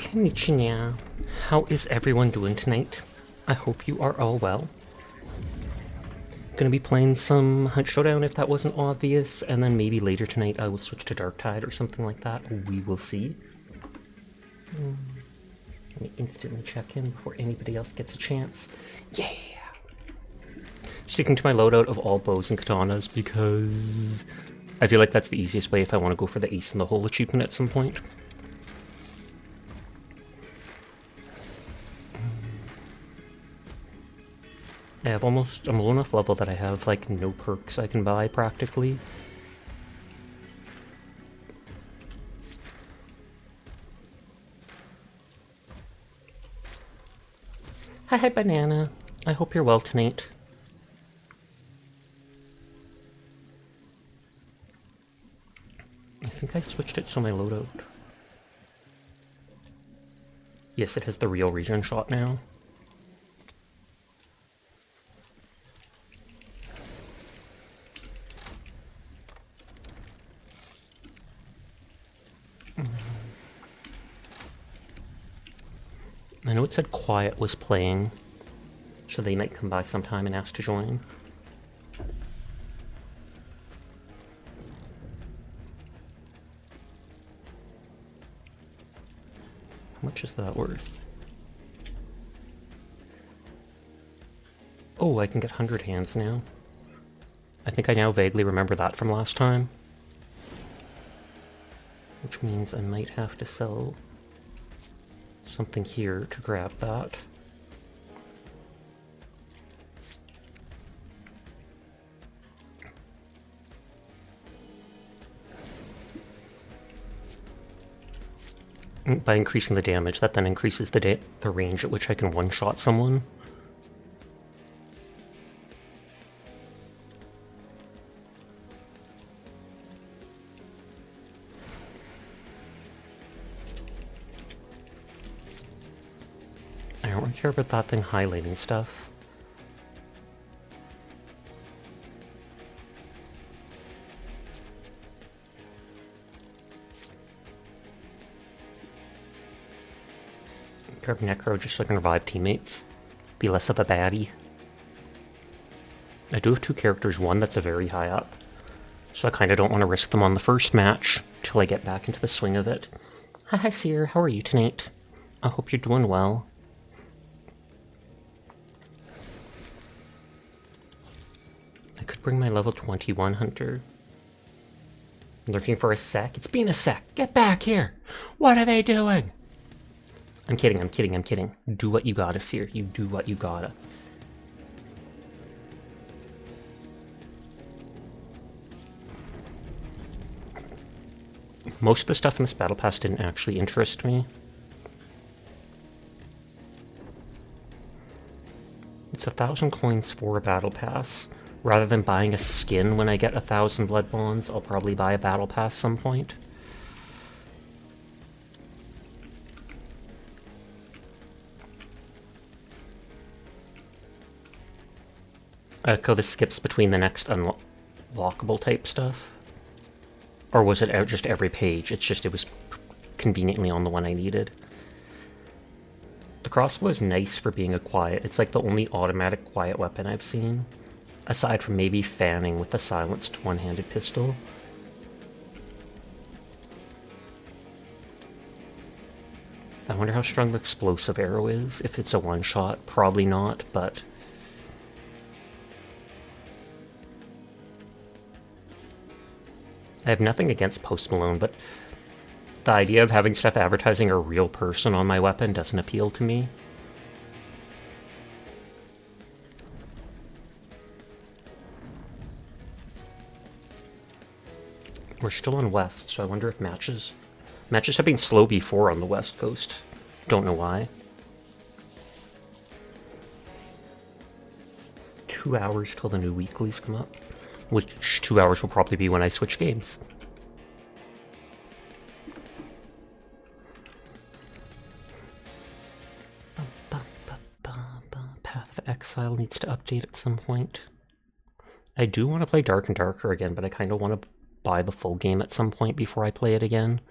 Konnichiwa. How is everyone doing tonight? I hope you are all well. Gonna be playing some Hunt Showdown if that wasn't obvious, and then maybe later tonight I will switch to Dark Tide or something like that. We will see. Let me instantly check in before anybody else gets a chance. Yeah! Sticking to my loadout of all bows and katanas because I feel like that's the easiest way if I want to go for the Ace in the Hole achievement at some point. I'm low enough level that I have like no perks I can buy practically. Hi Banana. I hope you're well tonight. I think I switched it so my loadout. Yes, it has the real regen shot now. I know it said Quiet was playing, so they might come by sometime and ask to join. How much is that worth? Oh, I can get 100 hands now. I think I now vaguely remember that from last time. Which means I might have to sell something here to grab that. By increasing the damage, that then increases the range at which I can one-shot someone. I don't really care about that thing highlighting stuff. Grab Necro just so I can revive teammates. Be less of a baddie. I do have two characters, one that's a very high up, so I kind of don't want to risk them on the first match till I get back into the swing of it. Hi Seer, how are you tonight? I hope you're doing well. I could bring my level 21 hunter. Lurking for a sec? It's been a sec. Get back here! What are they doing? I'm kidding, I'm kidding, I'm kidding. Do what you gotta, Seer. You do what you gotta. Most of the stuff in this battle pass didn't actually interest me. It's 1,000 coins for a battle pass. Rather than buying a skin when I get 1,000 blood bonds, I'll probably buy a battle pass some point. Echo, this skips between the next unlockable type stuff? Or was it just every page? It's just it was conveniently on the one I needed. The crossbow is nice for being a quiet. It's like the only automatic quiet weapon I've seen. Aside from maybe fanning with a silenced one-handed pistol. I wonder how strong the explosive arrow is. If it's a one-shot, probably not, but I have nothing against Post Malone, but the idea of having stuff advertising a real person on my weapon doesn't appeal to me. We're still on West, so I wonder if matches have been slow before on the West Coast. Don't know why. 2 hours till the new weeklies come up. Which 2 hours will probably be when I switch games. Path of Exile needs to update at some point. I do want to play Dark and Darker again, but I kind of want to buy the full game at some point before I play it again.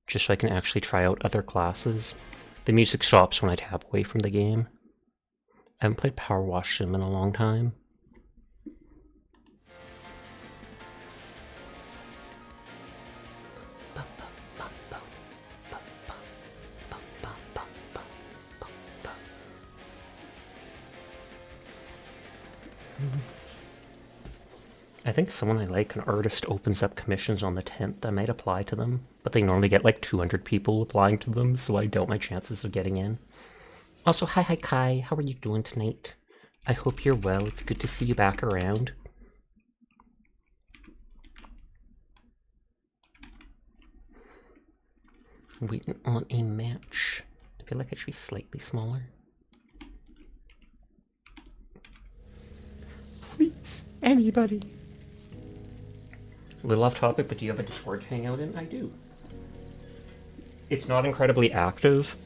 just so I can actually try out other classes. The music stops when I tap away from the game. I haven't played Power Wash Sim in a long time. I think someone I like, an artist, opens up commissions on the 10th. I might apply to them, but they normally get like 200 people applying to them, so I doubt my chances of getting in. Also, hi Kai, how are you doing tonight? I hope you're well. It's good to see you back around. Waiting on a match. I feel like it should be slightly smaller. Please, anybody. A little off topic, but do you have a Discord to hang out in? I do. It's not incredibly active,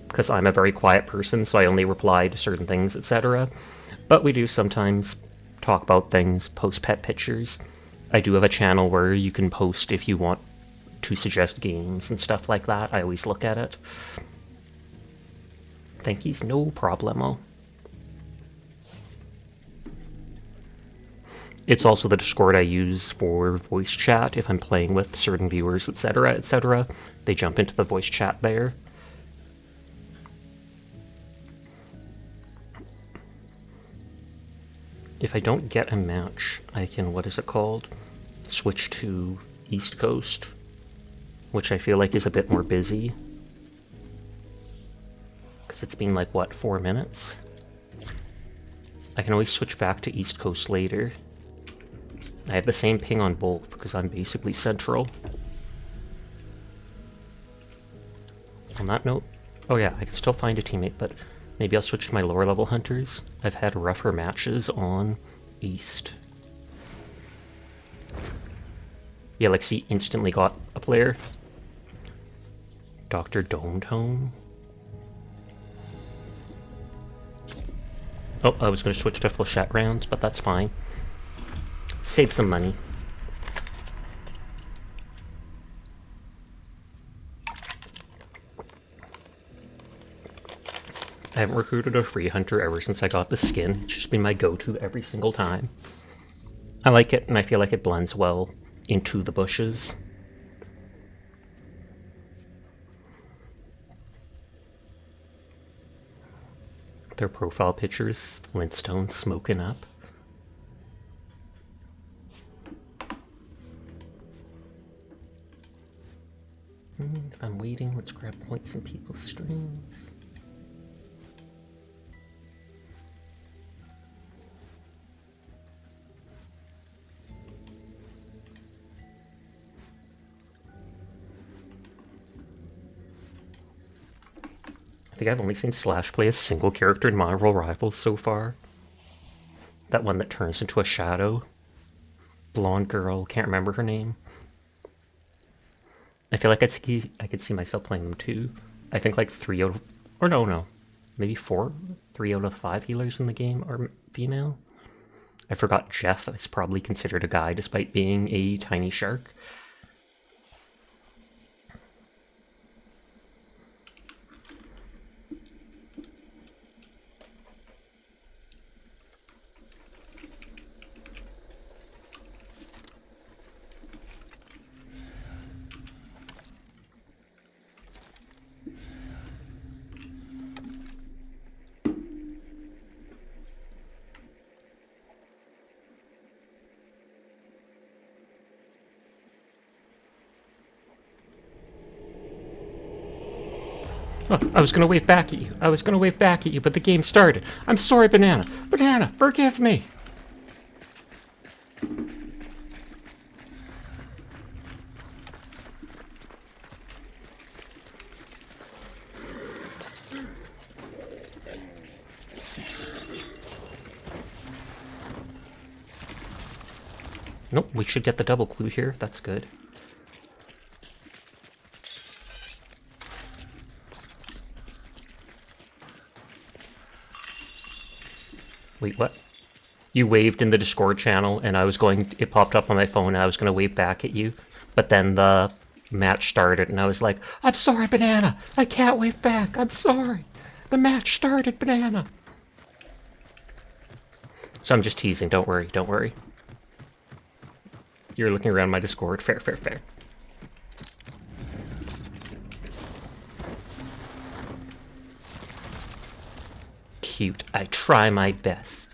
because I'm a very quiet person, so I only reply to certain things, etc. But we do sometimes talk about things, post pet pictures. I do have a channel where you can post if you want to suggest games and stuff like that. I always look at it. Thank yous, no problemo. It's also the Discord I use for voice chat if I'm playing with certain viewers, etc., etc. They jump into the voice chat there. If I don't get a match, I can, what is it called? Switch to East Coast, which I feel like is a bit more busy. Because it's been like, what, 4 minutes? I can always switch back to East Coast later. I have the same ping on both, because I'm basically central. On that note, oh yeah, I can still find a teammate, but maybe I'll switch to my lower level hunters. I've had rougher matches on East. Yeah, like see, instantly got a player. Dr. Dome Tone. Oh, I was going to switch to flechette rounds, but that's fine. Save some money. I haven't recruited a free hunter ever since I got the skin. It's just been my go-to every single time. I like it, and I feel like it blends well into the bushes. Their profile pictures, Flintstone smoking up. If I'm waiting, let's grab points in people's streams. I think I've only seen Slash play a single character in Marvel Rivals so far. That one that turns into a shadow. Blonde girl, can't remember her name. I feel like I could see myself playing them too. I think like 3 out of, or no, maybe 3 out of 5 healers in the game are female. I forgot Jeff is probably considered a guy despite being a tiny shark. Oh, I was gonna wave back at you. But the game started. I'm sorry, Banana. Banana, forgive me. Nope, we should get the double clue here. That's good. Wait, what? You waved in the Discord channel, and I was going, it popped up on my phone, and I was going to wave back at you, but then the match started, and I was like, I'm sorry, Banana. I can't wave back. I'm sorry. The match started, Banana. So I'm just teasing. Don't worry. Don't worry. You're looking around my Discord. Fair, fair, fair. Cute. I try my best.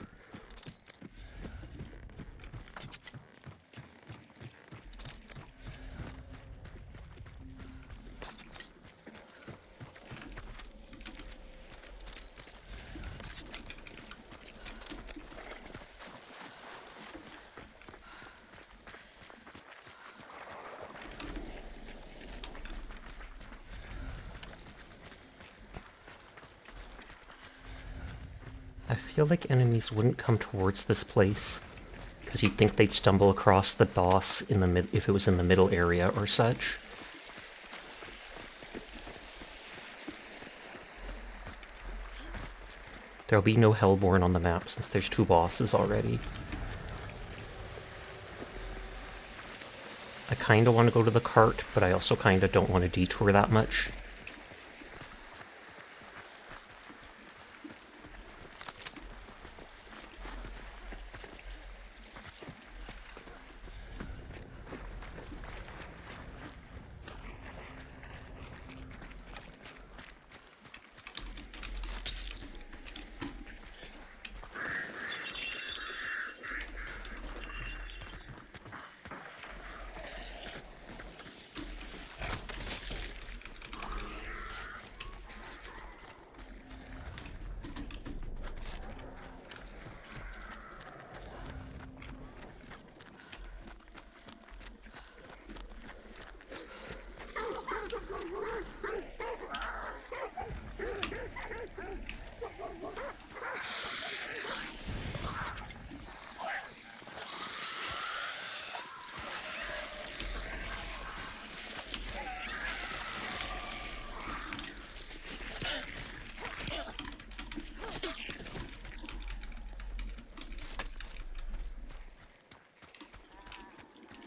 I feel like enemies wouldn't come towards this place, because you'd think they'd stumble across the boss in the if it was in the middle area or such. There'll be no Hellborn on the map since there's 2 bosses already. I kinda want to go to the cart, but I also kinda don't want to detour that much.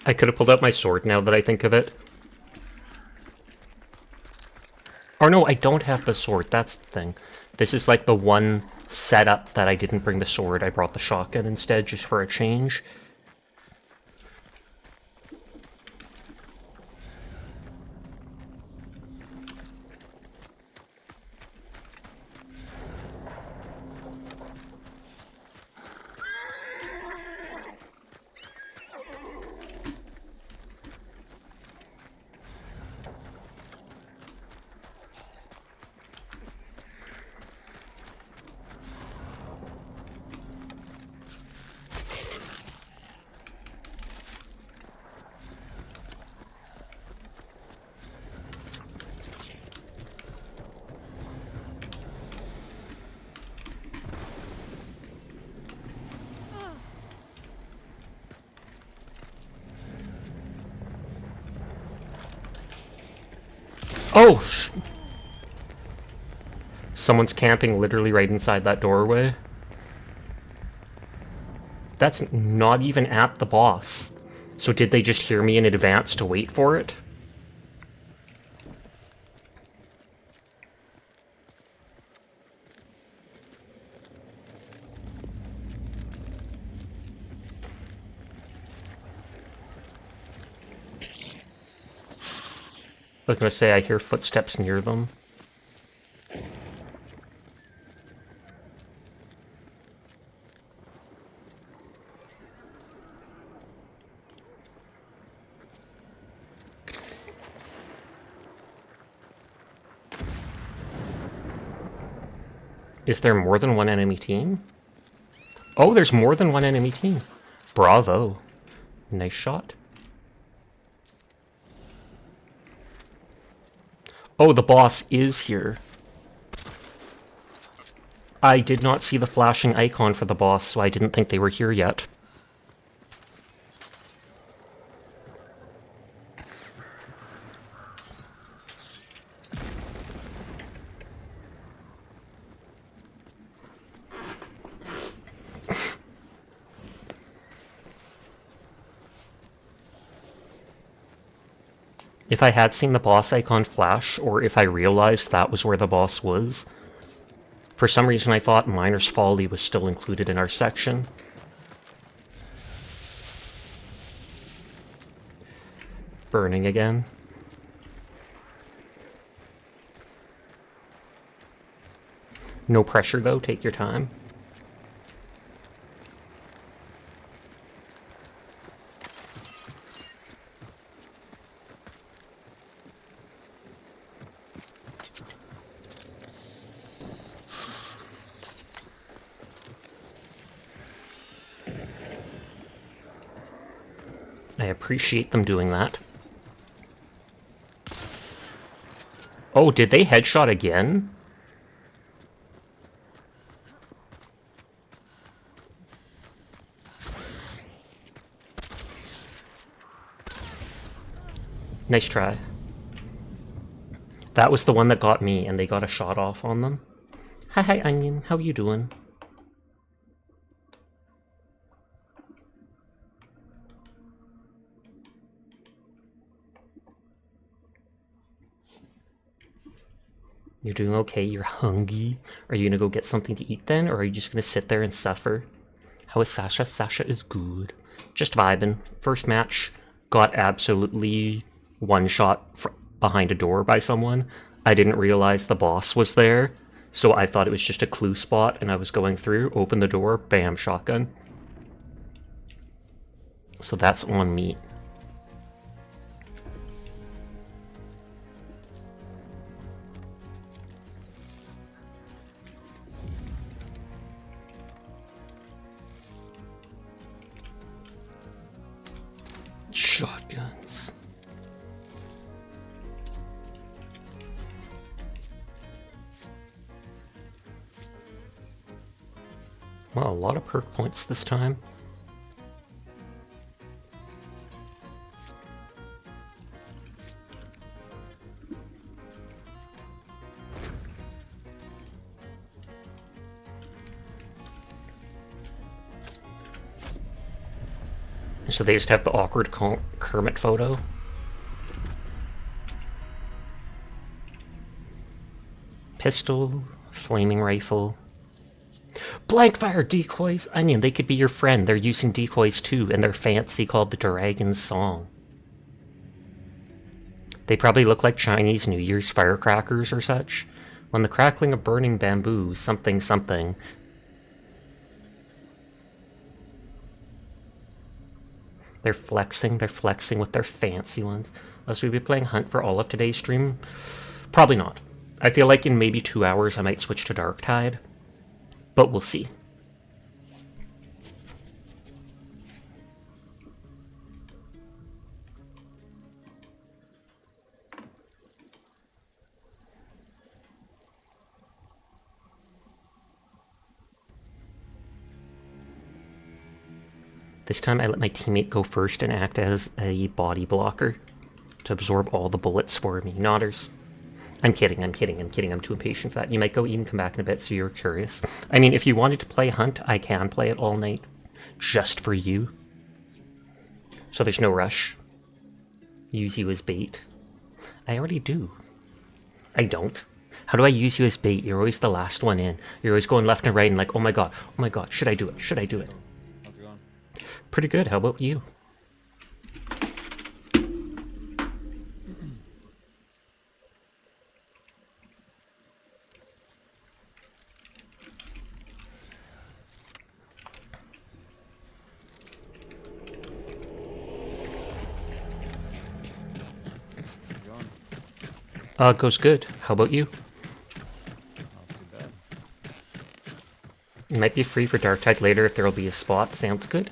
I could have pulled out my sword now that I think of it. Or no, I don't have the sword, that's the thing. This is like the one setup that I didn't bring the sword, I brought the shotgun instead, just for a change. Oh! Someone's camping literally right inside that doorway. That's not even at the boss. So did they just hear me in advance to wait for it? I was gonna say, I hear footsteps near them. Is there more than one enemy team? Oh, there's more than one enemy team. Bravo. Nice shot. Oh, the boss is here. I did not see the flashing icon for the boss, so I didn't think they were here yet. If I had seen the boss icon flash, or if I realized that was where the boss was, for some reason I thought Miner's Folly was still included in our section. Burning again. No pressure though, take your time. I appreciate them doing that. Oh, did they headshot again? Nice try. That was the one that got me, and they got a shot off on them. Hi, Onion. How you doing? You're doing okay? You're hungry? Are you gonna go get something to eat then, or are you just gonna sit there and suffer? How is Sasha? Sasha is good. Just vibing. First match, got absolutely one shot behind a door by someone. I didn't realize the boss was there, so I thought it was just a clue spot, and I was going through, open the door, bam, shotgun. So that's on me. Shotguns. Well, a lot of perk points this time. So they just have the awkward Kermit photo. Pistol, flaming rifle. Blank fire decoys! Onion, they could be your friend. They're using decoys too, and they're fancy called the Dragon's Song. They probably look like Chinese New Year's firecrackers or such. When the crackling of burning bamboo, something something. They're flexing with their fancy ones. Should we be playing Hunt for all of today's stream? Probably not. I feel like in maybe 2 hours I might switch to Darktide. But we'll see. This time I let my teammate go first and act as a body blocker to absorb all the bullets for me. Nodders. I'm kidding. I'm too impatient for that. You might go eat and come back in a bit, so you're curious. I mean, if you wanted to play Hunt, I can play it all night. Just for you. So there's no rush. Use you as bait. I already do. I don't. How do I use you as bait? You're always the last one in. You're always going left and right and like, oh my god, should I do it? Should I do it? How's it going? Pretty good. How about you? Goes good. How about you? Not too bad. You might be free for Darktide later if there'll be a spot. Sounds good.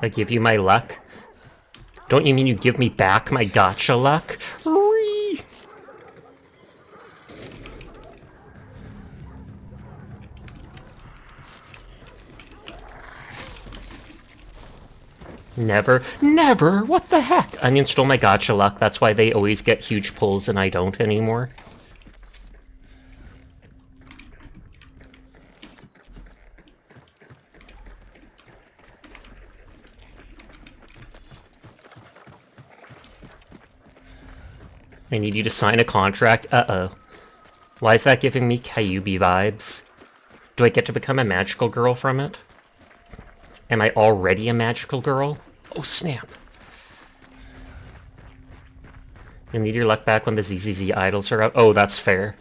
I give you my luck? Don't you mean you give me back my gotcha luck? Whee! Never. Never! What the heck? Onion stole my gacha luck. That's why they always get huge pulls and I don't anymore. I need you to sign a contract. Uh-oh. Why is that giving me Kyuubi vibes? Do I get to become a magical girl from it? Am I already a magical girl? Oh, snap. You'll need your luck back when the ZZZ idols are out. Oh, that's fair.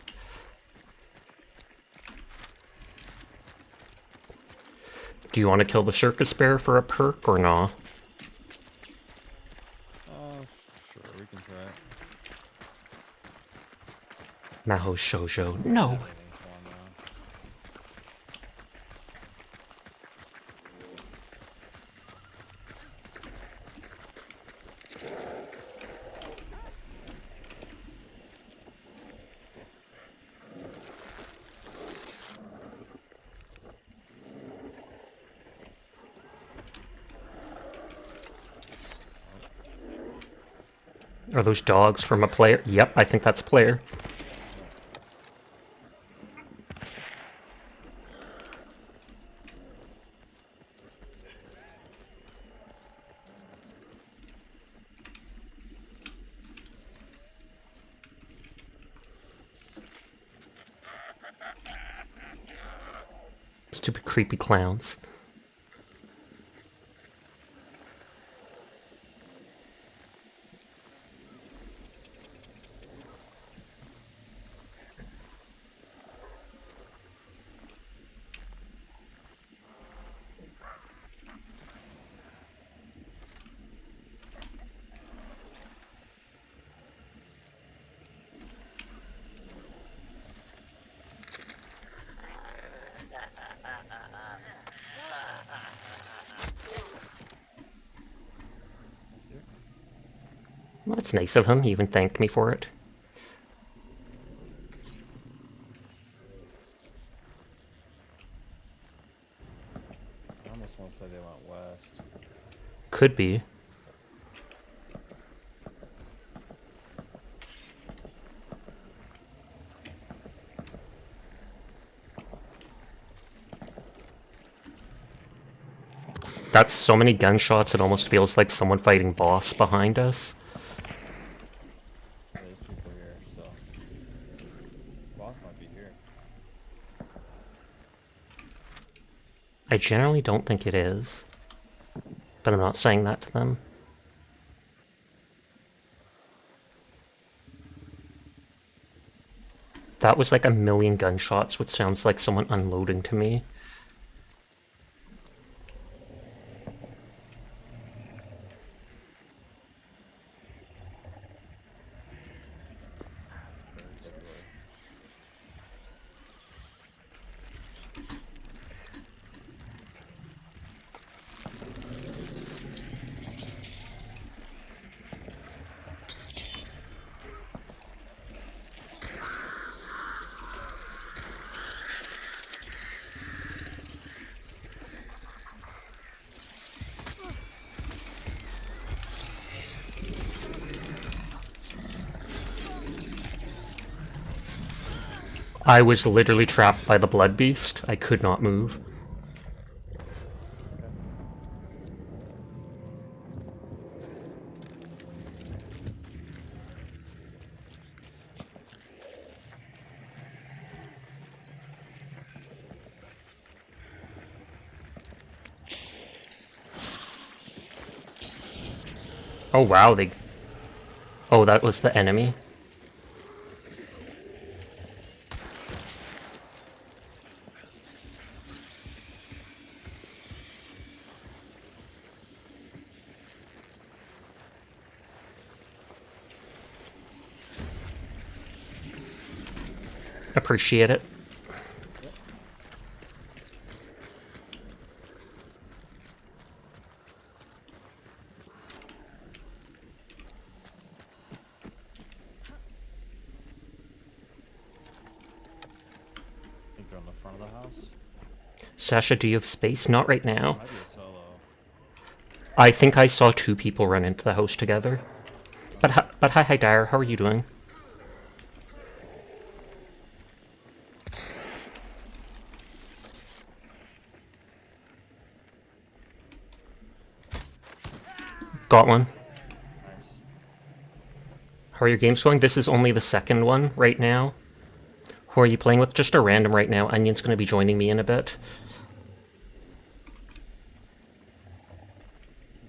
Do you want to kill the circus bear for a perk or not? Sure, we can try it. Maho Shoujo. No. Everything's falling down. Are those dogs from a player? Yep, I think that's a player. Stupid creepy clowns. Well, that's nice of him. He even thanked me for it. I almost want to say they went west. Could be. That's so many gunshots, it almost feels like someone fighting boss behind us. There's people here, so. Boss might be here. I generally don't think it is. But I'm not saying that to them. That was like a million gunshots, which sounds like someone unloading to me. There's birds everywhere. I was literally trapped by the blood beast. I could not move. Oh wow, they... Oh, that was the enemy? Appreciate it. I think they're on the front of the house. Sasha, do you have space? Not right now. Might be a solo. I think I saw 2 people run into the house together. But hi, Dyer. How are you doing? Got one. Nice. How are your games going? This is only the second one right now. Who are you playing with? Just a random right now. Onion's going to be joining me in a bit.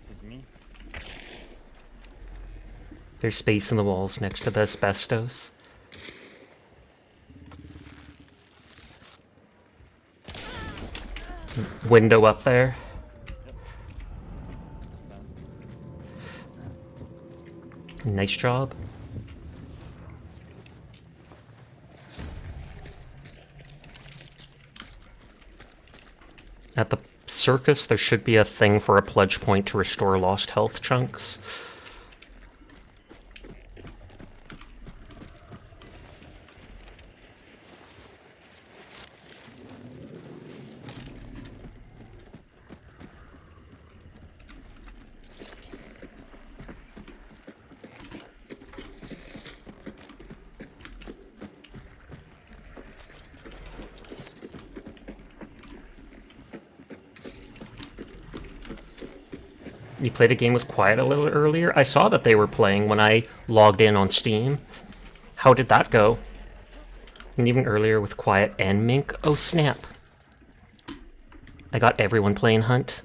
This is me. There's space in the walls next to the asbestos. Window up there. Nice job. At the circus, there should be a thing for a pledge point to restore lost health chunks. You played a game with Quiet a little earlier? I saw that they were playing when I logged in on Steam. How did that go? And even earlier with Quiet and Mink? Oh snap. I got everyone playing Hunt.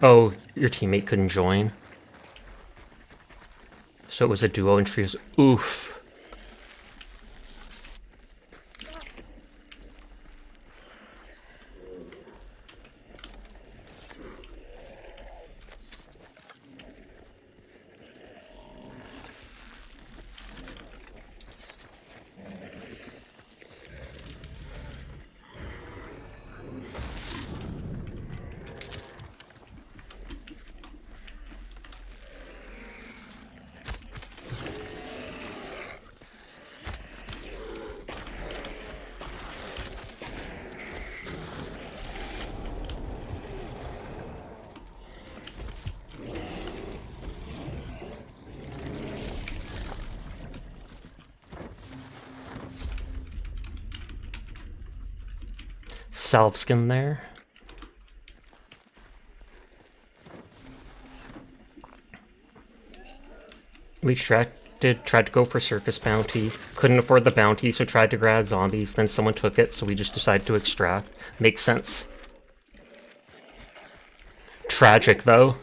Oh, your teammate couldn't join. So it was a duo and trios. Oof. Salve-skin there. We tried to go for circus bounty. Couldn't afford the bounty, so tried to grab zombies. Then someone took it, so we just decided to extract. Makes sense. Tragic, though.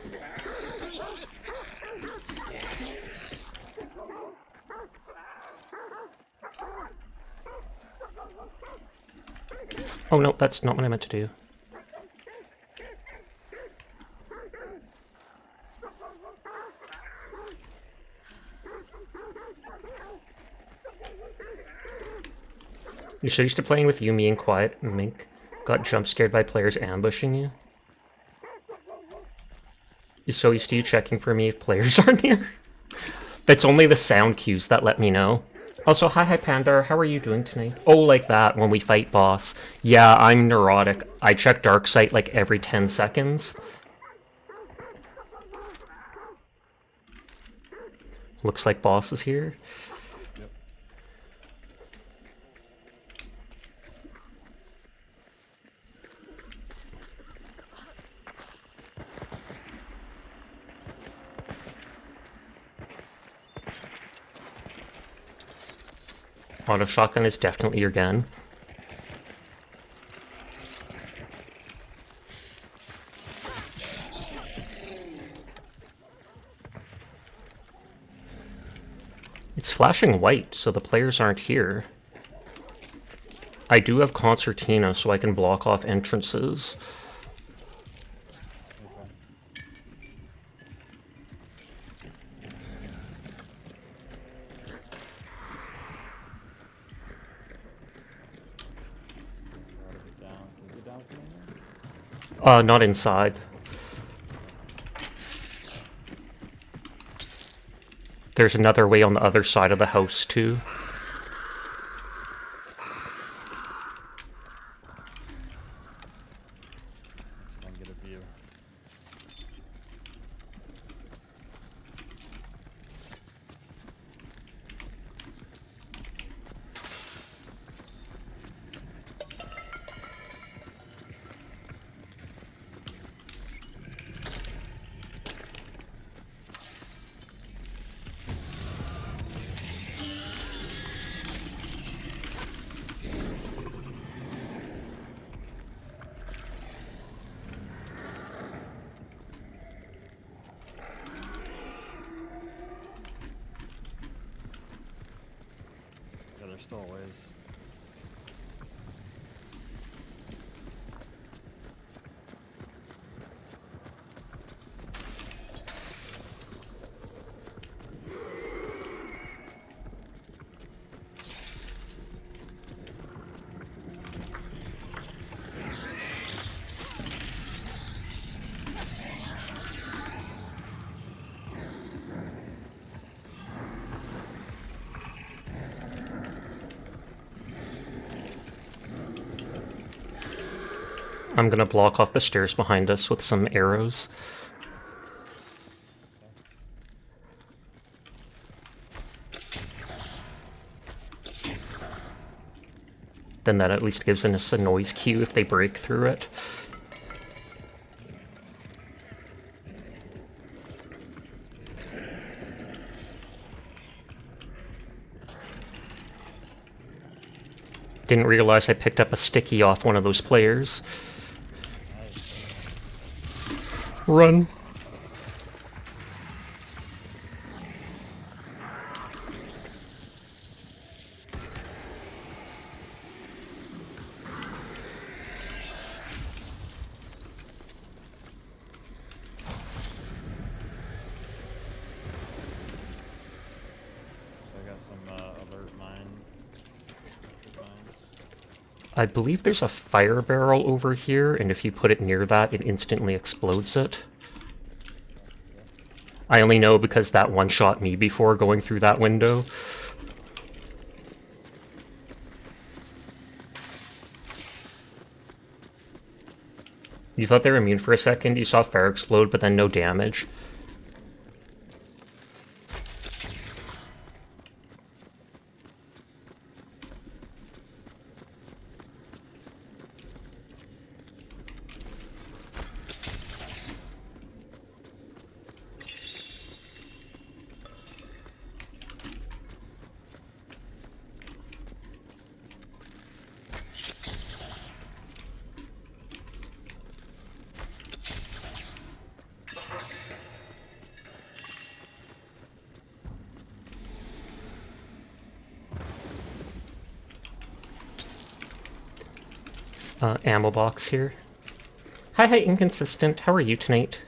Oh no, that's not what I meant to do. You're so used to playing with Yumi and Quiet and Mink. Got jump scared by players ambushing you. You're so used to you checking for me if players are near. That's only the sound cues that let me know. Also, hi Pandar, how are you doing tonight? Oh, like that, when we fight boss. Yeah, I'm neurotic. I check dark sight like every 10 seconds. Looks like boss is here. Yep. Auto shotgun is definitely your gun. It's flashing white, so the players aren't here. I do have Concertina, so I can block off entrances. Not inside. There's another way on the other side of the house, too. Let's see if I can get a view. Yeah, there's still a ways. I'm gonna block off the stairs behind us with some arrows. Then that at least gives us a noise cue if they break through it. Didn't realize I picked up a sticky off one of those players. Run. So I got some alert mines. I believe there's a fire barrel over here, and if you put it near that, it instantly explodes it. I only know because that one shot me before going through that window. You thought they were immune for a second, you saw fire explode, but then no damage. Ammo box here. Hi, Inconsistent. How are you tonight?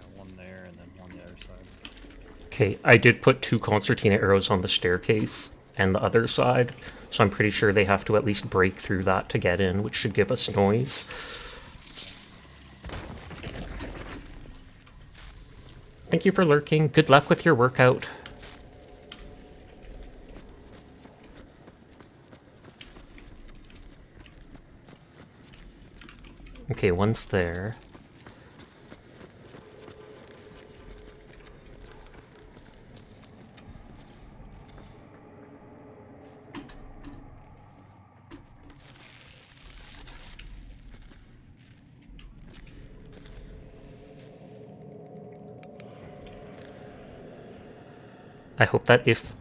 Got one there and then one on the other side. Okay, I did put 2 concertina arrows on the staircase and the other side, so I'm pretty sure they have to at least break through that to get in, which should give us noise. Thank you for lurking. Good luck with your workout. Okay, one's there. I hope that if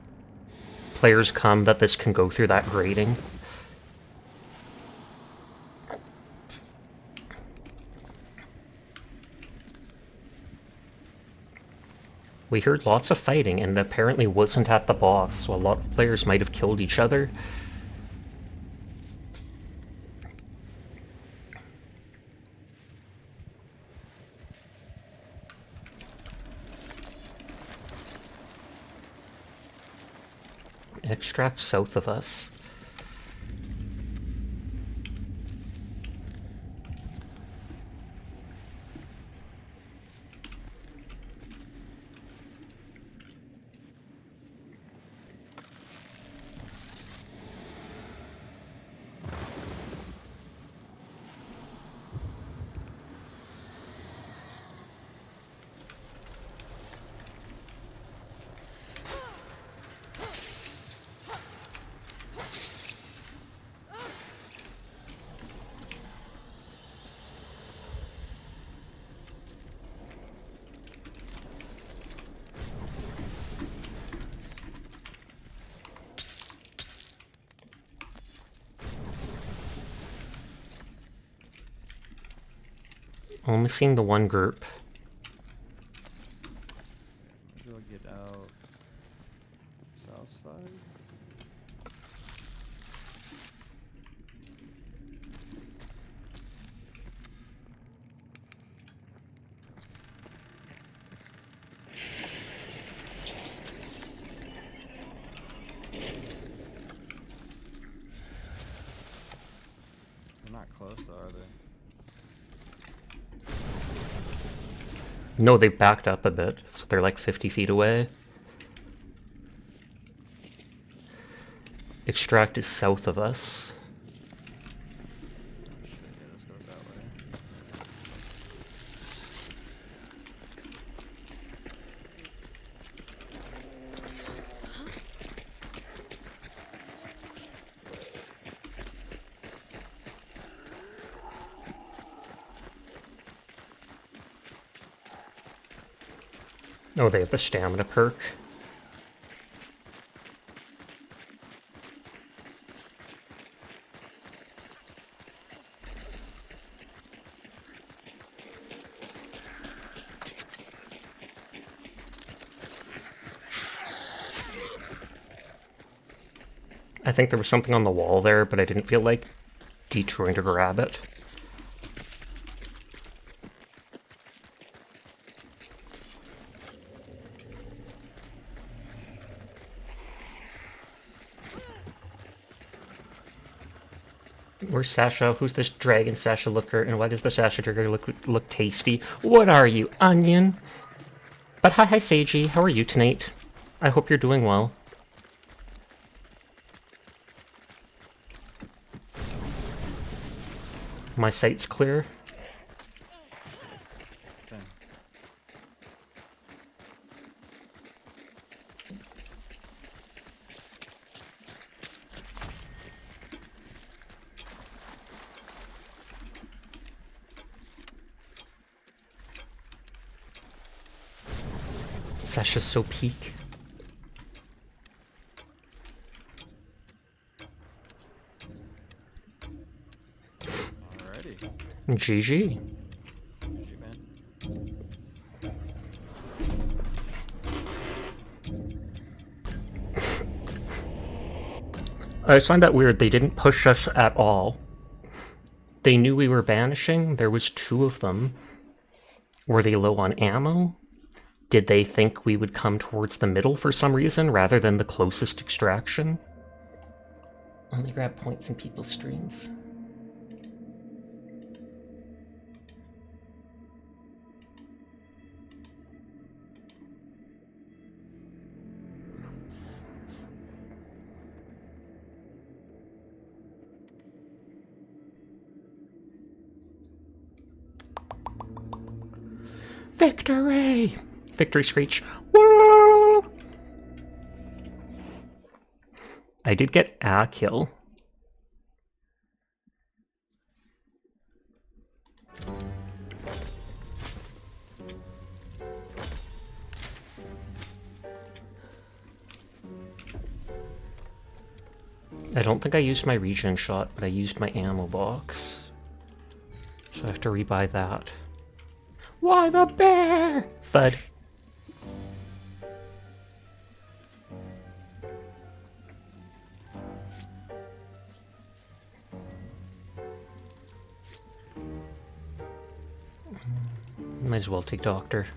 players come, that this can go through that grating. We heard lots of fighting, and apparently wasn't at the boss, so a lot of players might have killed each other. Extract south of us. Only seeing the one group. Maybe I'll get out south side. They're not close though, are they? No, they've backed up a bit, so they're like 50 feet away. Extract is south of us. Shit, yeah, this goes that way. Oh, they have the stamina perk. I think there was something on the wall there, but I didn't feel like detouring to grab it. Where's Sasha? Who's this dragon Sasha looker? And why does the Sasha trigger look tasty? What are you, onion? But hi Seiji, how are you tonight? I hope you're doing well. My sight's clear. Same. Sasha's so peak. Alrighty. GG. GG, man. I just find that weird. They didn't push us at all. They knew we were banishing. There was 2 of them. Were they low on ammo? Did they think we would come towards the middle for some reason rather than the closest extraction? Only grab points in people's streams. Victory! Victory screech. Woo! I did get a kill. I don't think I used my regen shot, but I used my ammo box. So I have to rebuy that. Why the bear? Thud. Might as well take doctor.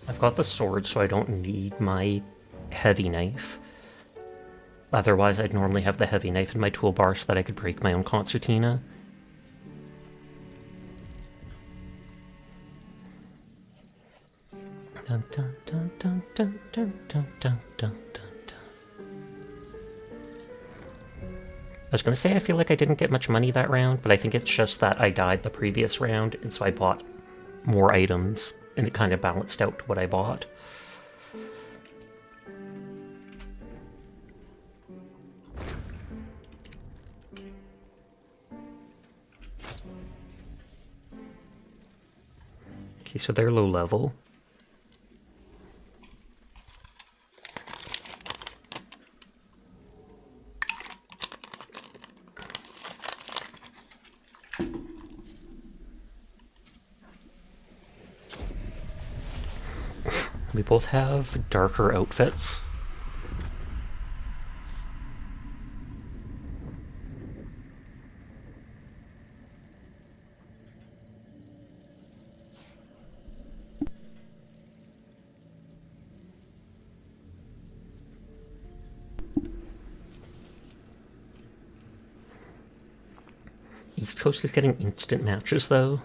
I've got the sword, so I don't need my heavy knife. Otherwise, I'd normally have the heavy knife in my toolbar so that I could break my own concertina. Dun, dun, dun, dun, dun, dun, dun, dun, dun, dun. I was gonna say I feel like I didn't get much money that round, but I think it's just that I died the previous round, and so I bought more items, and it kind of balanced out to what I bought. Okay, so they're low level. We both have darker outfits. East Coast is getting instant matches, though.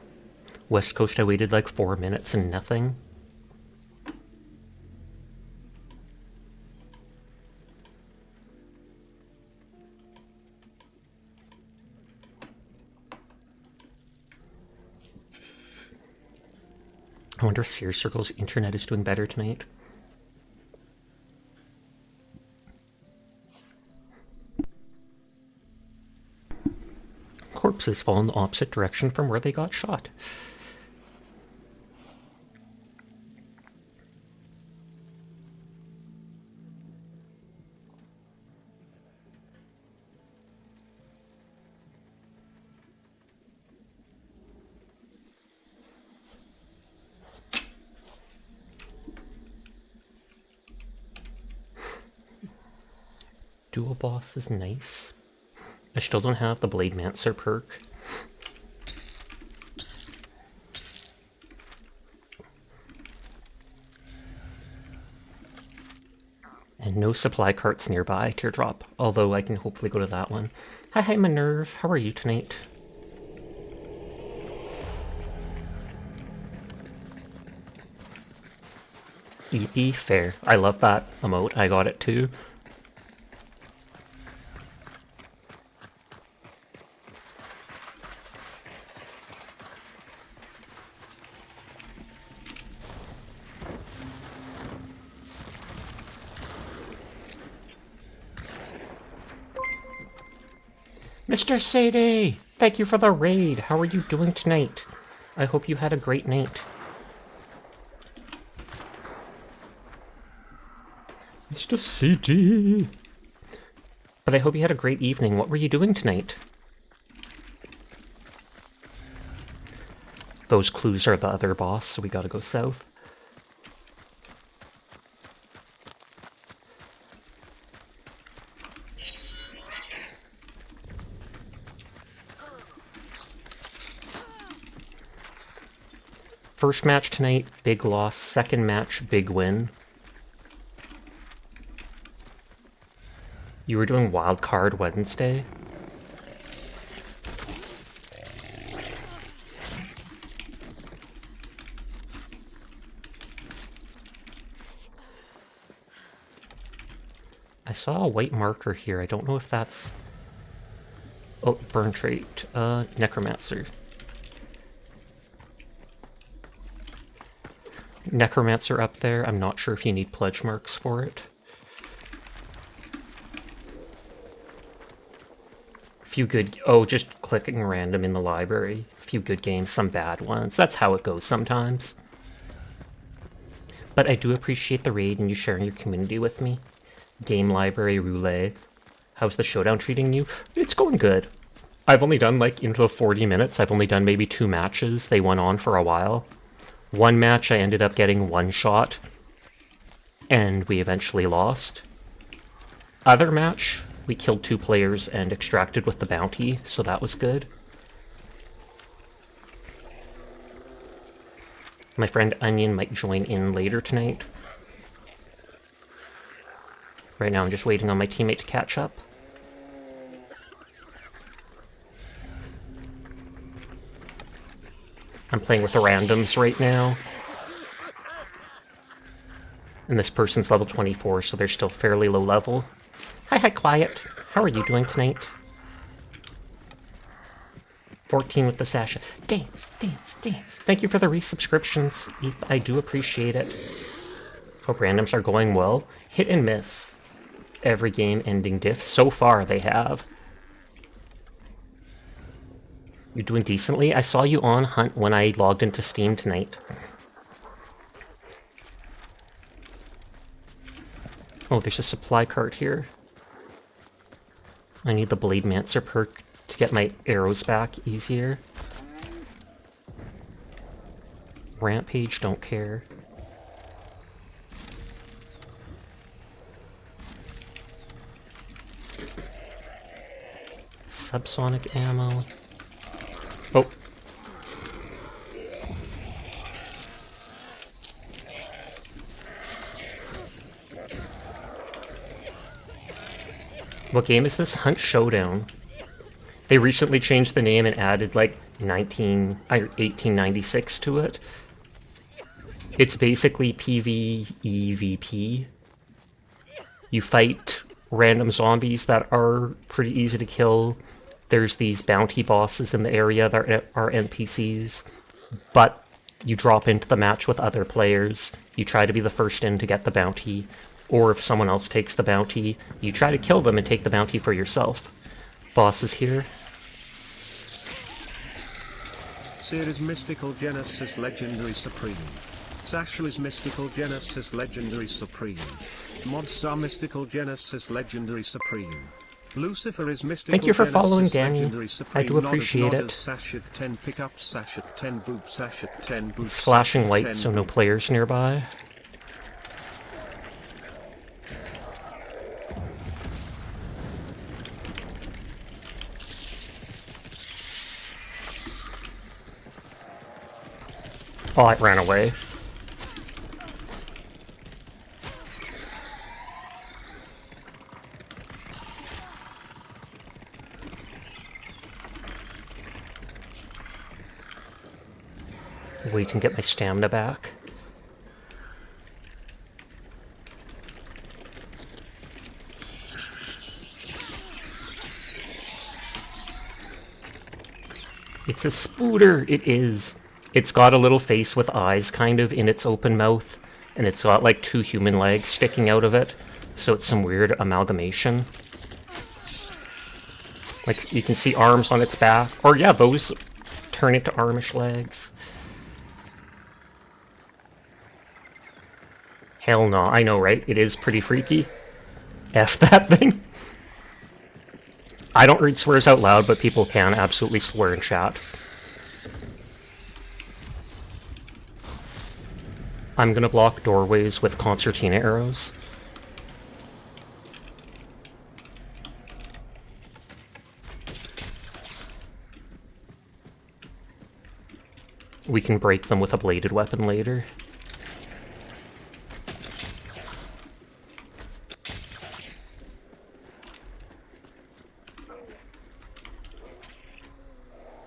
West Coast, I waited like 4 minutes and nothing. I wonder if Sears Circle's internet is doing better tonight. Corpses fall in the opposite direction from where they got shot. Dual boss is nice. I still don't have the Blade Mancer perk. And no supply carts nearby, Teardrop, although I can hopefully go to that one. Hi Minerve, how are you tonight? EP, fair. I love that emote, I got it too. Mr. Sadie, thank you for the raid. How are you doing tonight? I hope you had a great night. Mr. Sadie. But I hope you had a great evening. What were you doing tonight? Those clues are the other boss, so we gotta go south. First match tonight, big loss. Second match, big win. You were doing Wild Card Wednesday? I saw a white marker here. I don't know if that's... Oh, burn trait. Necromancer. Necromancer up there. I'm not sure if you need pledge marks for it. Few good... Oh, just clicking random in the library. A few good games, some bad ones. That's how it goes sometimes. But I do appreciate the raid and you sharing your community with me. Game library roulette. How's the Showdown treating you? It's going good. I've only done like into the 40 minutes. I've only done maybe 2 matches. They went on for a while. One match I ended up getting 1 shot. And we eventually lost. Other match, we killed 2 players and extracted with the bounty, so that was good. My friend Onion might join in later tonight. Right now I'm just waiting on my teammate to catch up. I'm playing with the randoms right now. And this person's level 24, so they're still fairly low level. Hi, Quiet. How are you doing tonight? 14 with the Sasha. Dance, dance, dance. Thank you for the resubscriptions. I do appreciate it. Hope randoms are going well. Hit and miss. Every game ending diff. So far, they have. You're doing decently? I saw you on Hunt when I logged into Steam tonight. Oh, there's a supply cart here. I need the Blade Mancer perk to get my arrows back easier. Rampage, don't care. subsonic ammo. Oh. What game is this? Hunt Showdown. They recently changed the name and added like 1896 to it. It's basically PvEVP. You fight random zombies that are pretty easy to kill. There's these bounty bosses in the area that are NPCs, but you drop into the match with other players. You try to be the first in to get the bounty, or if someone else takes the bounty, you try to kill them and take the bounty for yourself. Bosses here. Series Mystical Genesis Legendary Supreme. Sashal is Mystical Genesis Legendary Supreme. Mods are Mystical Genesis Legendary Supreme. Lucifer is Mystical Thank you for following, Genesis Danny. Legendary Supreme. I do appreciate it. Sashak 10 pickups, Sashak 10 boop, Sashak 10 boop. It's flashing Sashak light, 10 so no boop. players nearby. Oh, it ran away. Wait and get my stamina back. It's a spooter! It is. It's got a little face with eyes kind of in its open mouth, and it's got like 2 human legs sticking out of it, so it's some weird amalgamation. Like, you can see arms on its back. Or yeah, those turn into armish legs. Hell no, I know, right? It is pretty freaky. F that thing. I don't read swears out loud, but people can absolutely swear in chat. I'm gonna block doorways with concertina arrows. We can break them with a bladed weapon later.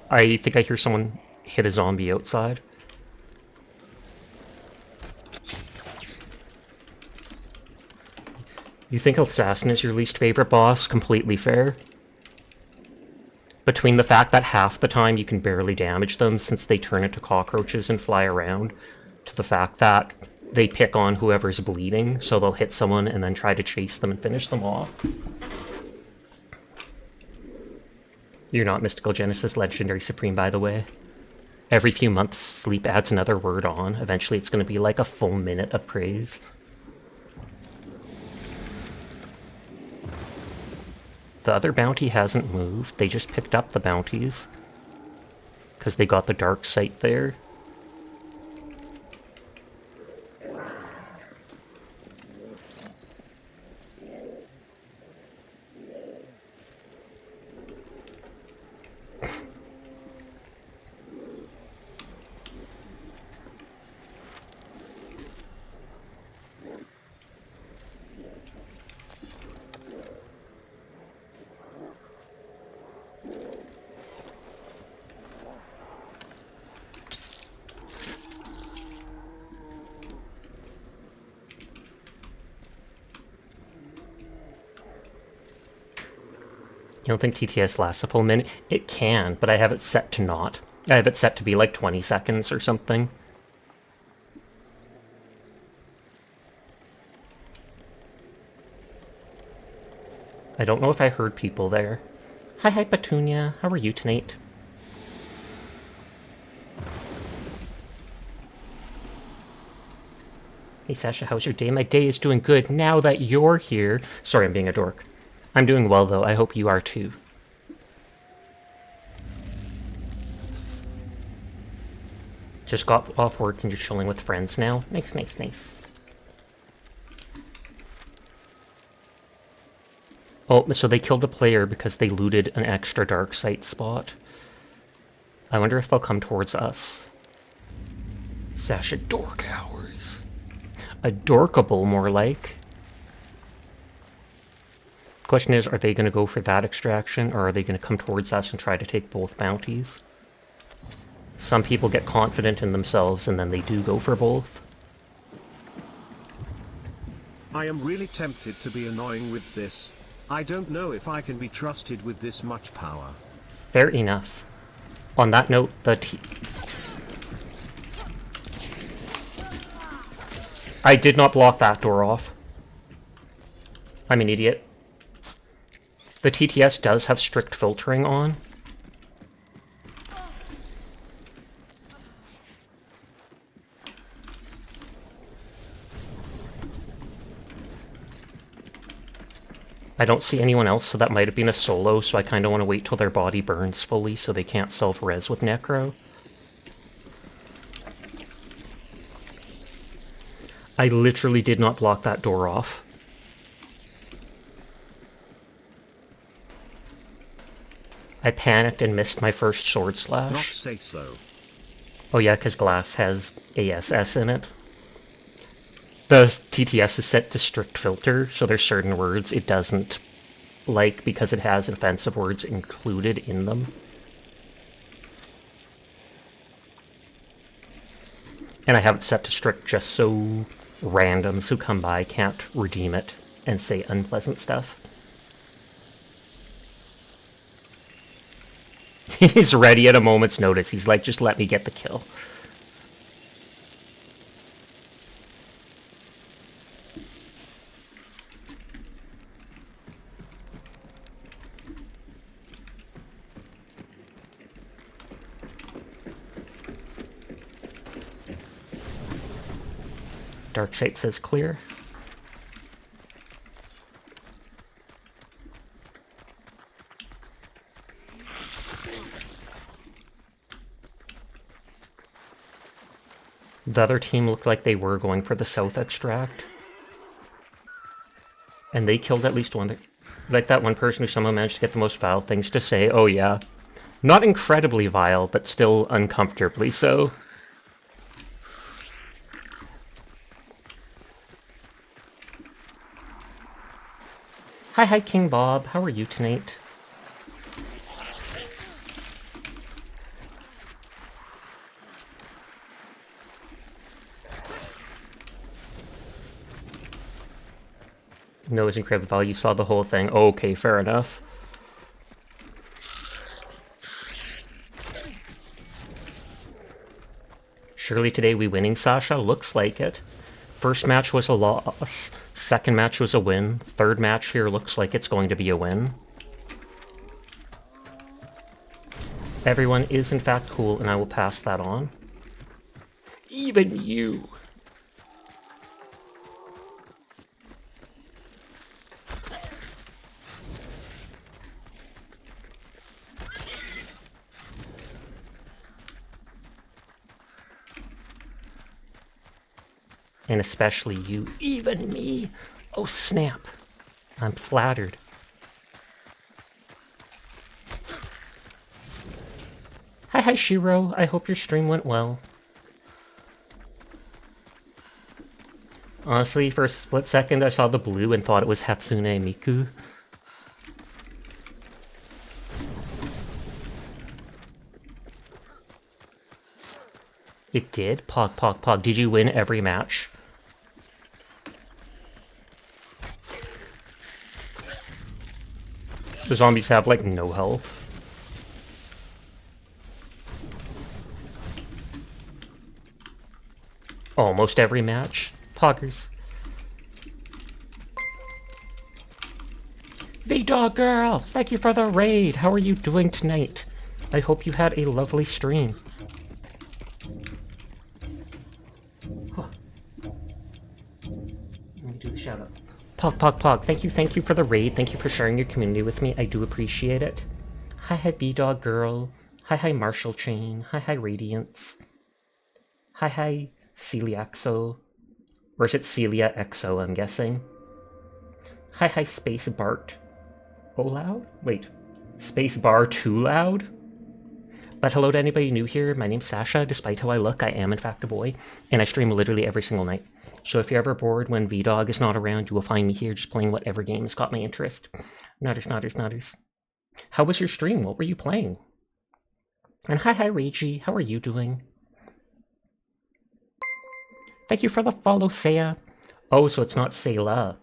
I think I hear someone hit a zombie outside. You think Assassin is your least favorite boss? Completely fair. Between the fact that half the time you can barely damage them since they turn into cockroaches and fly around, to the fact that they pick on whoever's bleeding, so they'll hit someone and then try to chase them and finish them off. You're not Mystical Genesis Legendary Supreme, by the way. Every few months, Sleep adds another word on. Eventually it's going to be like a full minute of praise. The other bounty hasn't moved. They just picked up the bounties. Because they got the dark sight there. You don't think TTS lasts a full minute? It can, but I have it set to not. I have it set to be like 20 seconds or something. I don't know if I heard people there. Hi, Petunia. How are you tonight? Hey, Sasha, how's your day? My day is doing good now that you're here. Sorry, I'm being a dork. I'm doing well, though. I hope you are, too. Just got off work and you're chilling with friends now? Nice, nice, nice. Oh, so they killed a player because they looted an extra dark site spot. I wonder if they'll come towards us. Sasha dork hours. A dorkable, more like. Question is, are they going to go for that extraction, or are they going to come towards us and try to take both bounties? Some people get confident in themselves and then they do go for both. I am really tempted to be annoying with this. I don't know if I can be trusted with this much power. Fair enough. On that note, I did not block that door off. I'm an idiot. The TTS does have strict filtering on. I don't see anyone else, so that might have been a solo, so I kind of want to wait till their body burns fully so they can't self-res with Necro. I literally did not block that door off. I panicked and missed my first sword slash. Not say so. Oh yeah, because glass has ASS in it. The TTS is set to strict filter, so there's certain words it doesn't like because it has offensive words included in them. And I have it set to strict just so randoms who come by can't redeem it and say unpleasant stuff. He's ready at a moment's notice. He's like, just let me get the kill. Dark Sight says clear. The other team looked like they were going for the south extract. And they killed at least one. Like that one person who somehow managed to get the most vile things to say. Oh yeah. Not incredibly vile, but still uncomfortably so. Hi, King Bob. How are you tonight? No, it's incredibly vile. You saw the whole thing. Oh, okay, fair enough. Surely today we winning, Sasha? Looks like it. First match was a loss. Second match was a win. Third match here looks like it's going to be a win. Everyone is in fact cool, and I will pass that on. Even you. And especially you. Even me. Oh, snap. I'm flattered. Hi, Shiro. I hope your stream went well. Honestly, for a split second, I saw the blue and thought it was Hatsune Miku. It did? Pog, pog, pog. Did you win every match? The zombies have, like, no health. Almost every match. Poggers. V-Dog Girl! Thank you for the raid! How are you doing tonight? I hope you had a lovely stream. Let me do the shout out. Pog, pog, pog. Thank you for the raid. Thank you for sharing your community with me. I do appreciate it. Hi, B-Dog Girl. Hi, Marshall Chain. Hi, Radiance. Hi, Celiaxo. Or is it Celia Exo, I'm guessing? Hi, Space Bart. Oh, loud? Wait. Space bar too loud? But hello to anybody new here. My name's Sasha. Despite how I look, I am in fact a boy, and I stream literally every single night. So if you're ever bored when VDog is not around, you will find me here just playing whatever game has caught my interest. Nodders, nodders, nodders. How was your stream? What were you playing? And hi, Reggie. How are you doing? Thank you for the follow, Saya. Oh, so it's not Sayla.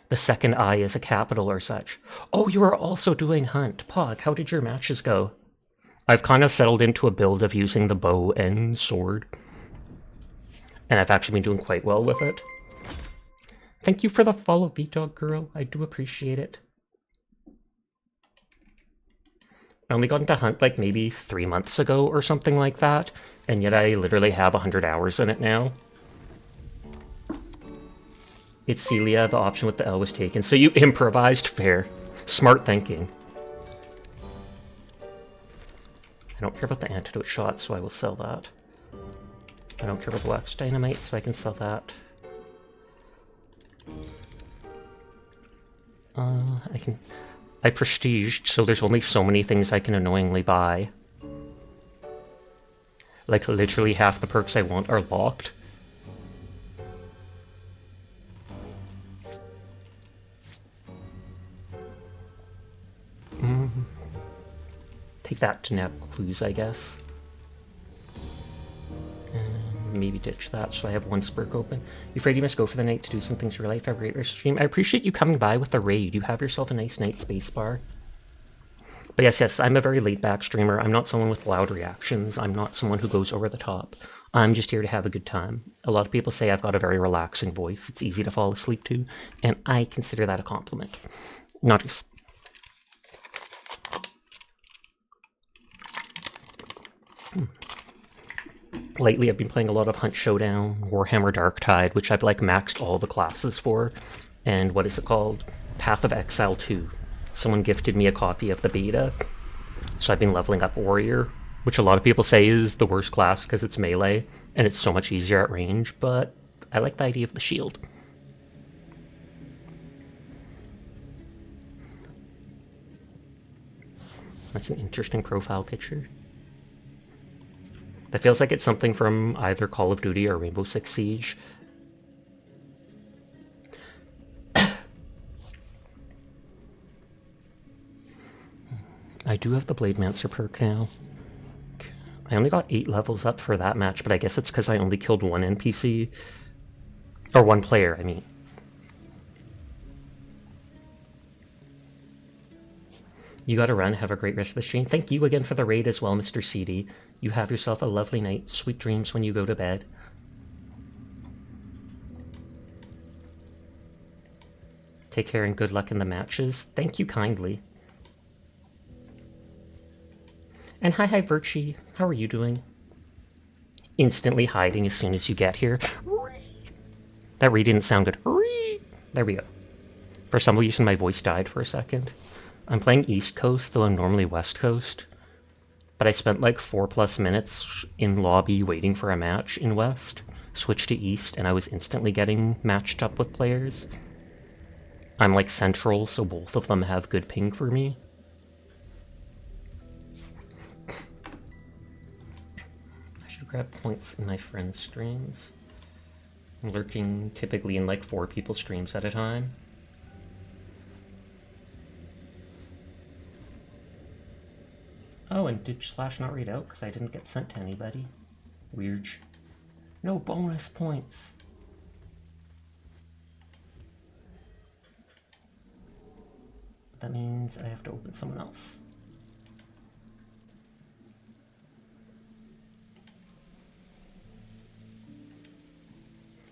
The second I is a capital or such. Oh, you are also doing Hunt. Pog, how did your matches go? I've kind of settled into a build of using the bow and sword. And I've actually been doing quite well with it. Thank you for the follow, VDog girl. I do appreciate it. I only got into Hunt like maybe 3 months ago or something like that. And yet I literally have 100 hours in it now. It's Celia, the option with the L was taken. So you improvised? Fair. Smart thinking. I don't care about the antidote shot, so I will sell that. I don't care about the wax dynamite, so I can sell that. I prestiged, so there's only so many things I can annoyingly buy. Like, literally half the perks I want are locked. Take that to nab clues, I guess. And maybe ditch that so I have one spurk open. You afraid you must go for the night to do some things for your life? Have a great rest of stream. I appreciate you coming by with the raid. You have yourself a nice night, spacebar. But yes, I'm a very laid-back streamer. I'm not someone with loud reactions. I'm not someone who goes over the top. I'm just here to have a good time. A lot of people say I've got a very relaxing voice. It's easy to fall asleep to, and I consider that a compliment. Not just... Lately, I've been playing a lot of Hunt Showdown, Warhammer Darktide, which I've like maxed all the classes for, and what is it called? Path of Exile 2. Someone gifted me a copy of the beta, so I've been leveling up Warrior, which a lot of people say is the worst class because it's melee, and it's so much easier at range, but I like the idea of the shield. That's an interesting profile picture. That feels like it's something from either Call of Duty or Rainbow Six Siege. I do have the Blademancer perk now. I only got 8 levels up for that match, but I guess it's because I only killed one NPC. Or one player, I mean. You gotta run. Have a great rest of the stream. Thank you again for the raid as well, Mr. CD. You have yourself a lovely night. Sweet dreams when you go to bed. Take care and good luck in the matches. Thank you kindly. And hi, Virtue. How are you doing? Instantly hiding as soon as you get here. That re didn't sound good. There we go. For some reason, my voice died for a second. I'm playing East Coast, though I'm normally West Coast. But I spent like 4+ minutes in lobby waiting for a match in West. Switched to East, and I was instantly getting matched up with players. I'm like Central, so both of them have good ping for me. I should grab points in my friends' streams. I'm lurking typically in like 4 people's streams at a time. Oh, and did Slash not read out because I didn't get sent to anybody? Weird. No bonus points. That means I have to open someone else.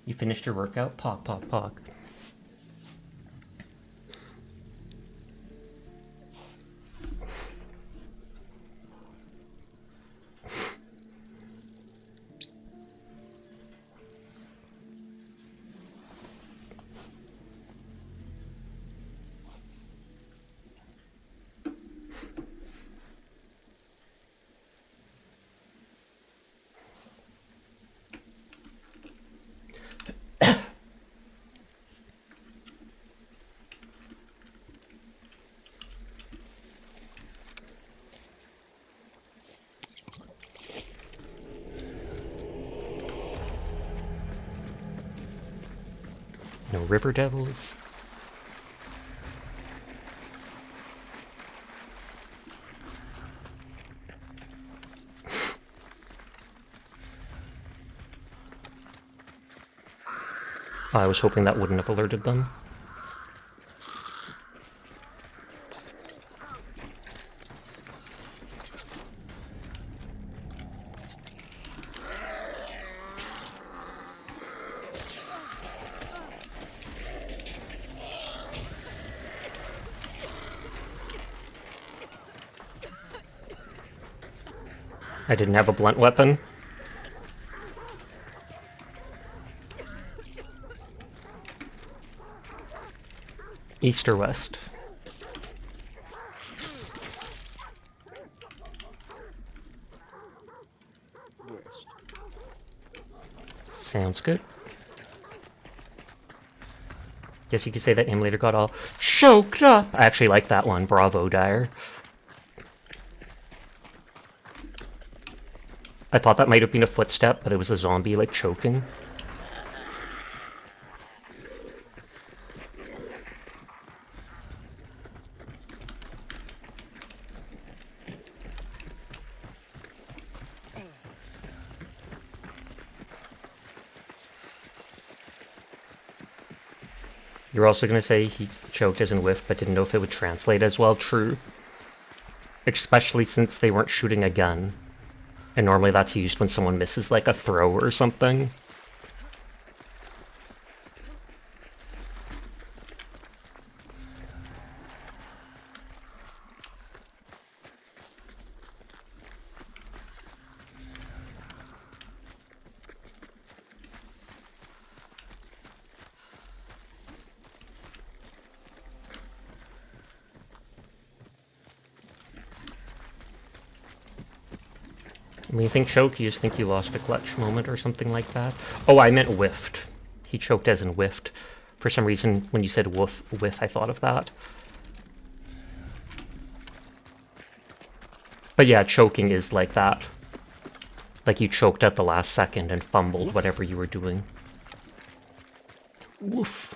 You finished your workout? Pog, pog, pog. No river devils. I was hoping that wouldn't have alerted them. I didn't have a blunt weapon. East or west? West. Sounds good. Guess you could say that him later got all choked up. I actually like that one. Bravo, Dyer. I thought that might have been a footstep, but it was a zombie, like, choking. You're also going to say he choked as in whiff, but didn't know if it would translate as well. True. Especially since they weren't shooting a gun. And normally that's used when someone misses, like, a throw or something. When you think choke, you just think you lost a clutch moment or something like that. Oh, I meant whiffed. He choked as in whiffed. For some reason, when you said whiff, I thought of that. But yeah, choking is like that. Like you choked at the last second and fumbled whatever you were doing. Woof.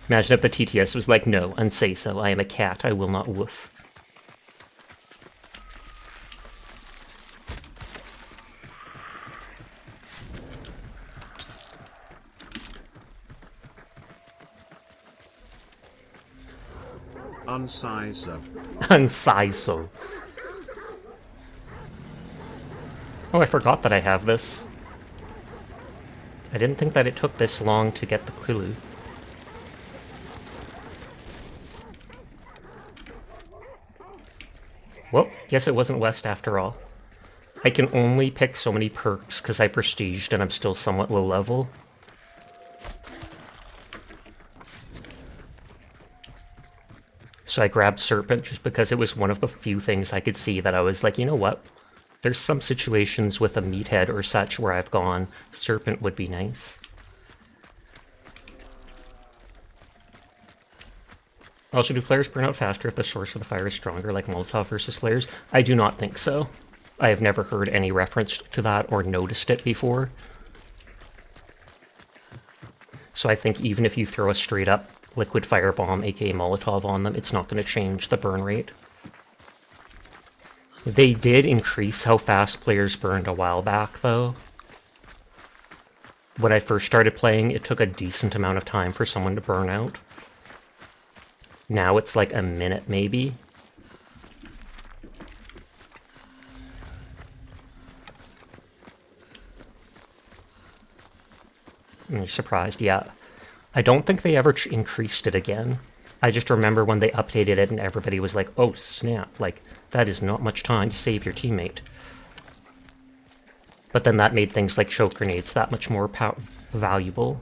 Imagine if the TTS was like, no, unsay so. I am a cat. I will not woof. Unsizo. Unsizo. Oh, I forgot that I have this. I didn't think that it took this long to get the clue. Well, guess it wasn't west after all. I can only pick so many perks because I prestiged and I'm still somewhat low level. So I grabbed Serpent just because it was one of the few things I could see that I was like, you know what? There's some situations with a meathead or such where I've gone, Serpent would be nice. Also, do players burn out faster if the source of the fire is stronger, like Molotov versus flares? I do not think so. I have never heard any reference to that or noticed it before. So I think even if you throw a straight up liquid firebomb, aka Molotov, on them, it's not going to change the burn rate. They did increase how fast players burned a while back, though. When I first started playing, it took a decent amount of time for someone to burn out. Now it's like a minute, maybe. I'm surprised, yeah. I don't think they ever increased it again. I just remember when they updated it and everybody was like, oh snap, like, that is not much time to save your teammate. But then that made things like choke grenades that much more valuable.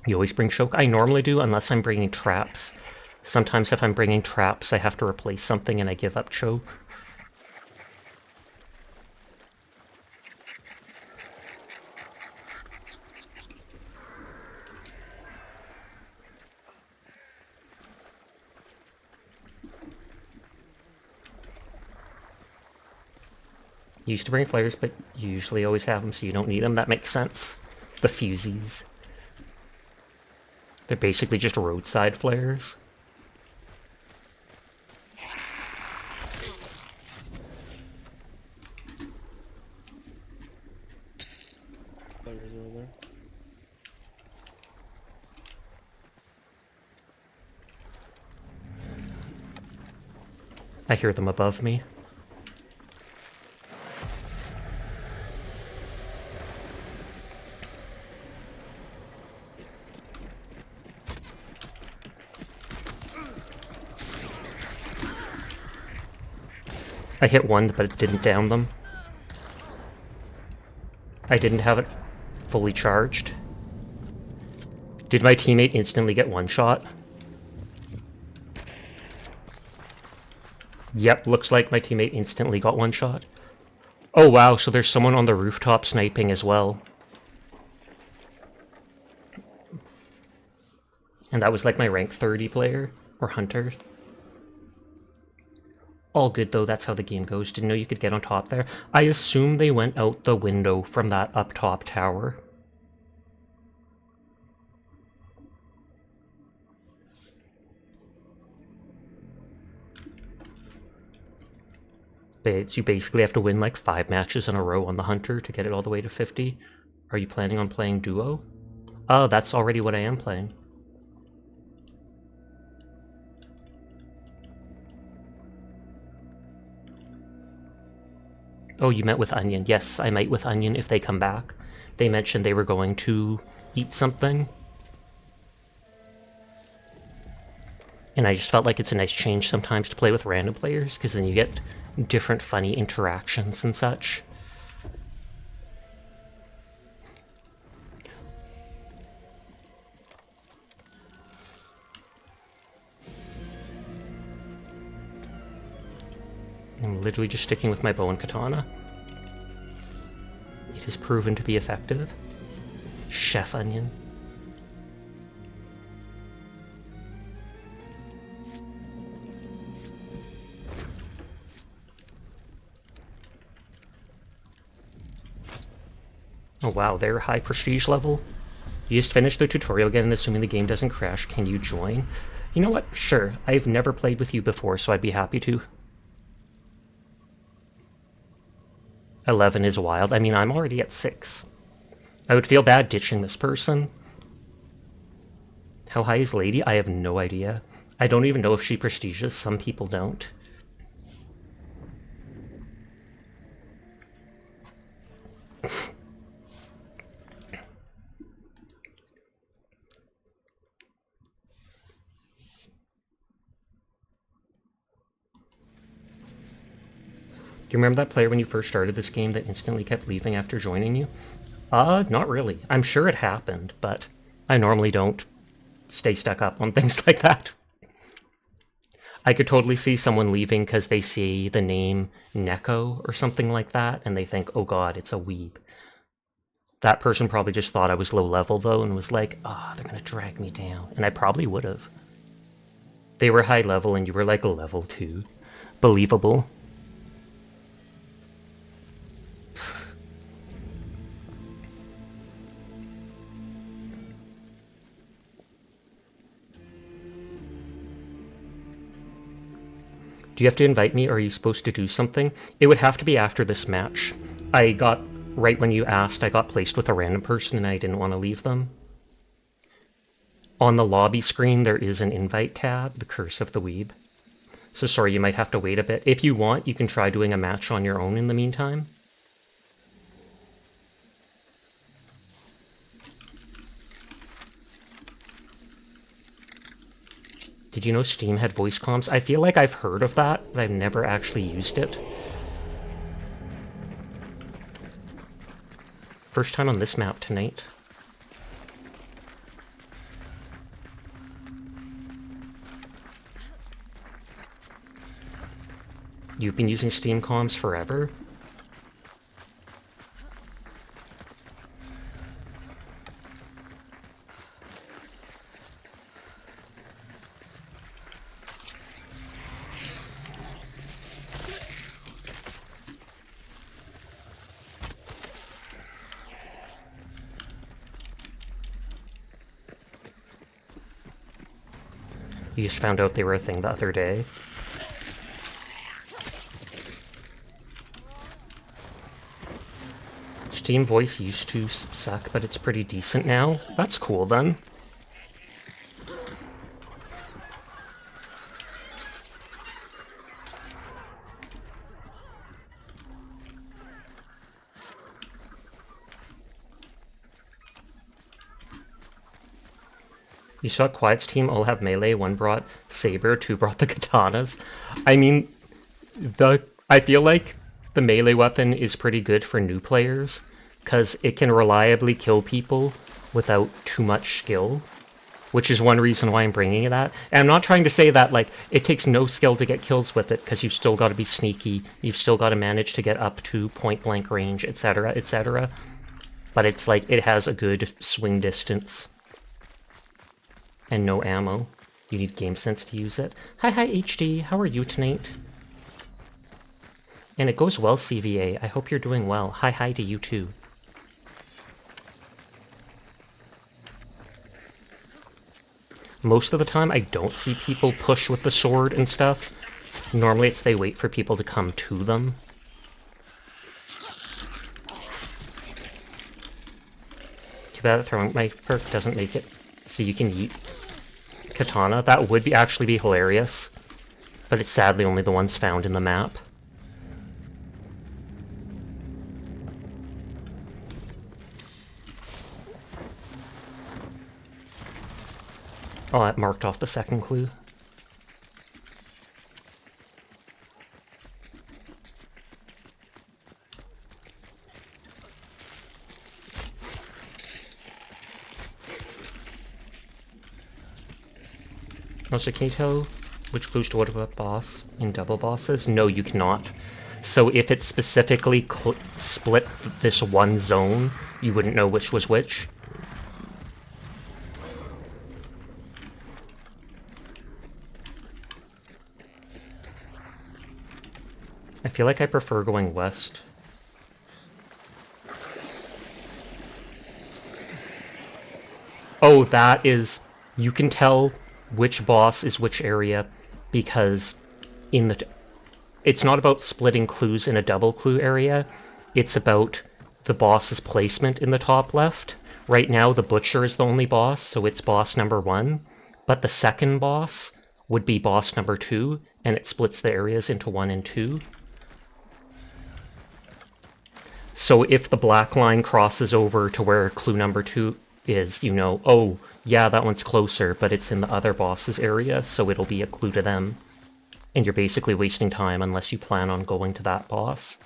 You always bring choke? I normally do, unless I'm bringing traps. Sometimes if I'm bringing traps, I have to replace something and I give up choke. You used to bring flares, but you usually always have them, so you don't need them. That makes sense. The fusies. They're basically just roadside flares. Flares over there. I hear them above me. I hit one, but it didn't down them. I didn't have it fully charged. Did my teammate instantly get one shot? Yep, looks like my teammate instantly got one shot. Oh wow, so there's someone on the rooftop sniping as well. And that was like my rank 30 player, or hunter. All good though, that's how the game goes. Didn't know you could get on top there. I assume they went out the window from that up top tower. But you basically have to win like 5 matches in a row on the hunter to get it all the way to 50. Are you planning on playing duo? Oh, that's already what I am playing. Oh, you met with Onion. Yes, I might with Onion if they come back. They mentioned they were going to eat something. And I just felt like it's a nice change sometimes to play with random players, because then you get different funny interactions and such. I'm literally just sticking with my bow and katana. It has proven to be effective. Chef Onion. Oh wow, they're high prestige level. You just finished the tutorial again, and assuming the game doesn't crash, can you join? You know what? Sure. I've never played with you before, so I'd be happy to. 11 is wild. I mean, I'm already at 6. I would feel bad ditching this person. How high is Lady? I have no idea. I don't even know if she prestiges. Some people don't. Do you remember that player when you first started this game that instantly kept leaving after joining you? Not really. I'm sure it happened, but I normally don't stay stuck up on things like that. I could totally see someone leaving because they see the name Neko or something like that, and they think, oh god, it's a weeb. That person probably just thought I was low level though, and was like, they're gonna drag me down. And I probably would have. They were high level and you were like level 2. Believable. Do you have to invite me, or are you supposed to do something? It would have to be after this match. I got, right when you asked, I got placed with a random person and I didn't want to leave them. On the lobby screen, there is an invite tab, the Curse of the Weeb. So sorry, you might have to wait a bit. If you want, you can try doing a match on your own in the meantime. Did you know Steam had voice comms? I feel like I've heard of that, but I've never actually used it. First time on this map tonight. You've been using Steam comms forever? You just found out they were a thing the other day. Steam voice used to suck, but it's pretty decent now. That's cool then. You saw Quiet's team all have melee, one brought saber, two brought the katanas. I mean, I feel like the melee weapon is pretty good for new players, because it can reliably kill people without too much skill, which is one reason why I'm bringing that. And I'm not trying to say that, like, it takes no skill to get kills with it, because you've still got to be sneaky, you've still got to manage to get up to point-blank range, etc., etc. But it's like, it has a good swing distance. And no ammo. You need game sense to use it. Hi HD, how are you tonight? And it goes well, CVA. I hope you're doing well. Hi to you too. Most of the time, I don't see people push with the sword and stuff. Normally it's they wait for people to come to them. Too bad that throwing my perk doesn't make it so you can yeet katana. That would actually be hilarious, but it's sadly only the ones found in the map. Oh, I marked off the second clue. Also, can you tell which clues to what about boss in double bosses? No, you cannot. So if it specifically split this one zone, you wouldn't know which was which. I feel like I prefer going west. Oh, that is... You can tell which boss is which area because in the... It's not about splitting clues in a double clue area. It's about the boss's placement in the top left. Right now, the Butcher is the only boss, so it's boss number 1. But the second boss would be boss number 2, and it splits the areas into 1 and 2. So if the black line crosses over to where clue number 2 is, you know, oh, yeah, that one's closer, but it's in the other boss's area, so it'll be a clue to them. And you're basically wasting time unless you plan on going to that boss.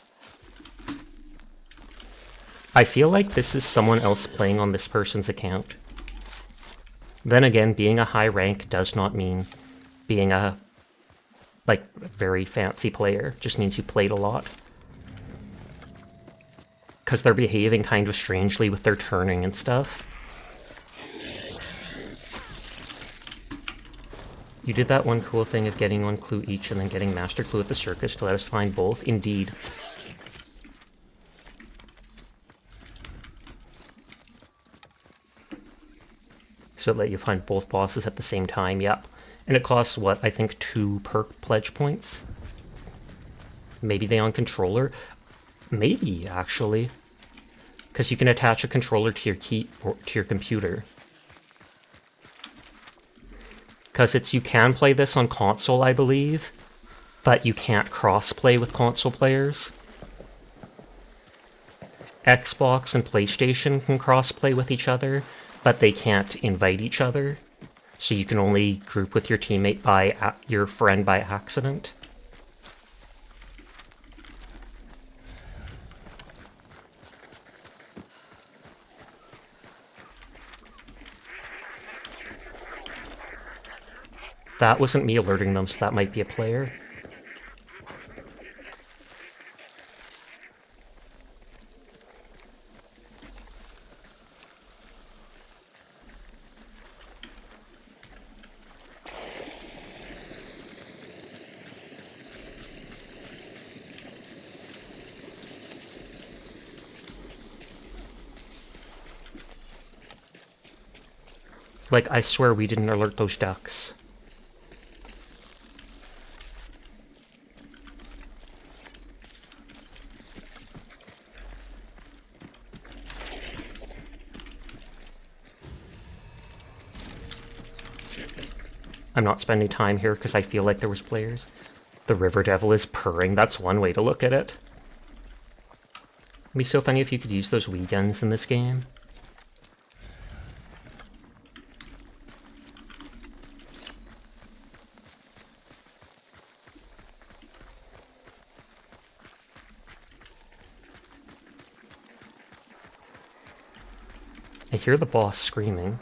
I feel like this is someone else playing on this person's account. Then again, being a high rank does not mean being a, like, very fancy player. It just means you played a lot. Because they're behaving kind of strangely with their turning and stuff. You did that one cool thing of getting one clue each and then getting master clue at the circus to let us find both. Indeed. So it let you find both bosses at the same time, yep. And it costs, what, I think 2 perk pledge points? Maybe they on controller? Maybe, actually. Because you can attach a controller to your key or to your computer. Because you can play this on console, I believe, but you can't cross-play with console players. Xbox and PlayStation can cross-play with each other, but they can't invite each other. So you can only group with your teammate by your friend by accident. That wasn't me alerting them, so that might be a player. Like, I swear we didn't alert those ducks. I'm not spending time here because I feel like there was players. The River Devil is purring. That's one way to look at it. It'd be so funny if you could use those Wii guns in this game. I hear the boss screaming.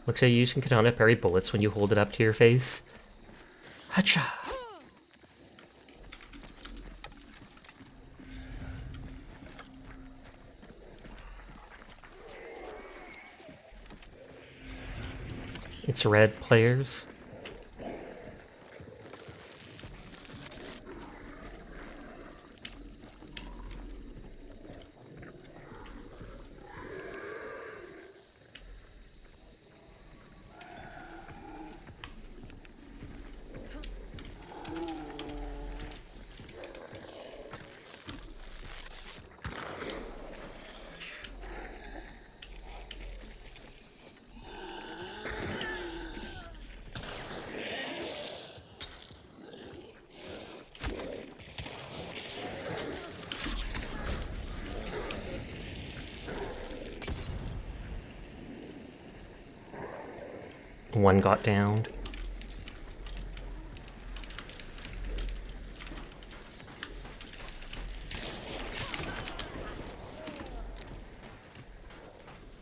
Looks like you can katana parry bullets when you hold it up to your face. Hacha! It's red players. One got downed.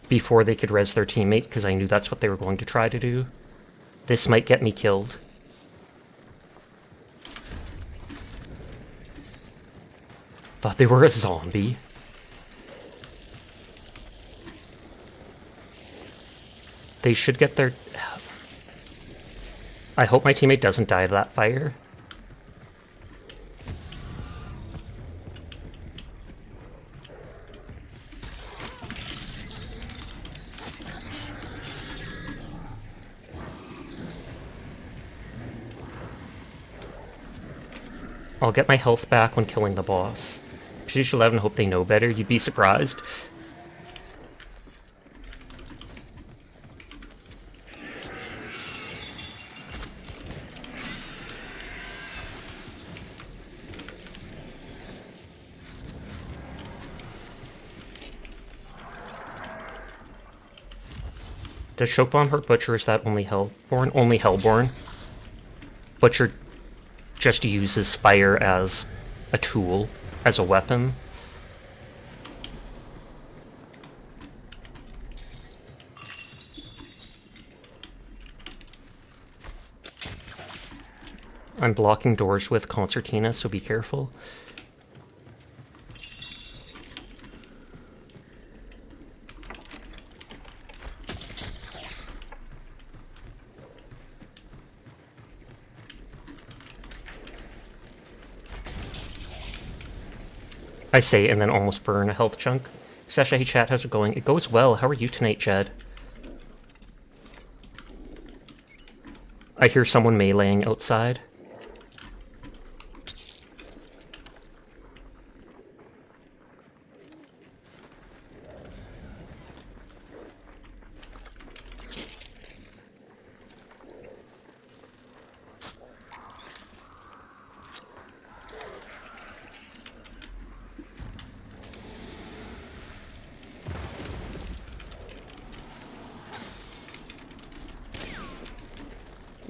Before they could res their teammate, because I knew that's what they were going to try to do. This might get me killed. Thought they were a zombie. They should get their... I hope my teammate doesn't die to that fire. I'll get my health back when killing the boss. Page 11, hope they know better. You'd be surprised. Does Choke Bomb hurt Butcher? Is that only Hellborn? Only Hellborn. Butcher just uses fire as a tool, as a weapon. I'm blocking doors with Concertina, so be careful. I say and then almost burn a health chunk. Sasha, hey chat, how's it going? It goes well. How are you tonight, Jed? I hear someone meleeing outside.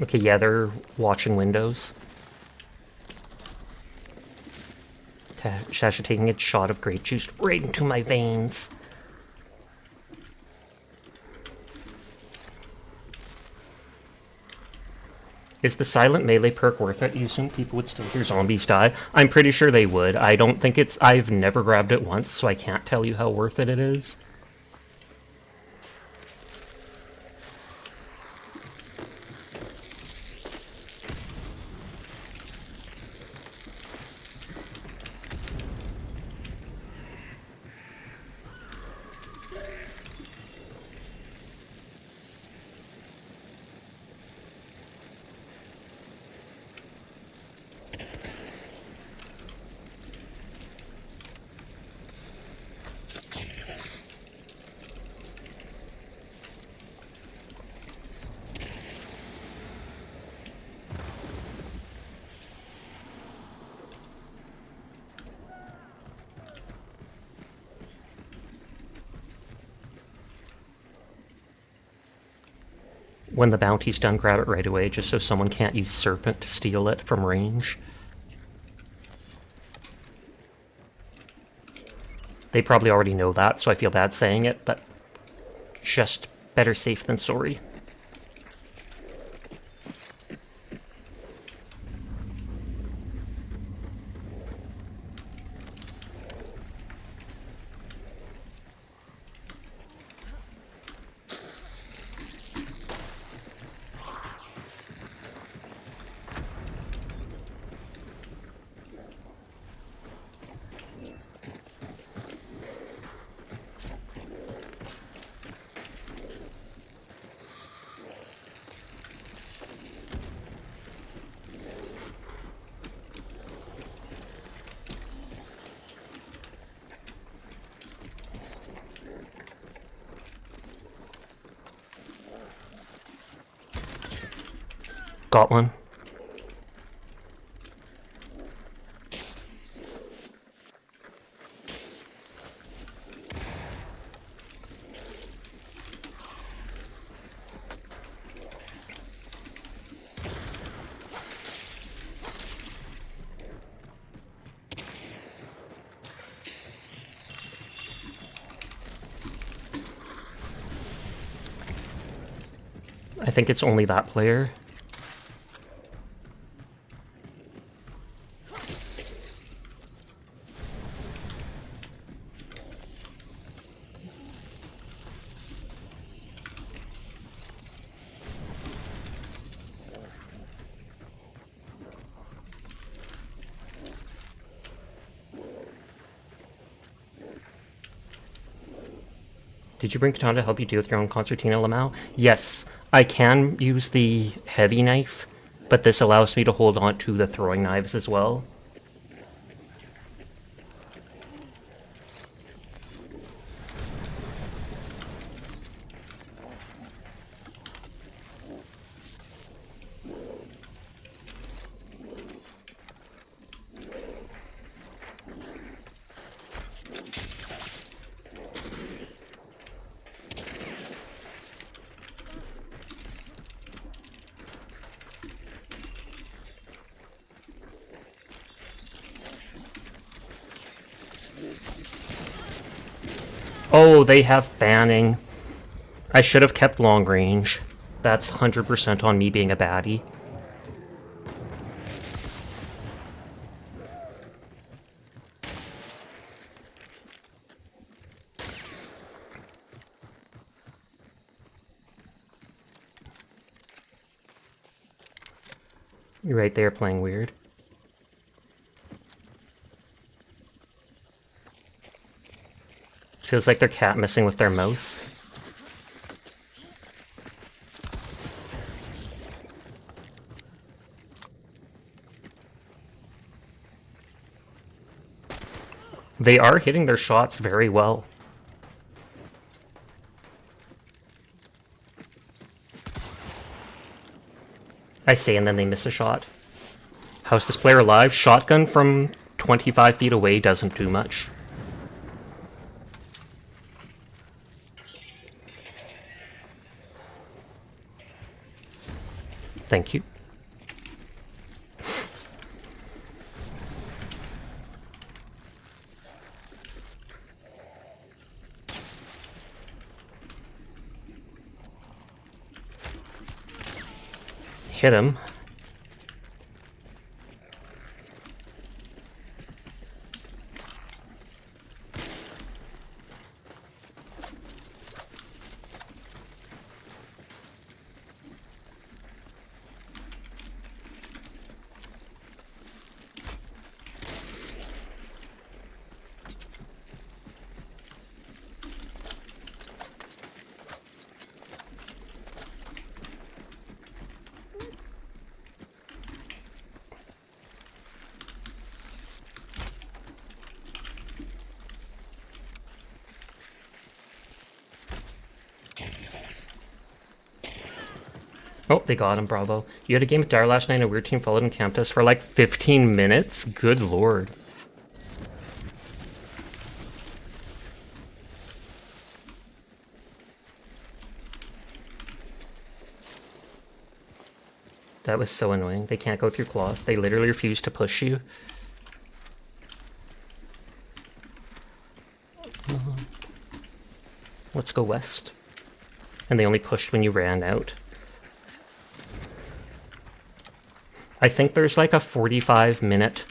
Okay, yeah, they're watching windows. Sasha taking a shot of grape juice right into my veins. Is the silent melee perk worth it? You assume people would still hear zombies die? I'm pretty sure they would. I don't think it's... I've never grabbed it once, so I can't tell you how worth it is. When the bounty's done, grab it right away, just so someone can't use Serpent to steal it from range. They probably already know that, so I feel bad saying it, but just better safe than sorry. Got one. I think it's only that player. Did you bring Katana to help you deal with your own concertina, Lamau? Yes, I can use the heavy knife, but this allows me to hold on to the throwing knives as well. Oh, they have fanning. I should have kept long range. That's 100% on me being a baddie. You're right there playing weird. Feels like they're cat messing with their mouse. They are hitting their shots very well. I say and then they miss a shot. How's this player alive? Shotgun from 25 feet away doesn't do much. Thank you. Hit him. Oh, they got him, bravo. You had a game with Dara last night and a weird team followed and camped us for like 15 minutes? Good lord. That was so annoying. They can't go through cloth. They literally refuse to push you. Let's go west. And they only pushed when you ran out. I think there's like a 45-minute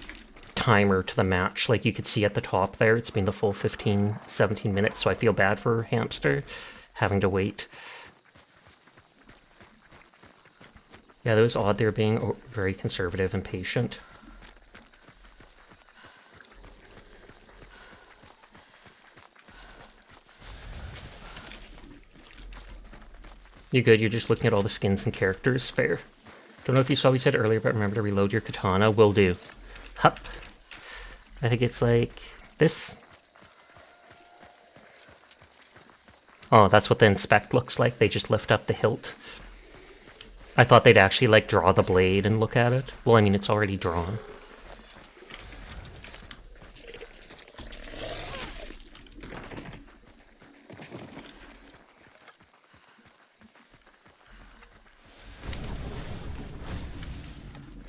timer to the match. Like you could see at the top there, it's been the full 15, 17 minutes, so I feel bad for Hamster having to wait. Yeah, that was odd. They were being very conservative and patient. You good? You're just looking at all the skins and characters? Fair. Don't know if you saw what we said earlier, but remember to reload your katana. Will do. Hup. I think it's like this. Oh, that's what the inspect looks like. They just lift up the hilt. I thought they'd actually like draw the blade and look at it. Well, I mean, it's already drawn.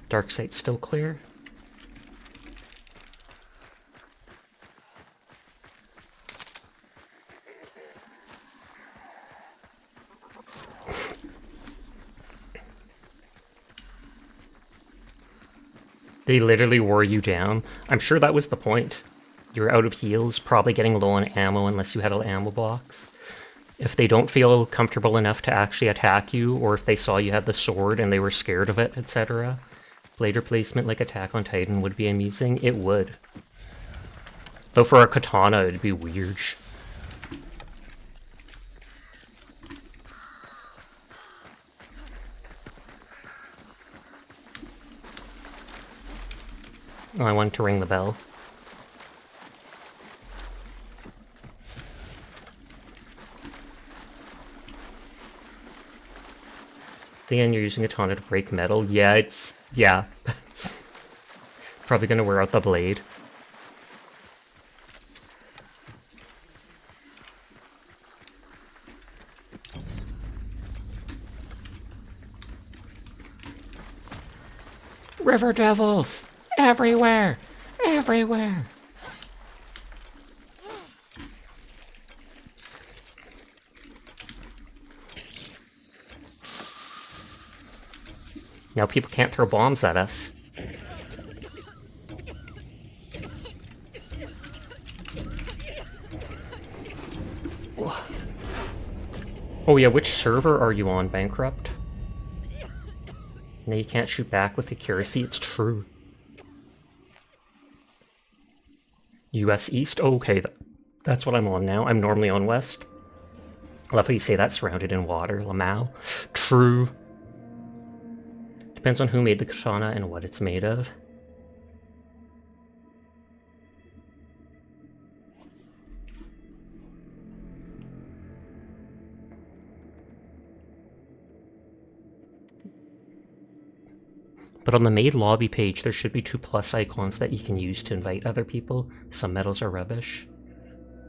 Dark sight's still clear. They literally wore you down. I'm sure that was the point. You were out of heals, probably getting low on ammo unless you had an ammo box. If they don't feel comfortable enough to actually attack you, or if they saw you had the sword and they were scared of it, etc., blade replacement like Attack on Titan would be amusing. It would. Though for a katana, it'd be weird. Oh, I wanted to ring the bell. The end, you're using a katana to break metal. Yeah, it's... yeah. Probably gonna wear out the blade. River devils! Everywhere! Everywhere! Now people can't throw bombs at us. Oh yeah, which server are you on, Bankrupt? No, you can't shoot back with accuracy, it's true. US East? Oh, okay, that's what I'm on now. I'm normally on West. I love how you say that, surrounded in water, Lamau. True. Depends on who made the katana and what it's made of. But on the maid lobby page, there should be 2+ icons that you can use to invite other people. Some medals are rubbish.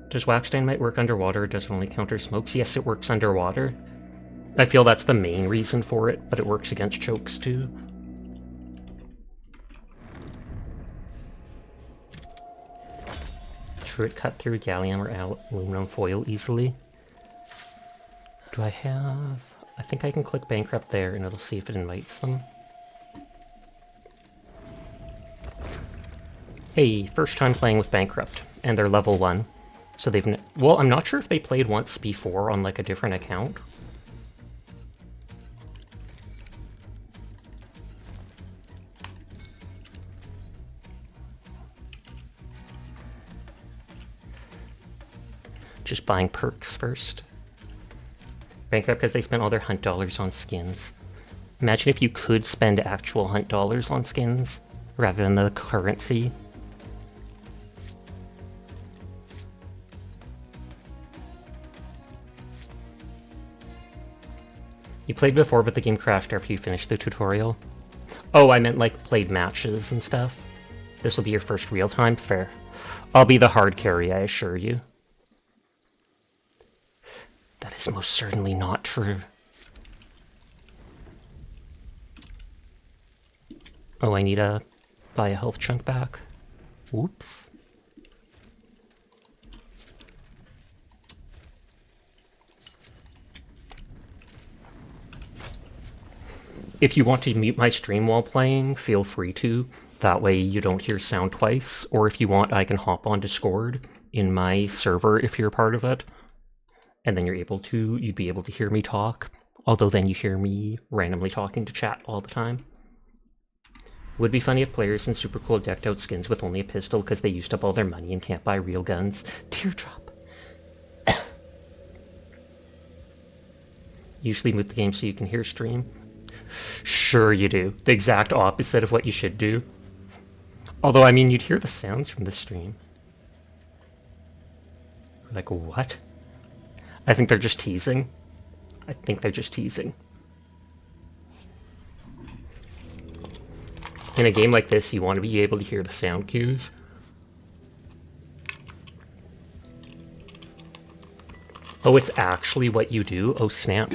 Does wax dynamite work underwater, or does it only counter smokes? Yes, it works underwater. I feel that's the main reason for it, but it works against chokes too. True, it cut through gallium or aluminum foil easily. Do I have... I think I can click Bankrupt there and it'll see if it invites them. Hey, first time playing with Bankrupt, and they're level 1. So they've... well, I'm not sure if they played once before on like a different account. Just buying perks first. Bankrupt because they spent all their hunt dollars on skins. Imagine if you could spend actual hunt dollars on skins, rather than the currency. You played before, but the game crashed after you finished the tutorial. Oh, I meant like played matches and stuff. This will be your first real time? Fair. I'll be the hard carry, I assure you. That is most certainly not true. Oh, I need to buy a health chunk back. Whoops. If you want to mute my stream while playing, feel free to. That way you don't hear sound twice. Or if you want, I can hop on Discord in my server if you're a part of it. And then you'd be able to hear me talk. Although then you hear me randomly talking to chat all the time. Would be funny if players in super cool decked out skins with only a pistol because they used up all their money and can't buy real guns. Teardrop. Usually mute the game so you can hear stream. Sure you do. The exact opposite of what you should do. Although, I mean, you'd hear the sounds from the stream. Like, what? I think they're just teasing. I think they're just teasing. In a game like this, you want to be able to hear the sound cues. Oh, it's actually what you do? Oh, snap.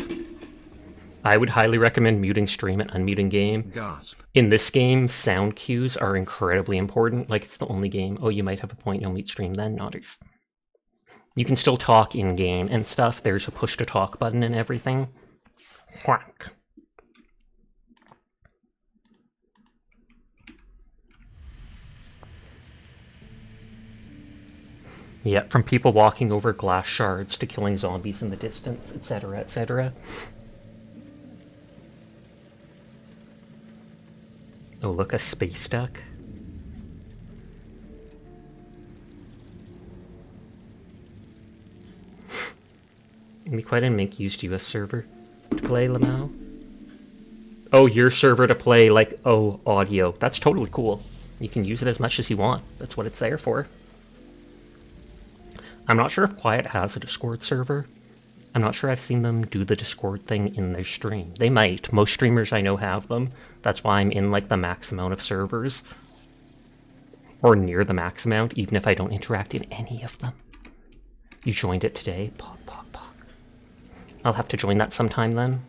I would highly recommend muting stream and unmuting game. Gasp. In this game, sound cues are incredibly important. Like, it's the only game. Oh, you might have a point. You'll mute stream then. Nodders. You can still talk in-game and stuff. There's a push-to-talk button and everything. Whack. Yep, from people walking over glass shards to killing zombies in the distance, etc., etc. Oh, look, a space duck. It'd be quite a Mink used US server to play Lamau. Oh, your server to play, like, oh, audio. That's totally cool. You can use it as much as you want. That's what it's there for. I'm not sure if Quiet has a Discord server. I'm not sure I've seen them do the Discord thing in their stream. They might. Most streamers I know have them. That's why I'm in, like, the max amount of servers. Or near the max amount, even if I don't interact in any of them. You joined it today? Pog, pog, pog. I'll have to join that sometime then.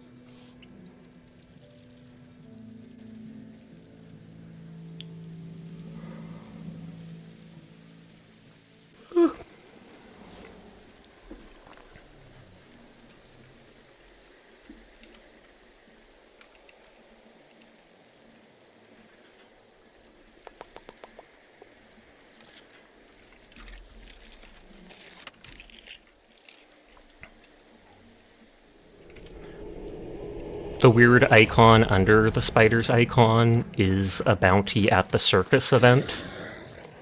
The weird icon under the spider's icon is a bounty at the circus event.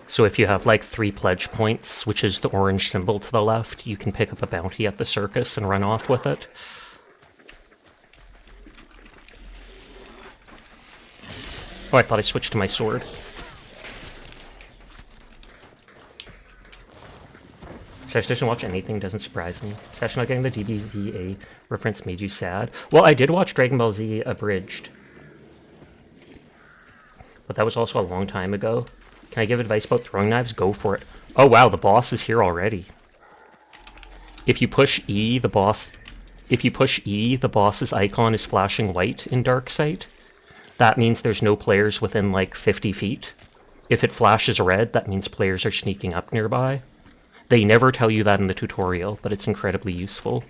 So if you have like 3 pledge points, which is the orange symbol to the left, you can pick up a bounty at the circus and run off with it. Oh, I thought I switched to my sword. Sash doesn't watch anything, doesn't surprise me. Sash not getting the DBZA reference made you sad. Well, I did watch Dragon Ball Z Abridged. But that was also a long time ago. Can I give advice about throwing knives? Go for it. Oh wow, the boss is here already. If you push E, the boss's icon is flashing white in dark sight. That means there's no players within like 50 feet. If it flashes red, that means players are sneaking up nearby. They never tell you that in the tutorial, but it's incredibly useful.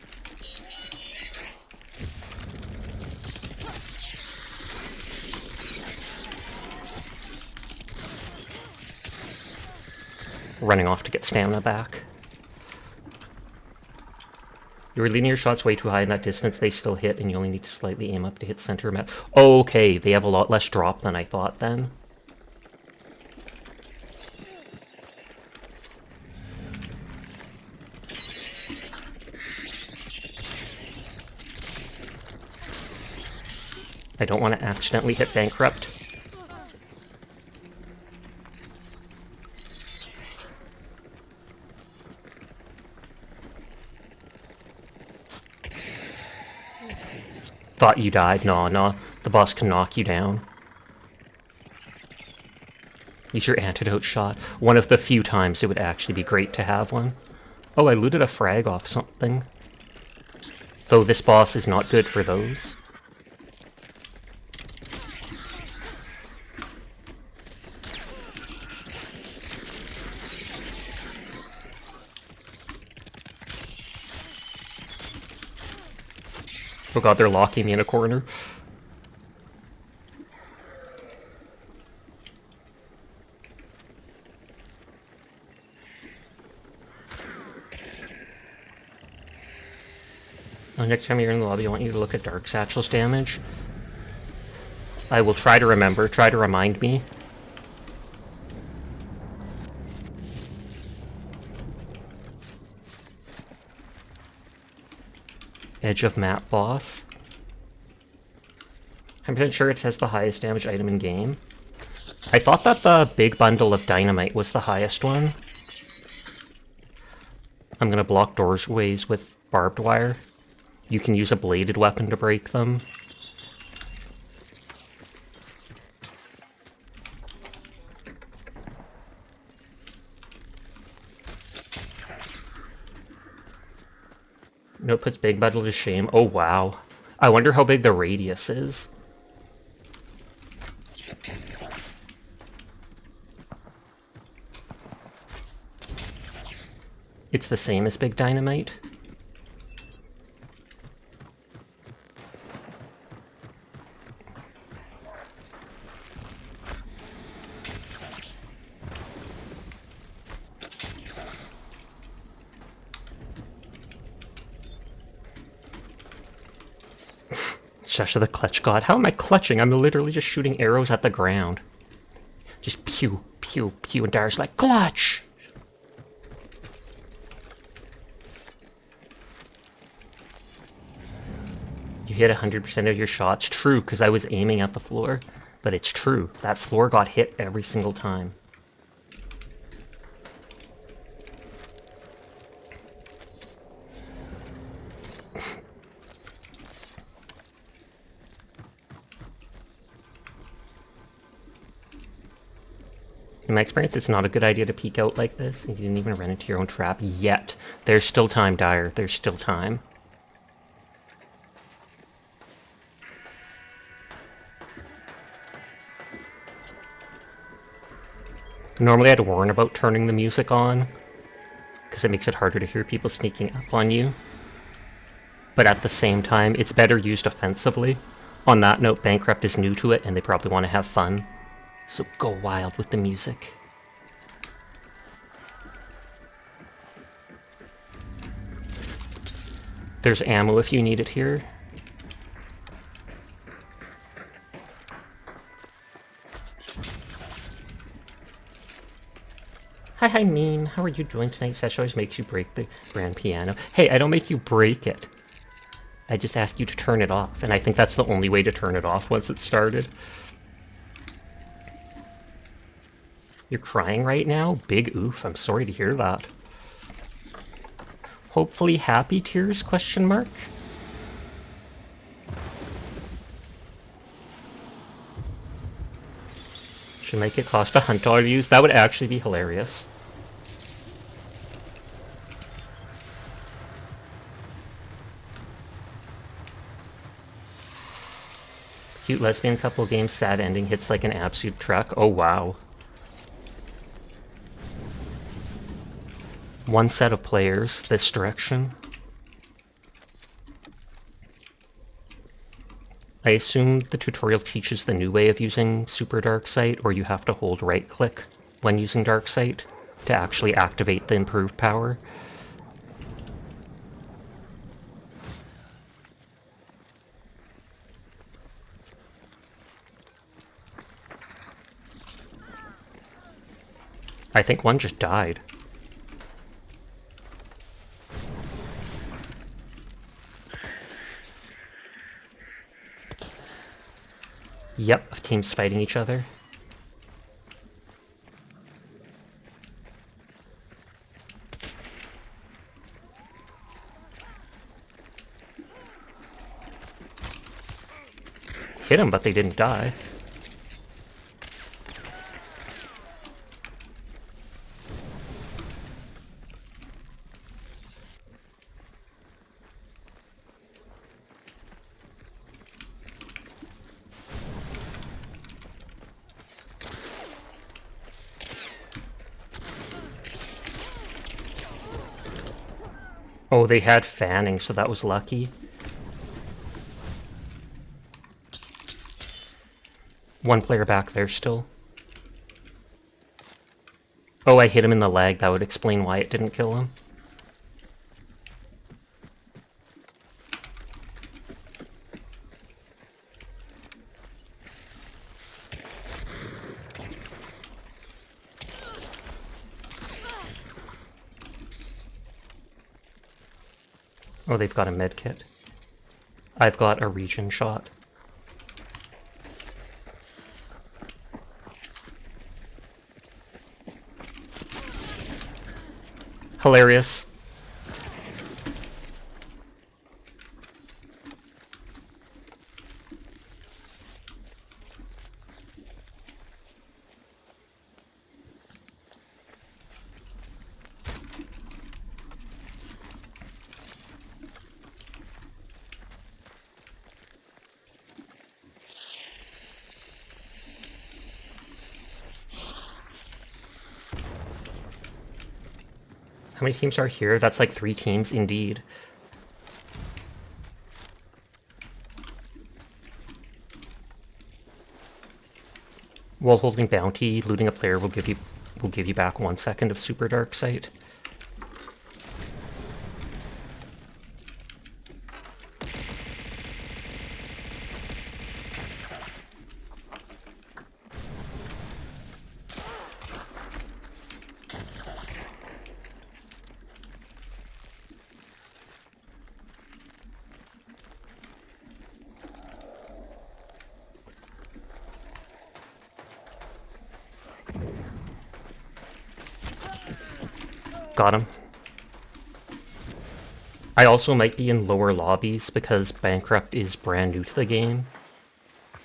Running off to get stamina back. You're leading your shots way too high in that distance, they still hit, and you only need to slightly aim up to hit center map. Oh, okay, they have a lot less drop than I thought then. I don't want to accidentally hit bankrupt. Thought you died. No. The boss can knock you down. Use your antidote shot. One of the few times it would actually be great to have one. Oh, I looted a frag off something. Though this boss is not good for those. Oh god, they're locking me in a corner. Next time you're in the lobby, I want you to look at Dark Satchel's damage. I will try to remember, try to remind me. Edge of map boss. I'm pretty sure it has the highest damage item in game. I thought that the big bundle of dynamite was the highest one. I'm gonna block doorways with barbed wire. You can use a bladed weapon to break them. No, it puts big bundle to shame. Oh wow. I wonder how big the radius is. It's the same as big dynamite. Shush of the clutch god. How am I clutching? I'm literally just shooting arrows at the ground. Just pew, pew, pew, and Dara's like, clutch! You hit 100% of your shots. True, because I was aiming at the floor. But it's true. That floor got hit every single time. In my experience, it's not a good idea to peek out like this. You didn't even run into your own trap yet. There's still time, Dyer. There's still time. Normally I'd warn about turning the music on, because it makes it harder to hear people sneaking up on you. But at the same time, it's better used offensively. On that note, Bankrupt is new to it, and they probably want to have fun. So go wild with the music. There's ammo if you need it here. Hi, Mean. How are you doing tonight? Sesh always makes you break the grand piano. Hey, I don't make you break it. I just ask you to turn it off, and I think that's the only way to turn it off once it's started. You're crying right now? Big oof. I'm sorry to hear that. Hopefully happy tears, question mark? Should make it cost $100 to use. That would actually be hilarious. Cute lesbian couple game, sad ending, hits like an absolute truck. Oh wow. One set of players this direction. I assume the tutorial teaches the new way of using Super Dark Sight, or you have to hold right click when using Dark Sight to actually activate the improved power. I think one just died. Yep, teams fighting each other. Hit them, but they didn't die. Oh, they had fanning, so that was lucky. One player back there still. Oh, I hit him in the leg. That would explain why it didn't kill him. Oh, they've got a med kit. I've got a regen shot. Hilarious. How many teams are here? That's like 3 teams indeed. While holding bounty, looting a player will give you back 1 second of super dark sight. Got him. I also might be in lower lobbies because Bankrupt is brand new to the game.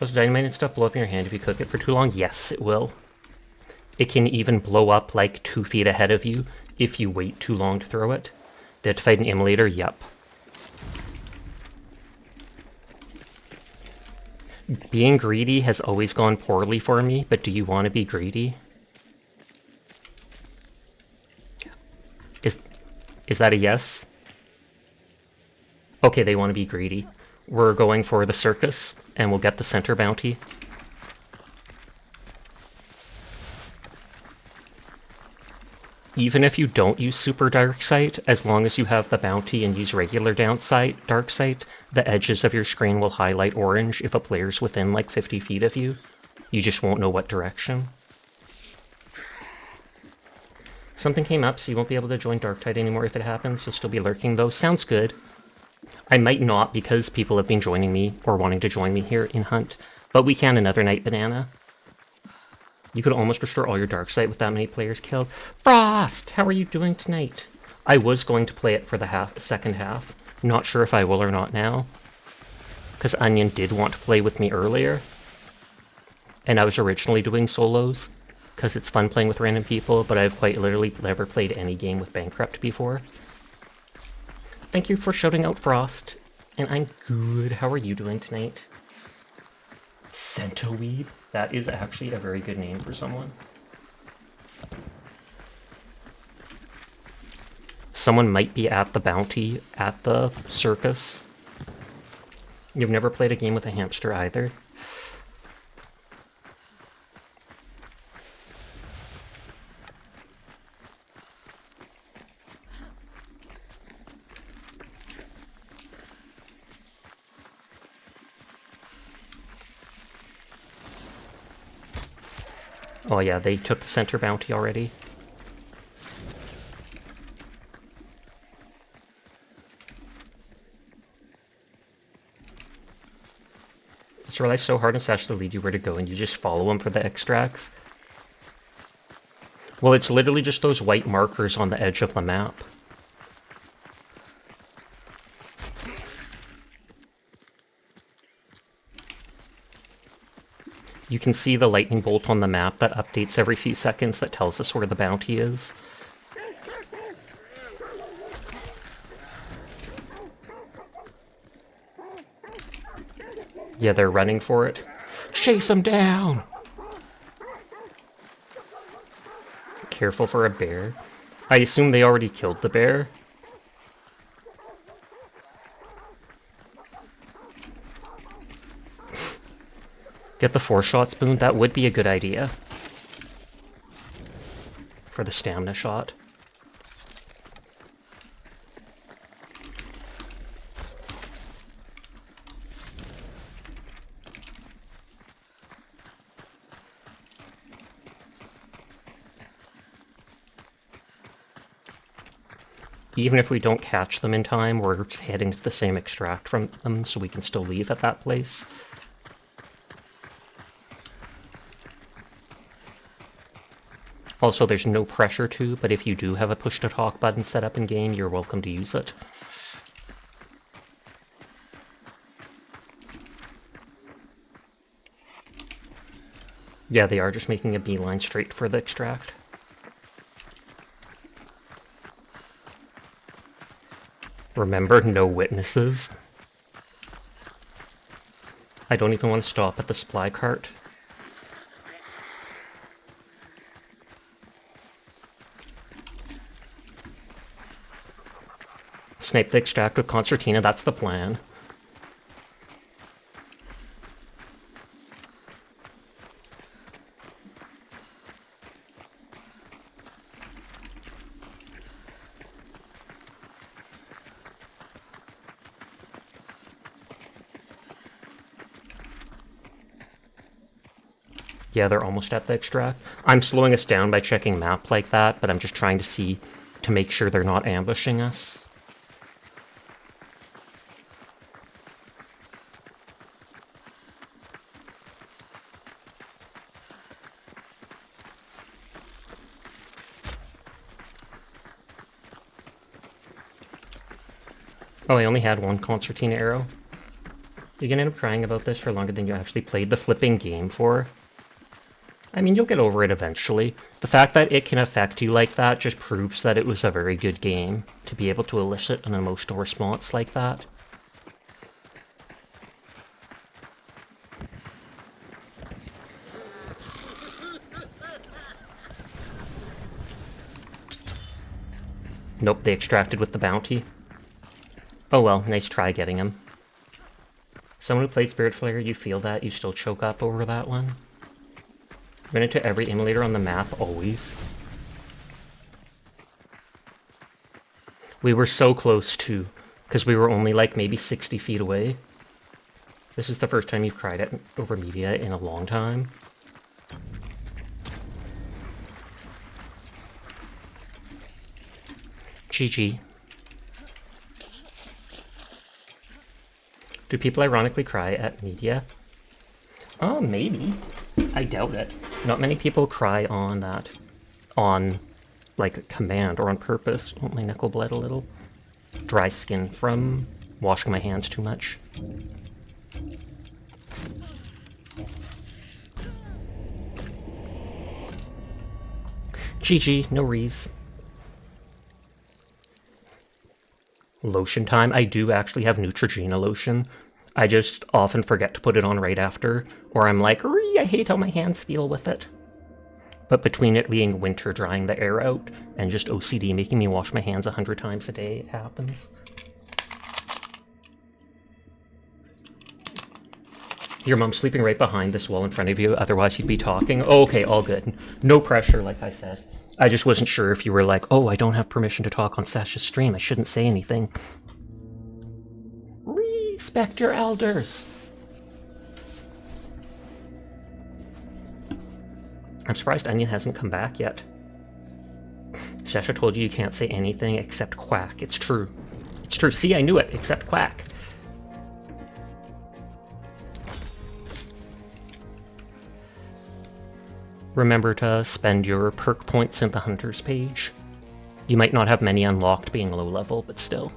Does dynamite and stuff blow up in your hand if you cook it for too long? Yes, it will. It can even blow up like 2 feet ahead of you if you wait too long to throw it. They have to fight an immolator? Yep. Being greedy has always gone poorly for me, but do you want to be greedy? Is that a yes? Okay, they want to be greedy. We're going for the circus, and we'll get the center bounty. Even if you don't use super dark sight, as long as you have the bounty and use regular dark sight, the edges of your screen will highlight orange if a player's within like 50 feet of you. You just won't know what direction. Something came up, so you won't be able to join Darktide anymore if it happens. You'll still be lurking, though. Sounds good. I might not, because people have been joining me, or wanting to join me here in Hunt. But we can another night, Banana. You could almost restore all your Darksight with that many players killed. Frost! How are you doing tonight? I was going to play it for the second half. Not sure if I will or not now. Because Onion did want to play with me earlier. And I was originally doing solos. Because it's fun playing with random people, but I've quite literally never played any game with Bankrupt before. Thank you for shouting out, Frost. And I'm good. How are you doing tonight? Centoweed? That is actually a very good name for someone. Someone might be at the bounty at the circus. You've never played a game with a hamster either? Oh yeah, they took the center bounty already. It's realized so hard and Sash to lead you where to go and you just follow them for the extracts. Well, it's literally just those white markers on the edge of the map. You can see the lightning bolt on the map that updates every few seconds that tells us where the bounty is. Yeah, they're running for it. Chase them down! Careful for a bear. I assume they already killed the bear. Get the 4-shot spoon, that would be a good idea. For the stamina shot. Even if we don't catch them in time, we're heading to the same extract from them, so we can still leave at that place. Also, there's no pressure to, but if you do have a push-to-talk button set up in-game, you're welcome to use it. Yeah, they are just making a beeline straight for the extract. Remember, no witnesses. I don't even want to stop at the supply cart. Snipe the extract with Concertina, that's the plan. Yeah, they're almost at the extract. I'm slowing us down by checking map like that, but I'm just trying to make sure they're not ambushing us. Oh, I only had one Concertina arrow. You're gonna end up crying about this for longer than you actually played the flipping game for. I mean, you'll get over it eventually. The fact that it can affect you like that just proves that it was a very good game to be able to elicit an emotional response like that. Nope, they extracted with the bounty. Oh well, nice try getting him. Someone who played Spirit Flare, you feel that, you still choke up over that one? Run into every immolator on the map, always. We were so close too, because we were only like maybe 60 feet away. This is the first time you've cried at over media in a long time. GG. Do people ironically cry at media? Oh, maybe. I doubt it. Not many people cry on that. On, like, command or on purpose. Oh, my knuckle bled a little. Dry skin from washing my hands too much. GG, no rees. Lotion time. I do actually have Neutrogena lotion. I just often forget to put it on right after, or I'm like, I hate how my hands feel with it. But between it being winter drying the air out, and just OCD making me wash my hands 100 times a day, it happens. Your mom's sleeping right behind this wall in front of you, otherwise you'd be talking. Oh, okay, all good. No pressure, like I said. I just wasn't sure if you were like, oh, I don't have permission to talk on Sasha's stream, I shouldn't say anything. Respect your elders. I'm surprised Onion hasn't come back yet. Sasha told you can't say anything except quack. It's true. It's true. See, I knew it, except quack. Remember to spend your perk points in the Hunters page. You might not have many unlocked being low level, but still.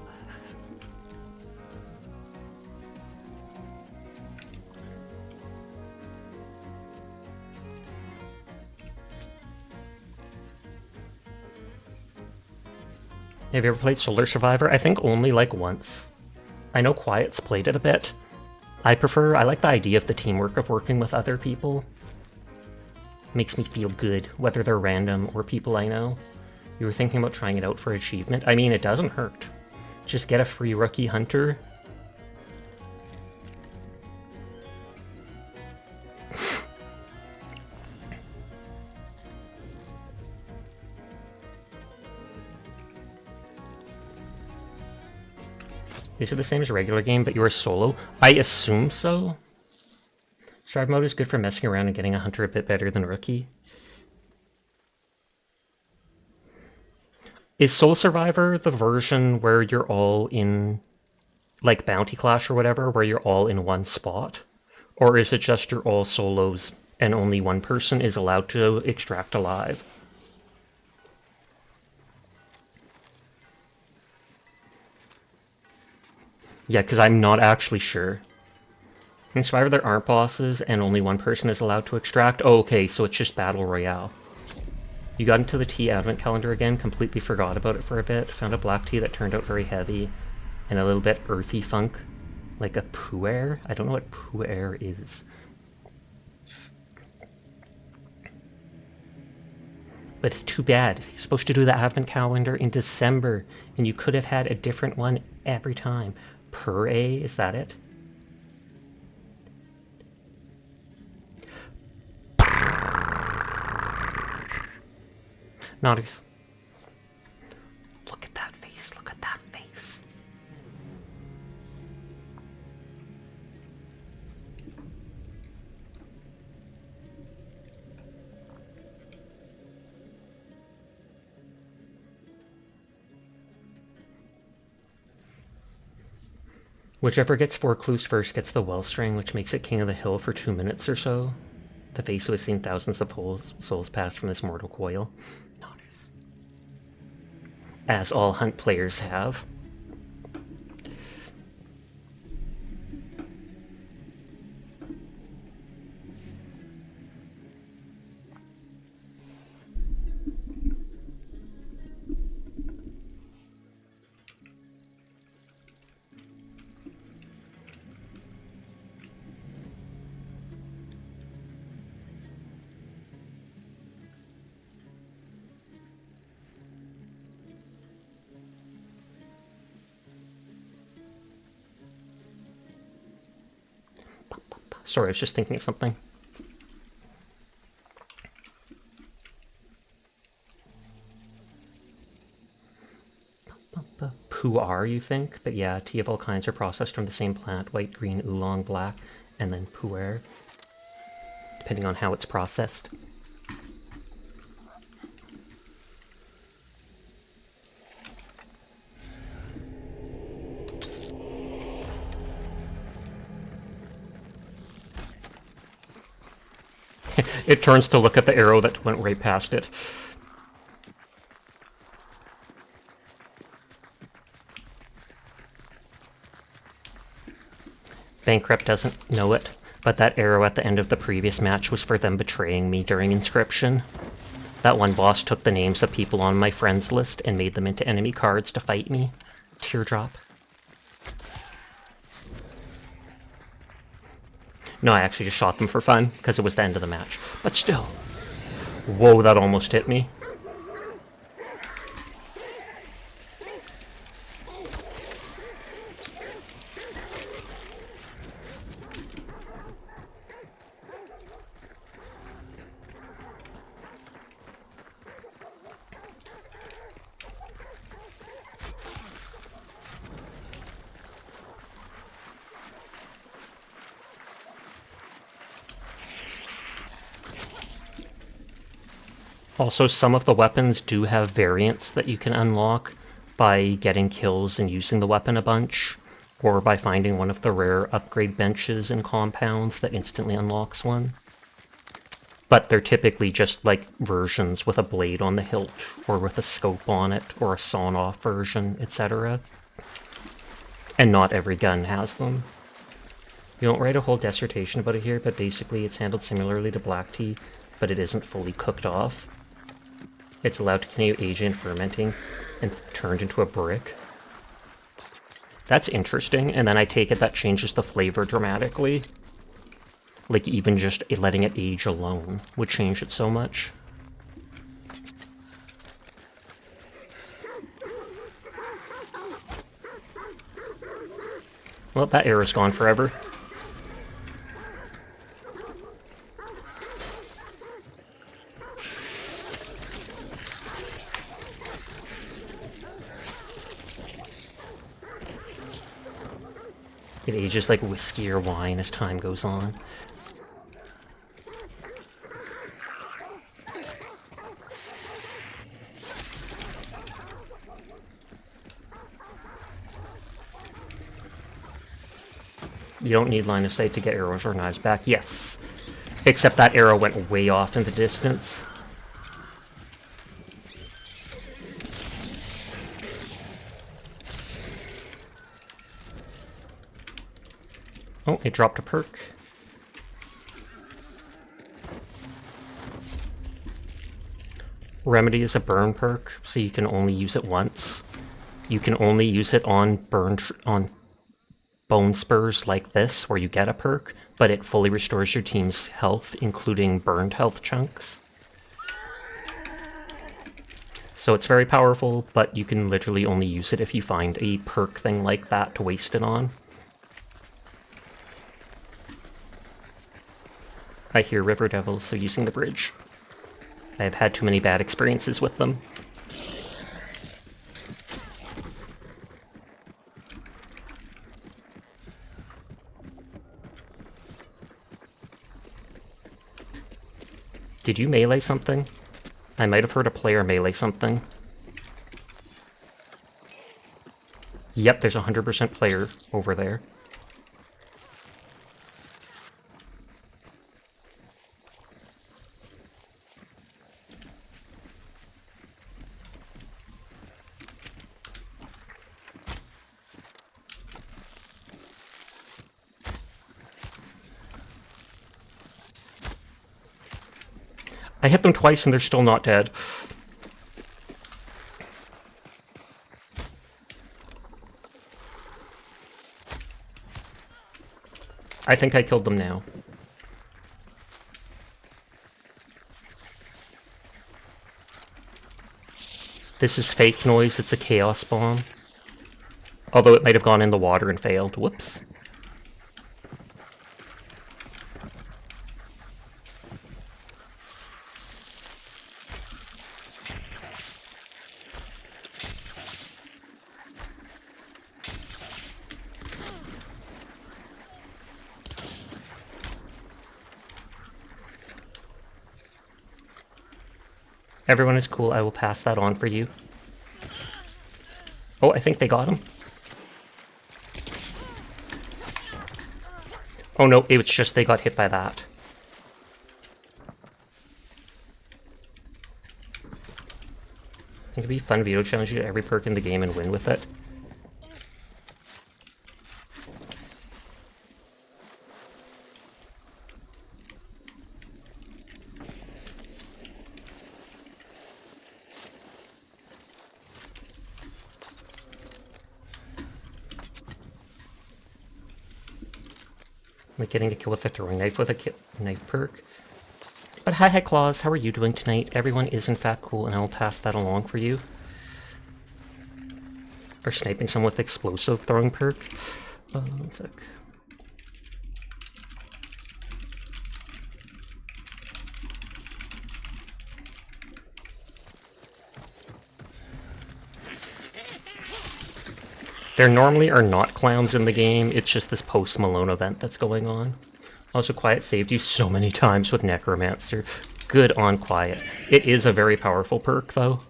Have you ever played Solar Survivor? I think only like once. I know Quiet's played it a bit. I like the idea of the teamwork of working with other people. Makes me feel good, whether they're random or people I know. You were thinking about trying it out for achievement? I mean, it doesn't hurt. Just get a free rookie hunter. These are the same as a regular game, but you are solo? I assume so. Strive mode is good for messing around and getting a hunter a bit better than rookie. Is Soul Survivor the version where you're all in, like Bounty Clash or whatever, where you're all in one spot? Or is it just you're all solos and only one person is allowed to extract alive? Yeah, because I'm not actually sure. In Survivor there aren't bosses and only one person is allowed to extract? Oh, okay, so it's just Battle Royale. You got into the tea advent calendar again, completely forgot about it for a bit, found a black tea that turned out very heavy, and a little bit earthy funk, like a pu'er? I don't know what pu'er is. But it's too bad. You're supposed to do the advent calendar in December, and you could have had a different one every time. Pur-a, is that it? Naughties. Look at that face, look at that face. Whichever gets 4 clues first gets the well string, which makes it king of the hill for 2 minutes or so. The face who has seen thousands of souls pass from this mortal coil. As all hunt players have. Sorry, I was just thinking of something. Pu'er, you think? But yeah, tea of all kinds are processed from the same plant, white, green, oolong, black, and then pu'er, depending on how it's processed. It turns to look at the arrow that went right past it. Bankrupt doesn't know it, but that arrow at the end of the previous match was for them betraying me during Inscription. That one boss took the names of people on my friends list and made them into enemy cards to fight me. Teardrop. No, I actually just shot them for fun, because it was the end of the match. But still. Whoa, that almost hit me. Also, some of the weapons do have variants that you can unlock by getting kills and using the weapon a bunch, or by finding one of the rare upgrade benches and compounds that instantly unlocks one. But they're typically just like versions with a blade on the hilt, or with a scope on it, or a sawn-off version, etc. And not every gun has them. You don't write a whole dissertation about it here, but basically it's handled similarly to black tea, but it isn't fully cooked off. It's allowed to continue aging and fermenting and turned into a brick. That's interesting, and then I take it that changes the flavor dramatically. Like even just letting it age alone would change it so much. Well, that arrow's gone forever. It ages like whiskey or wine as time goes on. You don't need line of sight to get arrows or knives back. Yes. Except that arrow went way off in the distance. Oh, it dropped a perk. Remedy is a burn perk, so you can only use it once. You can only use it on bone spurs like this, where you get a perk, but it fully restores your team's health, including burned health chunks. So it's very powerful, but you can literally only use it if you find a perk thing like that to waste it on. I hear river devils, so using the bridge. I have had too many bad experiences with them. Did you melee something? I might have heard a player melee something. Yep, there's a 100% player over there. I hit them twice and they're still not dead. I think I killed them now. This is fake noise, it's a chaos bomb. Although it might have gone in the water and failed. Whoops. Everyone is cool. I will pass that on for you. Oh, I think they got him. Oh no, it was just they got hit by that. I think it'd be fun video challenge you to every perk in the game and win with it. Like getting a kill with a throwing knife with a knife perk. But hi Claws, how are you doing tonight? Everyone is in fact cool, and I will pass that along for you. Or sniping someone with explosive throwing perk. 1 sec. There normally are not clowns in the game, it's just this Post Malone event that's going on. Also, Quiet saved you so many times with Necromancer. Good on Quiet. It is a very powerful perk, though.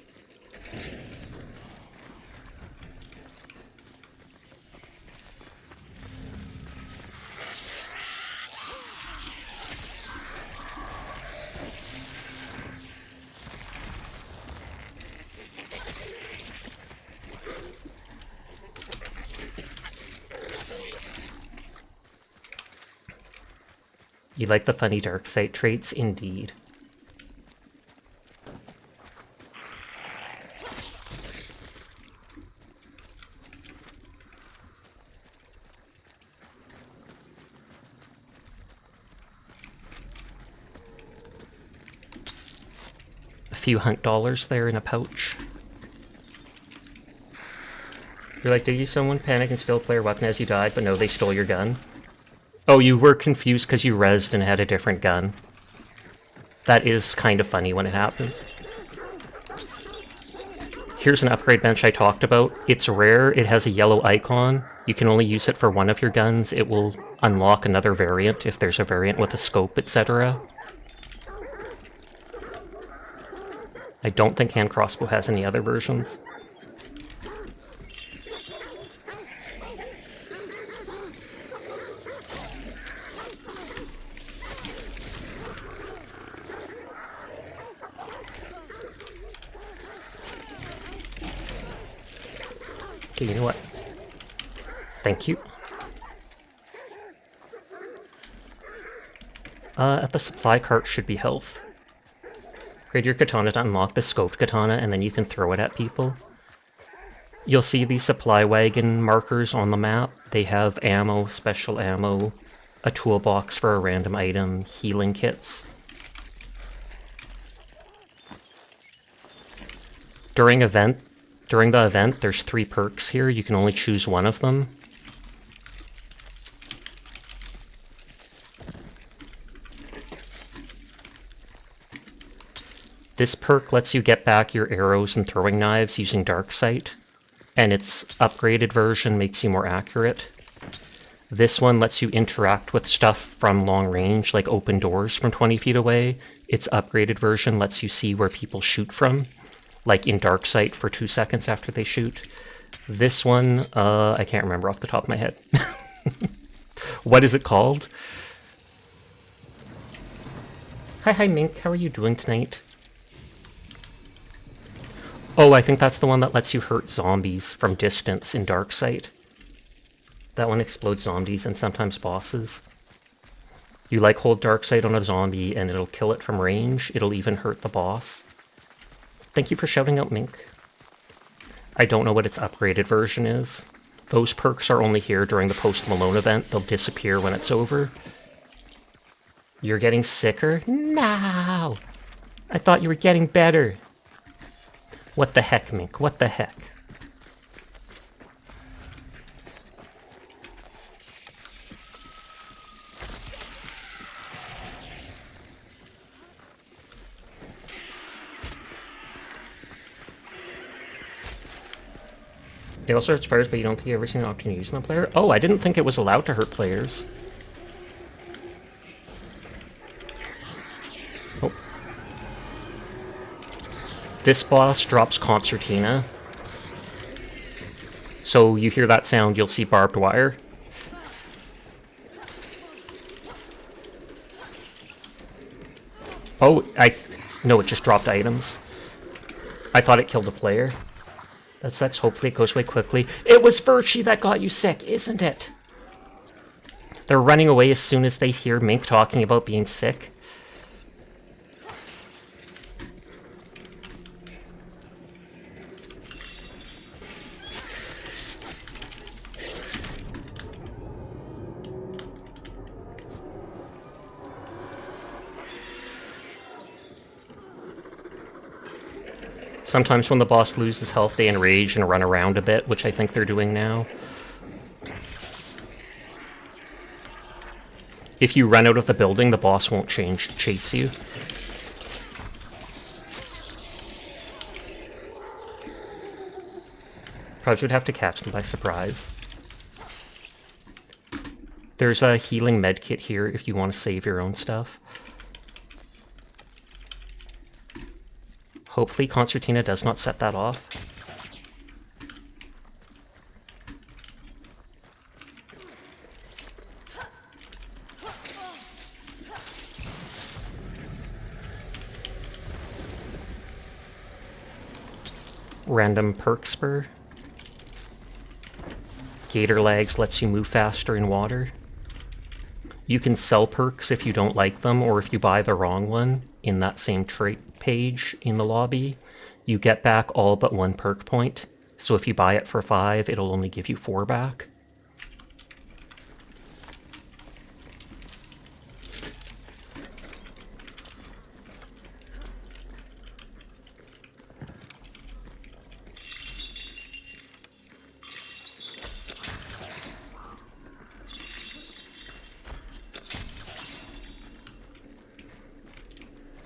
You like the funny dark side traits? Indeed. A few hunt dollars there in a pouch. You're like, did you someone panic and still play your weapon as you died, but no, they stole your gun? Oh, you were confused because you rezzed and had a different gun. That is kind of funny when it happens. Here's an upgrade bench I talked about. It's rare, it has a yellow icon, You can only use it for one of your guns. It will unlock another variant if there's a variant with a scope, etc. I don't think hand crossbow has any other versions. Okay, you know what? Thank you. At the supply cart should be health. Grade your katana to unlock the scoped katana, and then you can throw it at people. You'll see these supply wagon markers on the map. They have ammo, special ammo, a toolbox for a random item, healing kits. During the event, there's 3 perks here. You can only choose one of them. This perk lets you get back your arrows and throwing knives using dark sight, and its upgraded version makes you more accurate. This one lets you interact with stuff from long range, like open doors from 20 feet away. Its upgraded version lets you see where people shoot from, like in dark sight for 2 seconds after they shoot. This one, I can't remember off the top of my head. What is it called? Hi Mink, how are you doing tonight? Oh, I think that's the one that lets you hurt zombies from distance in dark sight. That one explodes zombies and sometimes bosses. You hold dark sight on a zombie and it'll kill it from range. It'll even hurt the boss. Thank you for shouting out, Mink. I don't know what its upgraded version is. Those perks are only here during the Post Malone event. They'll disappear when it's over. You're getting sicker? No! I thought you were getting better. What the heck, Mink? What the heck? It also hurts players, but you don't think you've ever seen an opportunity using a player? Oh, I didn't think it was allowed to hurt players. Oh. This boss drops concertina. So you hear that sound, you'll see barbed wire. Oh, no, it just dropped items. I thought it killed a player. That sucks. Hopefully it goes away quickly. It was Virtue that got you sick, isn't it? They're running away as soon as they hear Mink talking about being sick. Sometimes when the boss loses health, they enrage and run around a bit, which I think they're doing now. If you run out of the building, the boss won't chase you. Probably would have to catch them by surprise. There's a healing medkit here if you want to save your own stuff. Hopefully Concertina does not set that off. Random perk spur. Gator legs lets you move faster in water. You can sell perks if you don't like them, or if you buy the wrong one in that same trait page in the lobby. You get back all but 1 perk point. So if you buy it for 5, it'll only give you 4 back.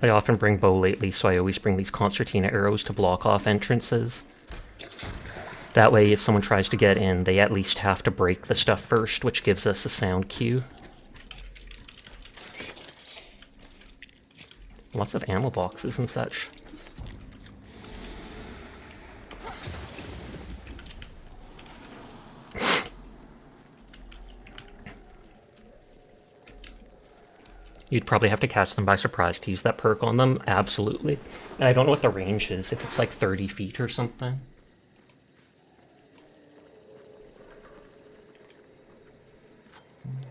I often bring bow lately, so I always bring these concertina arrows to block off entrances. That way, if someone tries to get in, they at least have to break the stuff first, which gives us a sound cue. Lots of ammo boxes and such. You'd probably have to catch them by surprise to use that perk on them, absolutely. And I don't know what the range is, if it's like 30 feet or something.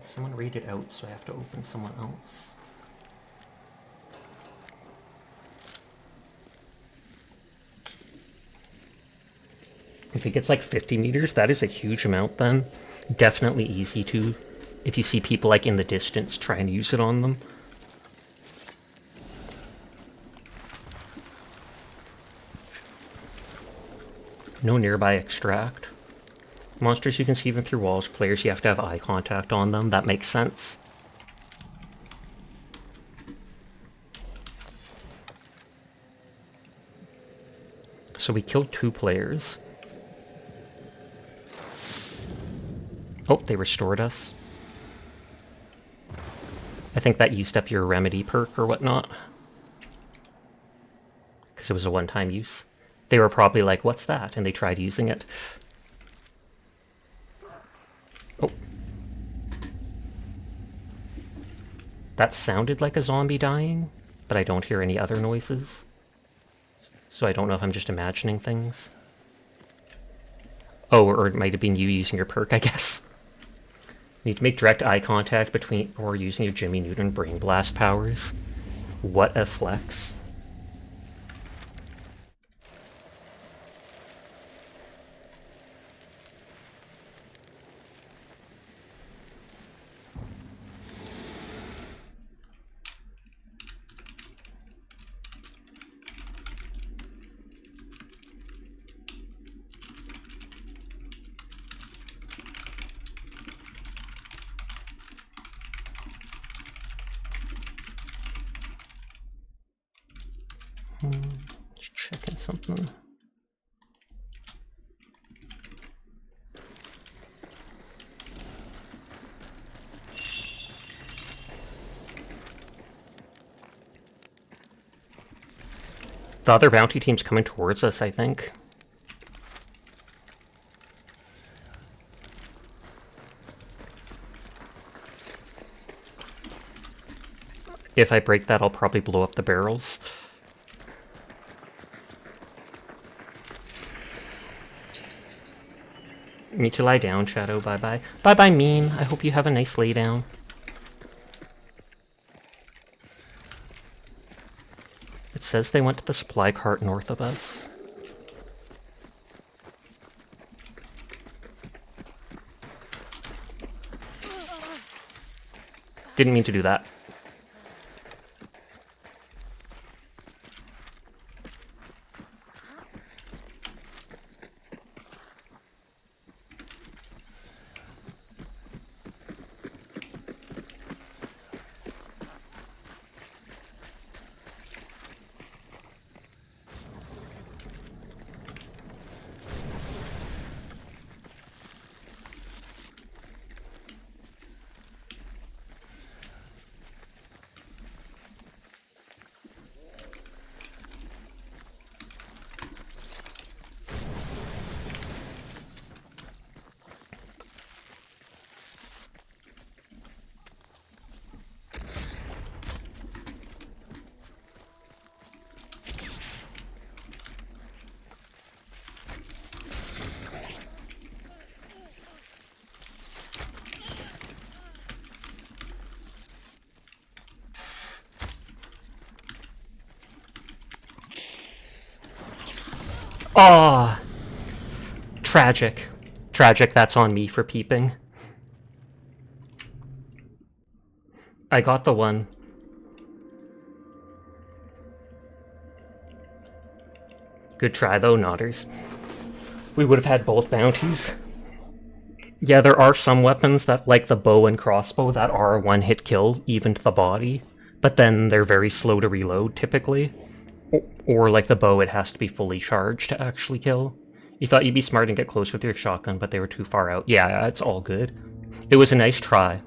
Someone read it out, so I have to open someone else. I think it's like 50 meters. That is a huge amount then. Definitely easy to, if you see people like in the distance, try and use it on them. No nearby extract. Monsters you can see even through walls. Players, you have to have eye contact on them. That makes sense. So we killed 2 players. Oh, they restored us. I think that used up your remedy perk or whatnot. Because it was a one-time use. They were probably like, what's that? And they tried using it. Oh. That sounded like a zombie dying, but I don't hear any other noises. So I don't know if I'm just imagining things. Oh, or it might have been you using your perk, I guess. You need to make direct eye contact between, or using your Jimmy Neutron Brain Blast powers. What a flex. Just checking something. The other bounty team's coming towards us, I think. If I break that, I'll probably blow up the barrels. You need to lie down, Shadow. Bye-bye. Bye-bye, Mean. I hope you have a nice lay down. It says they went to the supply cart north of us. Didn't mean to do that. Aw! Tragic. Tragic, that's on me for peeping. I got the one. Good try though, Nodders. We would have had both bounties. Yeah, there are some weapons that, like the bow and crossbow, that are a one-hit kill, even to the body. But then they're very slow to reload, typically. Or like the bow, it has to be fully charged to actually kill. You thought you'd be smart and get close with your shotgun, but they were too far out. Yeah, it's all good. It was a nice try.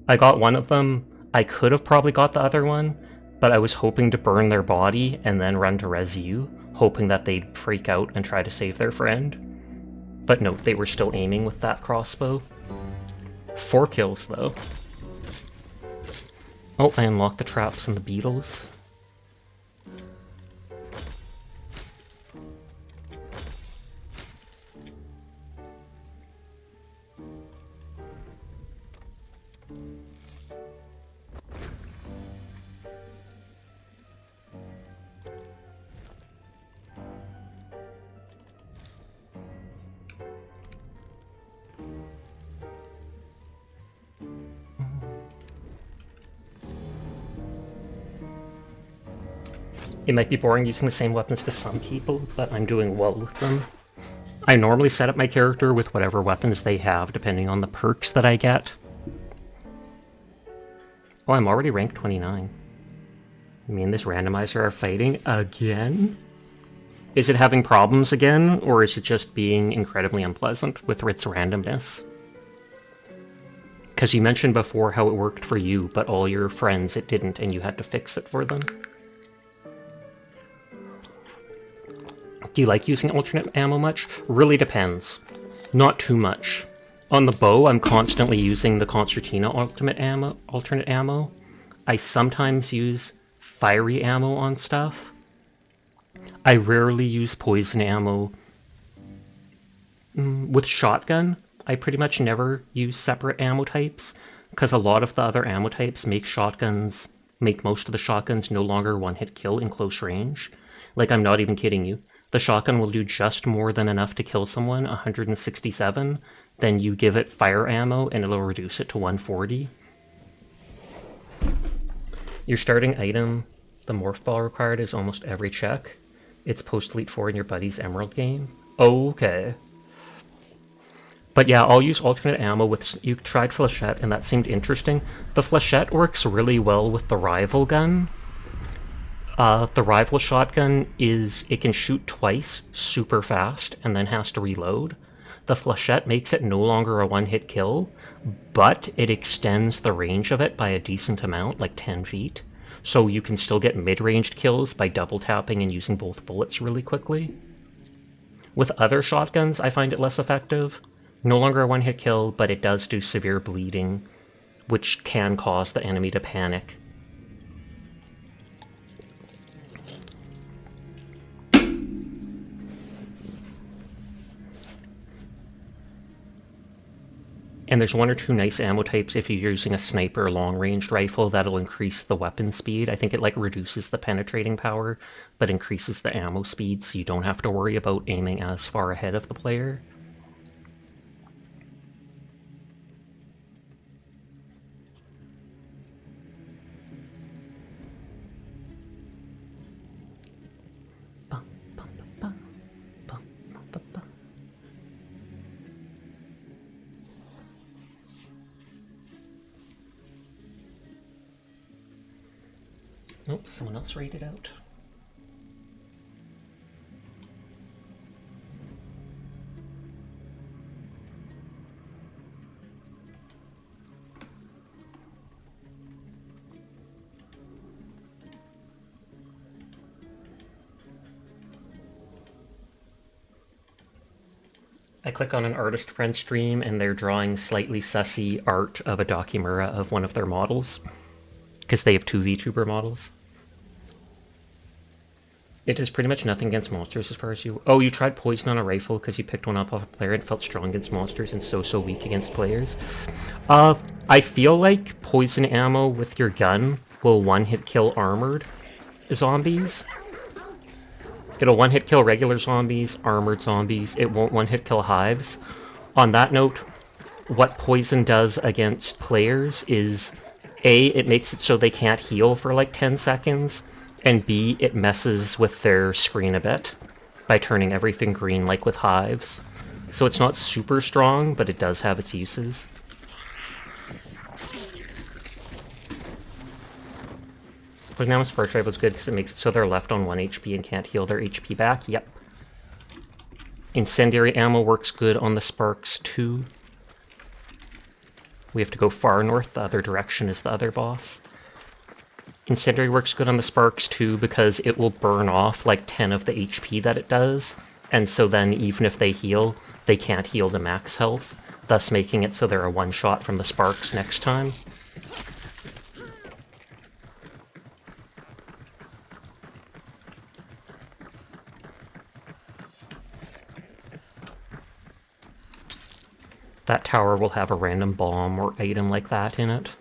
I got one of them. I could have probably got the other one, but I was hoping to burn their body and then run to res you, hoping that they'd freak out and try to save their friend. But no, they were still aiming with that crossbow. 4 kills, though. Oh, I unlocked the traps and the beetles. It might be boring using the same weapons to some people, but I'm doing well with them. I normally set up my character with whatever weapons they have, depending on the perks that I get. Oh, I'm already ranked 29. Me and this randomizer are fighting again? Is it having problems again, or is it just being incredibly unpleasant with its randomness? Because you mentioned before how it worked for you, but all your friends it didn't, and you had to fix it for them. Do you like using alternate ammo much? Really depends. Not too much. On the bow, I'm constantly using the Concertina alternate ammo. I sometimes use fiery ammo on stuff. I rarely use poison ammo. With shotgun, I pretty much never use separate ammo types, because a lot of the other ammo types make most of the shotguns no longer one-hit kill in close range. Like, I'm not even kidding you. The shotgun will do just more than enough to kill someone, 167, then you give it fire ammo and it'll reduce it to 140. Your starting item, the morph ball required is almost every check. It's post-elite 4 in your buddy's emerald game. Okay. But yeah, I'll use alternate ammo with... You tried flechette and that seemed interesting. The flechette works really well with the rival gun. The rival shotgun it can shoot twice super fast and then has to reload. The flechette makes it no longer a one-hit kill, but it extends the range of it by a decent amount, like 10 feet. So you can still get mid-ranged kills by double tapping and using both bullets really quickly. With other shotguns, I find it less effective. No longer a one-hit kill, but it does do severe bleeding, which can cause the enemy to panic. And there's 1 or 2 nice ammo types if you're using a sniper long-ranged rifle that'll increase the weapon speed. I think it reduces the penetrating power, but increases the ammo speed so you don't have to worry about aiming as far ahead of the player. Nope, someone else read it out. I click on an artist friend stream and they're drawing slightly sussy art of a Documura of one of their models, because they have 2 VTuber models. It does pretty much nothing against monsters as far as you... Oh, you tried poison on a rifle because you picked one up off a player and felt strong against monsters and so weak against players. I feel like poison ammo with your gun will one-hit kill armored zombies. It'll one-hit kill regular zombies, armored zombies. It won't one-hit kill hives. On that note, what poison does against players is A, it makes it so they can't heal for like 10 seconds, and B, it messes with their screen a bit by turning everything green like with hives. So it's not super strong, but it does have its uses. Poison ammo spark rifle is good because it makes it so they're left on 1 HP and can't heal their HP back. Yep. Incendiary ammo works good on the sparks too. We have to go far north, the other direction is the other boss. Incendiary works good on the sparks too because it will burn off like 10 of the HP that it does, and so then even if they heal, they can't heal to max health, thus making it so they're a one-shot from the sparks next time. That tower will have a random bomb or item like that in it.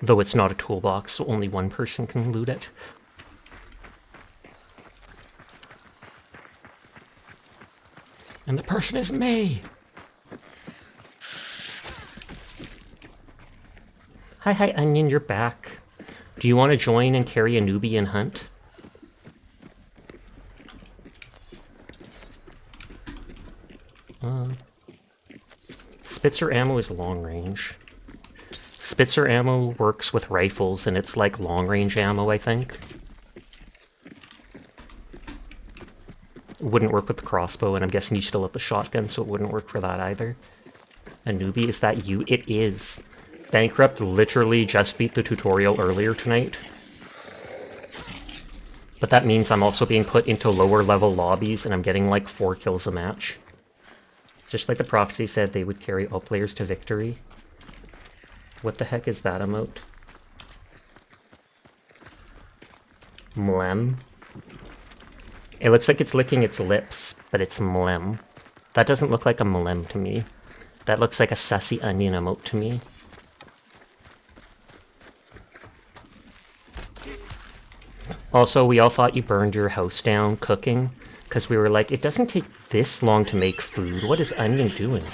Though it's not a toolbox, so only one person can loot it. And the person is me! Hi, Onion, you're back. Do you want to join and carry a Nubian hunt? Spitzer ammo is long range. Spitzer ammo works with rifles, and it's like long range ammo, I think. It wouldn't work with the crossbow, and I'm guessing you still have the shotgun, so it wouldn't work for that either. A newbie, is that you? It is. Bankrupt literally just beat the tutorial earlier tonight. But that means I'm also being put into lower level lobbies, and I'm getting like 4 kills a match. Just like the prophecy said, they would carry all players to victory. What the heck is that emote? Mlem. It looks like it's licking its lips, but it's mlem. That doesn't look like a mlem to me. That looks like a sussy onion emote to me. Also, we all thought you burned your house down cooking, because we were like, it doesn't take this long to make food. What is Onion doing?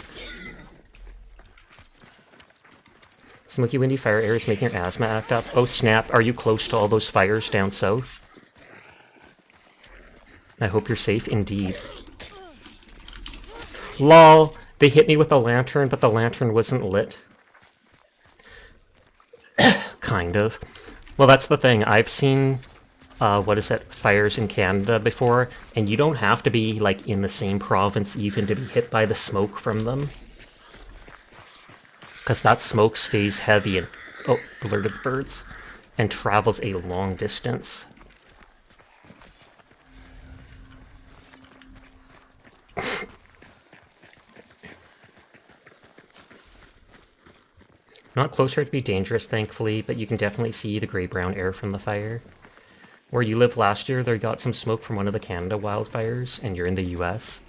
Smoky windy fire air is making your asthma act up. Oh snap, are you close to all those fires down south? I hope you're safe indeed. LOL! They hit me with a lantern, but the lantern wasn't lit. Kind of. Well, that's the thing. I've seen, fires in Canada before, and you don't have to be, like, in the same province even to be hit by the smoke from them. Because that smoke stays heavy and... Oh, alerted the birds. And travels a long distance. Not close for it to be dangerous, thankfully, but you can definitely see the grey-brown air from the fire. Where you lived last year, they got some smoke from one of the Canada wildfires, and you're in the US.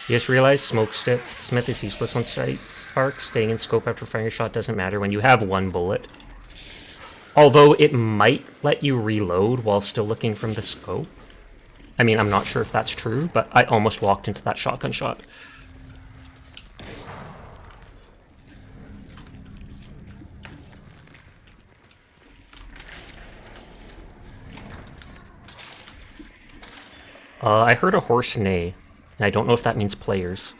You just realized Smith is useless on sparks. Staying in scope after firing a shot doesn't matter when you have one bullet. Although it might let you reload while still looking from the scope. I mean, I'm not sure if that's true, but I almost walked into that shotgun shot. I heard a horse neigh, and I don't know if that means players.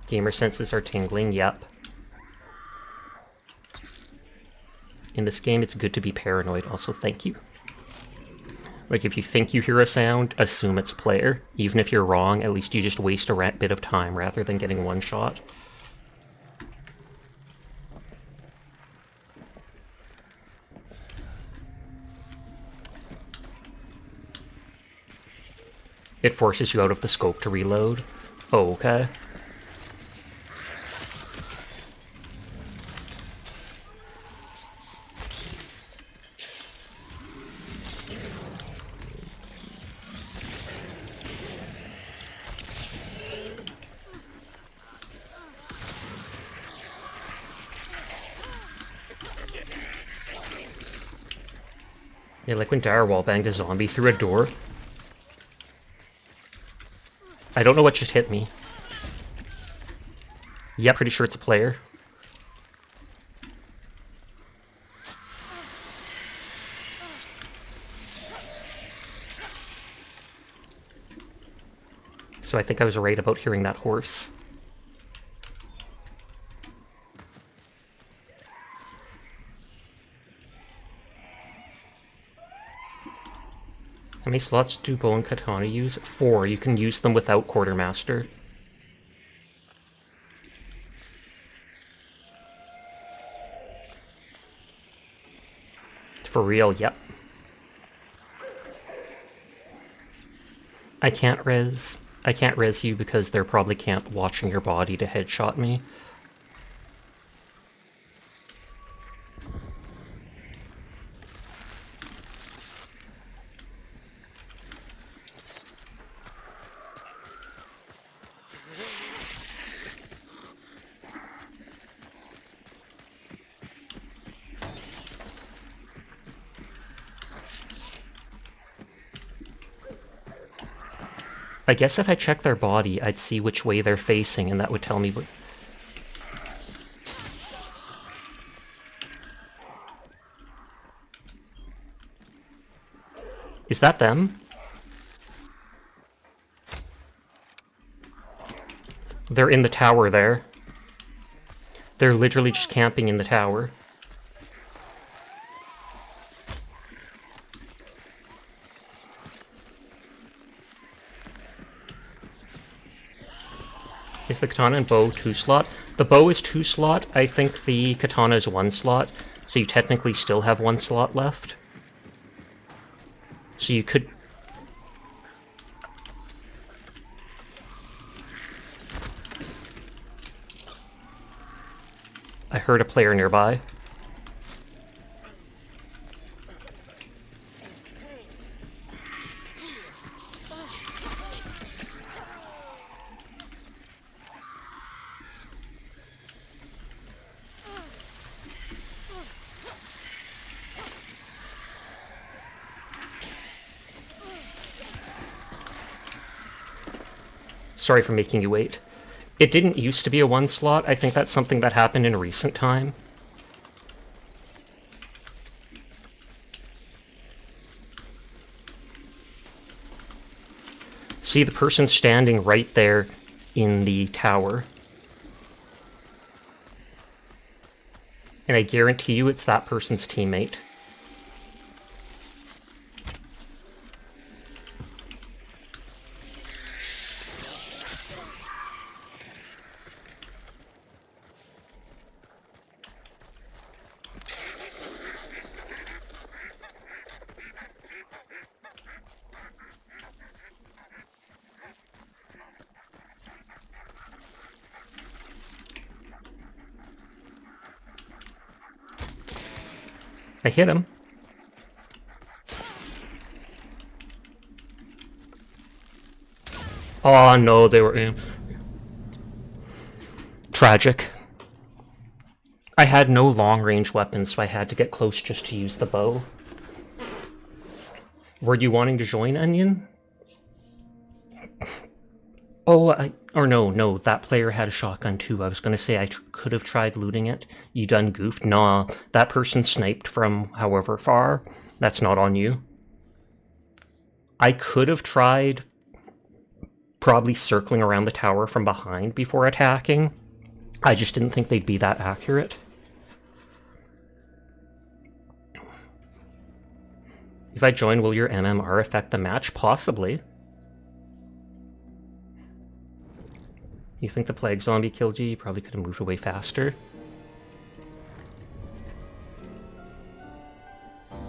Gamer senses are tingling, yep. In this game, it's good to be paranoid, also thank you. Like, if you think you hear a sound, assume it's a player. Even if you're wrong, at least you just waste a bit of time rather than getting one shot. It forces you out of the scope to reload. Oh, okay. Yeah, like when Dire wallbanged a zombie through a door. I don't know what just hit me. Yeah, pretty sure it's a player. So I think I was right about hearing that horse. How many slots do bow and katana use? 4. You can use them without quartermaster. For real, yep. I can't res you because they're probably camp watching your body to headshot me. I guess if I check their body, I'd see which way they're facing, and that would tell me what... Is that them? They're in the tower there. They're literally just camping in the tower. Is the katana and bow 2-slot? The bow is 2-slot. I think the katana is 1-slot. So you technically still have 1 slot left. So you could... I heard a player nearby. Sorry for making you wait. It didn't used to be a 1-slot. I think that's something that happened in recent time. See the person standing right there in the tower. And I guarantee you it's that person's teammate. I hit him. Oh no, they were in. Tragic. I had no long-range weapons, so I had to get close just to use the bow. Were you wanting to join, Onion? Oh, no, that player had a shotgun too. I was gonna say I could have tried looting it. You done goofed? Nah, that person sniped from however far. That's not on you. I could have tried probably circling around the tower from behind before attacking. I just didn't think they'd be that accurate. If I join, will your MMR affect the match? Possibly. You think the plague zombie killed you? You probably could have moved away faster.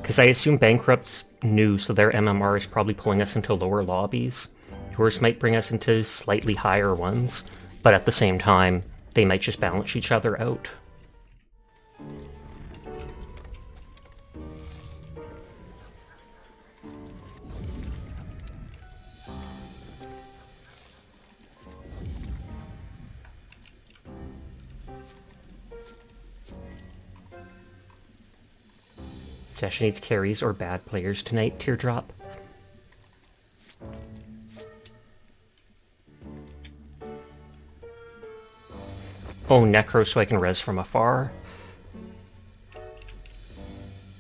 Because I assume Bankrupt's new, so their MMR is probably pulling us into lower lobbies. Yours might bring us into slightly higher ones, but at the same time, they might just balance each other out. Session needs carries or bad players tonight, Teardrop. Oh, Necro so I can res from afar.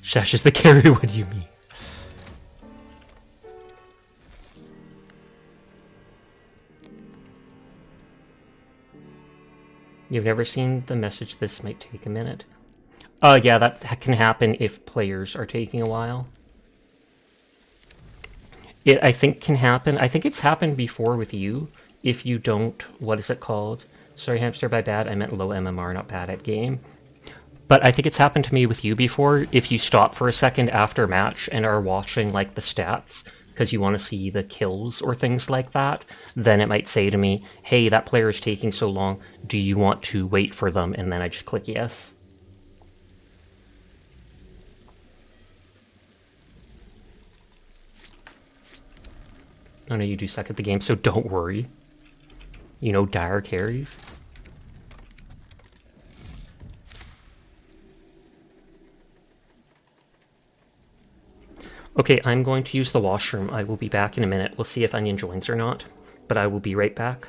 Shesh is the carry, what do you mean? You've never seen the message, this might take a minute. Yeah, that can happen if players are taking a while. It, I think, can happen. I think it's happened before with you. If you don't, what is it called? Sorry, hamster, by bad, I meant low MMR, not bad at game. But I think it's happened to me with you before. If you stop for a second after match and are watching, like, the stats, because you want to see the kills or things like that, then it might say to me, hey, that player is taking so long, do you want to wait for them? And then I just click yes. I know you do suck at the game, so don't worry. You know, dire carries. Okay, I'm going to use the washroom. I will be back in a minute. We'll see if Onion joins or not, but I will be right back.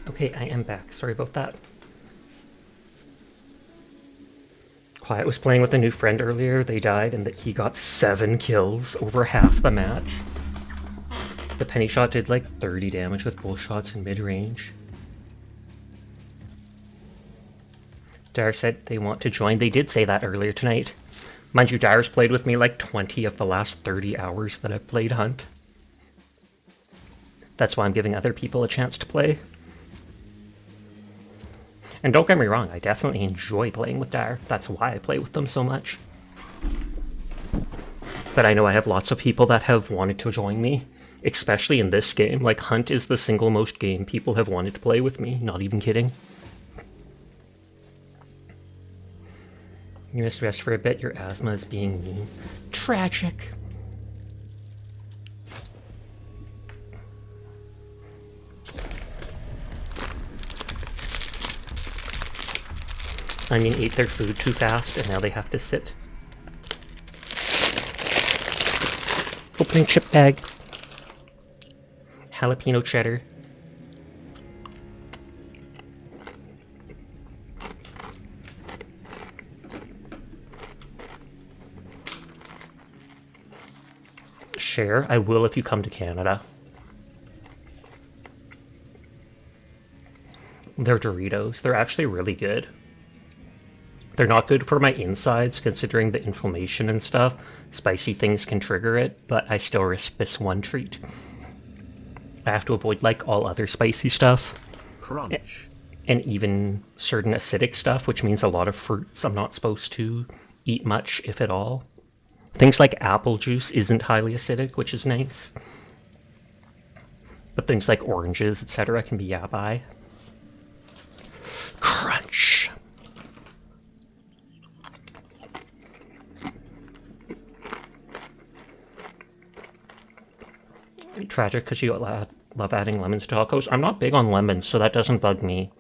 Okay, I am back. Sorry about that. Quiet was playing with a new friend earlier. They died and that he got 7 kills over half the match. The penny shot did like 30 damage with both shots in mid-range. Dire said they want to join. They did say that earlier tonight. Mind you, Dire's played with me like 20 of the last 30 hours that I've played Hunt. That's why I'm giving other people a chance to play. And don't get me wrong, I definitely enjoy playing with Dire. That's why I play with them so much. But I know I have lots of people that have wanted to join me, especially in this game. Like, Hunt is the single most game people have wanted to play with me, not even kidding. You must rest for a bit, your asthma is being mean. Tragic. Onion ate their food too fast, and now they have to sit. Opening chip bag. Jalapeno cheddar. Share? I will if you come to Canada. They're Doritos. They're actually really good. They're not good for my insides, considering the inflammation and stuff. Spicy things can trigger it, but I still risk this one treat. I have to avoid, like, all other spicy stuff. Crunch. And even certain acidic stuff, which means a lot of fruits I'm not supposed to eat much, if at all. Things like apple juice isn't highly acidic, which is nice. But things like oranges, etc. can be yabai. Crunch. Tragic because you love adding lemons to tacos. I'm not big on lemons, so that doesn't bug me.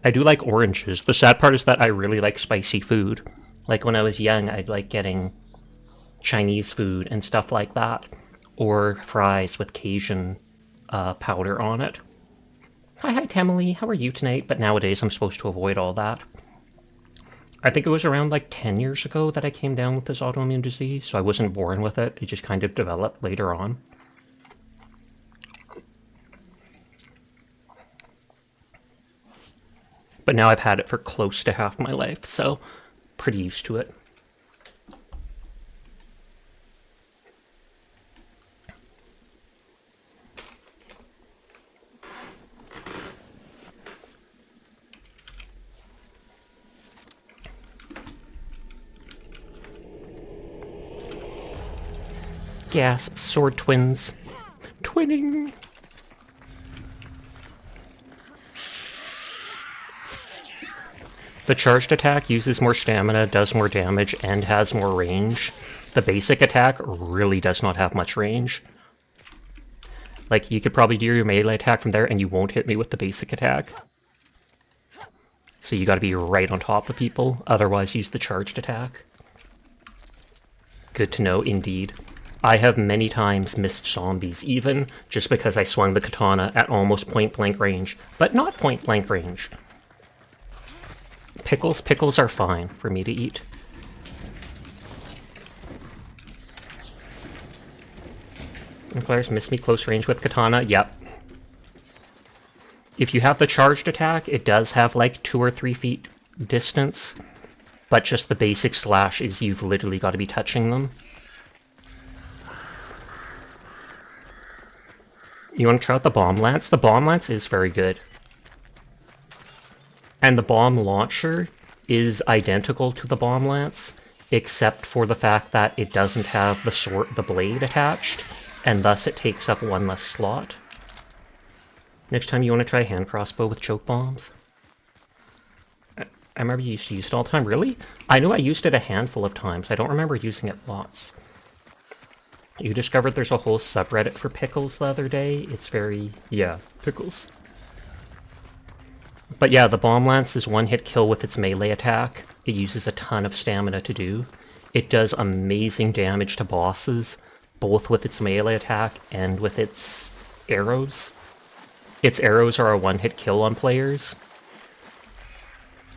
I do like oranges. The sad part is that I really like spicy food. Like when I was young, I'd like getting Chinese food and stuff like that, or fries with Cajun powder on it. Hi, Tamily. How are you tonight? But nowadays I'm supposed to avoid all that. I think it was around like 10 years ago that I came down with this autoimmune disease, so I wasn't born with it. It just kind of developed later on. But now I've had it for close to half my life, so pretty used to it. Gasp, sword twins. Twinning! The charged attack uses more stamina, does more damage, and has more range. The basic attack really does not have much range. Like, you could probably do your melee attack from there and you won't hit me with the basic attack. So you gotta be right on top of people, otherwise use the charged attack. Good to know, indeed. I have many times missed zombies even, just because I swung the katana at almost point-blank range, but not point-blank range. Pickles are fine for me to eat. Players miss me close range with katana, yep. If you have the charged attack, it does have like 2 or 3 feet distance, but just the basic slash is you've literally got to be touching them. You want to try out the bomb lance? The bomb lance is very good. And the bomb launcher is identical to the bomb lance, except for the fact that it doesn't have the blade attached, and thus it takes up 1 less slot. Next time you want to try hand crossbow with choke bombs. I remember you used to use it all the time. Really? I know I used it a handful of times. I don't remember using it lots. You discovered there's a whole subreddit for pickles the other day. It's very... yeah, pickles. But yeah, the bomb lance is 1-hit kill with its melee attack. It uses a ton of stamina to do. It does amazing damage to bosses, both with its melee attack and with its arrows. Its arrows are a 1-hit kill on players,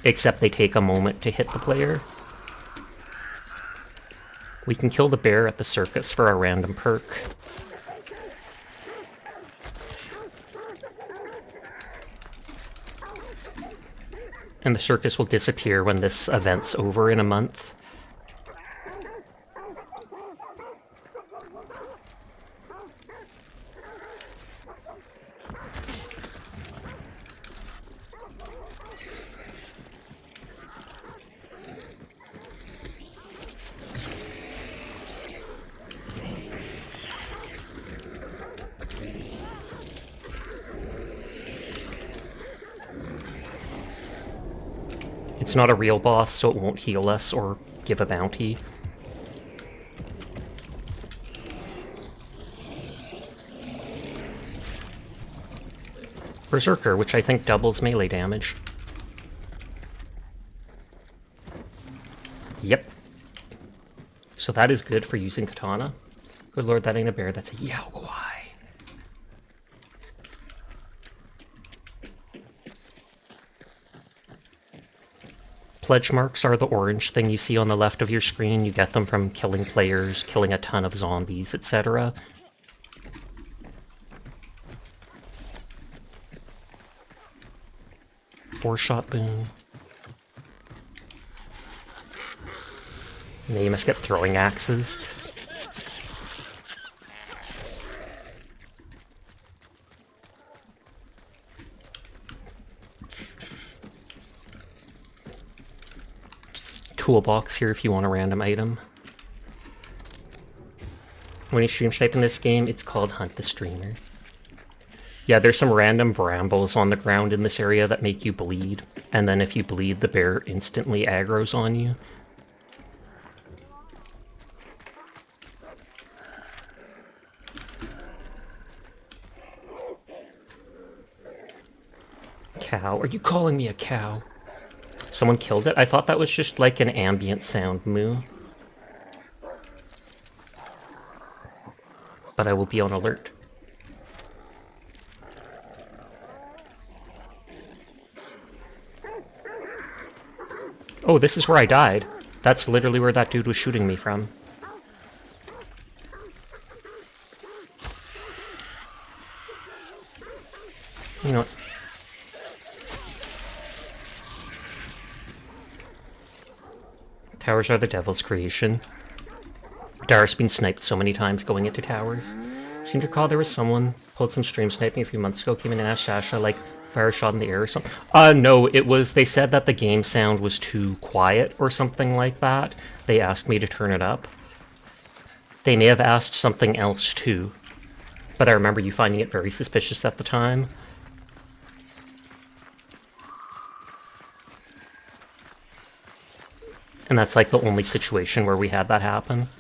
except they take a moment to hit the player. We can kill the bear at the circus for a random perk. And the circus will disappear when this event's over in a month. It's not a real boss, so it won't heal us or give a bounty. Berserker, which I think doubles melee damage. Yep. So that is good for using katana. Good lord, that ain't a bear, that's a awhile. Pledge marks are the orange thing you see on the left of your screen. You get them from killing players, killing a ton of zombies, etc. Four-shot boon. Now you must get throwing axes. Toolbox here if you want a random item. When you stream snipe in this game, it's called Hunt the Streamer. Yeah, there's some random brambles on the ground in this area that make you bleed, and then if you bleed, the bear instantly aggroes on you. Cow? Are you calling me a cow? Someone killed it? I thought that was just like an ambient sound moo. But I will be on alert. Oh, this is where I died. That's literally where that dude was shooting me from. You know what? Towers are the devil's creation. Dara's been sniped so many times going into towers. Seem to recall there was someone pulled some stream sniping a few months ago, came in and asked Sasha, like, fire a shot in the air or something. No, it was, they said that the game sound was too quiet or something like that. They asked me to turn it up. They may have asked something else too, but I remember you finding it very suspicious at the time. And that's like the only situation where we had that happen.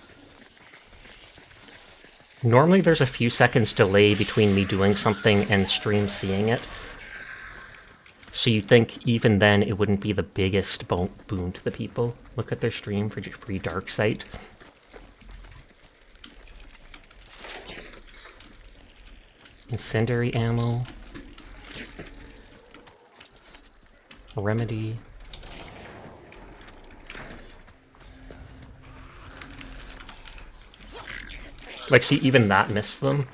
Normally there's a few seconds delay between me doing something and stream seeing it. So you'd think even then it wouldn't be the biggest boon to the people. Look at their stream for free dark sight. Incendiary ammo. Remedy. Like, see, even that missed them.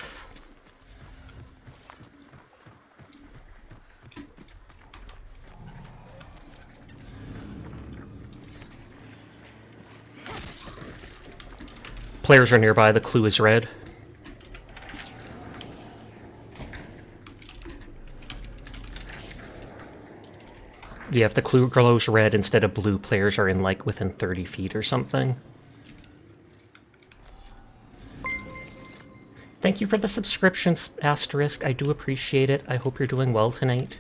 Players are nearby, the clue is red. Yeah, if the clue glows red instead of blue, players are in, like, within 30 feet or something. Thank you for the subscriptions, Asterisk. I do appreciate it. I hope you're doing well tonight.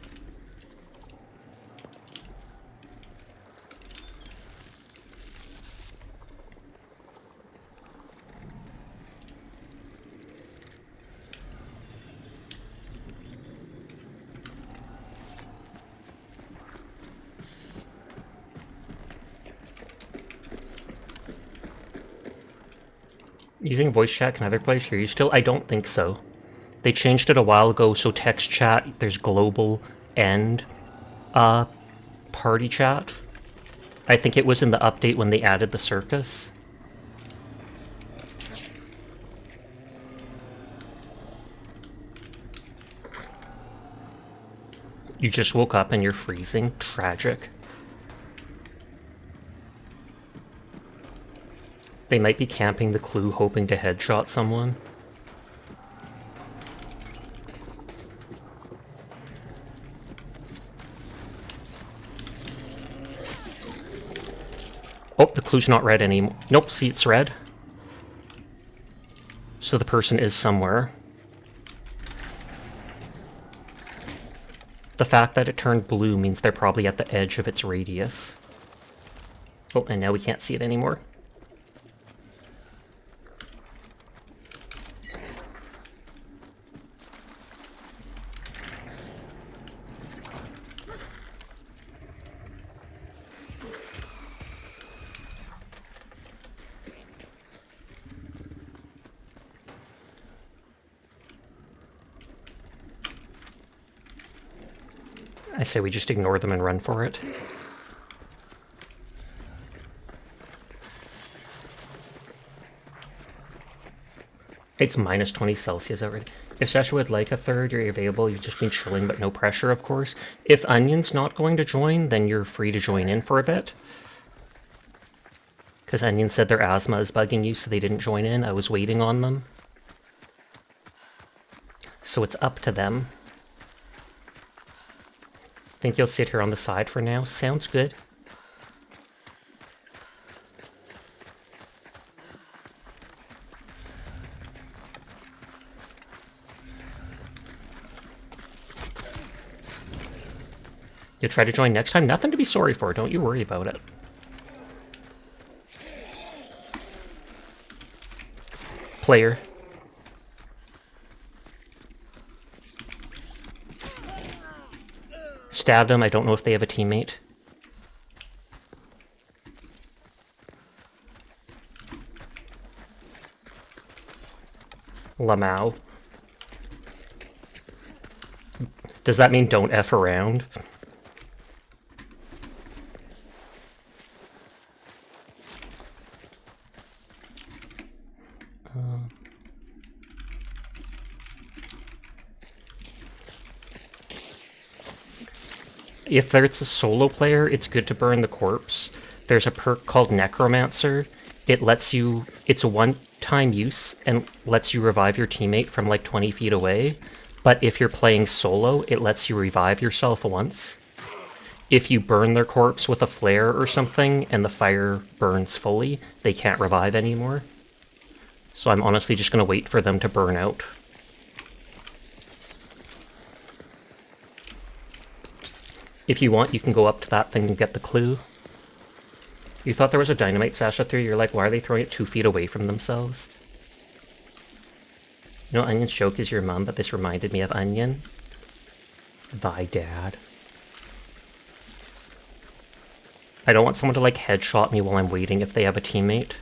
Using voice chat can other players hear you still? I don't think so. They changed it a while ago, so text chat, there's global and party chat. I think it was in the update when they added the circus. You just woke up and you're freezing. Tragic. They might be camping the clue, hoping to headshot someone. Oh, the clue's not red anymore. Nope, see, it's red. So the person is somewhere. The fact that it turned blue means they're probably at the edge of its radius. Oh, and now we can't see it anymore. I say we just ignore them and run for it. It's minus 20 Celsius already. If Sasha would like a third, you're available. You've just been chilling, but no pressure, of course. If Onion's not going to join, then you're free to join in for a bit. Because Onion said their asthma is bugging you, so they didn't join in. I was waiting on them. So it's up to them. Think you'll sit here on the side for now? Sounds good. You'll try to join next time? Nothing to be sorry for, don't you worry about it. Player. Stabbed him, I don't know if they have a teammate. Lamau. Does that mean don't F around? If there's a solo player, it's good to burn the corpse. There's a perk called Necromancer. It lets you, it's a one-time use and lets you revive your teammate from like 20 feet away. But if you're playing solo, it lets you revive yourself once. If you burn their corpse with a flare or something and the fire burns fully, they can't revive anymore. So I'm honestly just going to wait for them to burn out. If you want, you can go up to that thing and get the clue. You thought there was a dynamite Sasha through, you're like, why are they throwing it 2 feet away from themselves? You know, Onion's joke is your mum, but this reminded me of Onion. Thy dad. I don't want someone to, like, headshot me while I'm waiting if they have a teammate.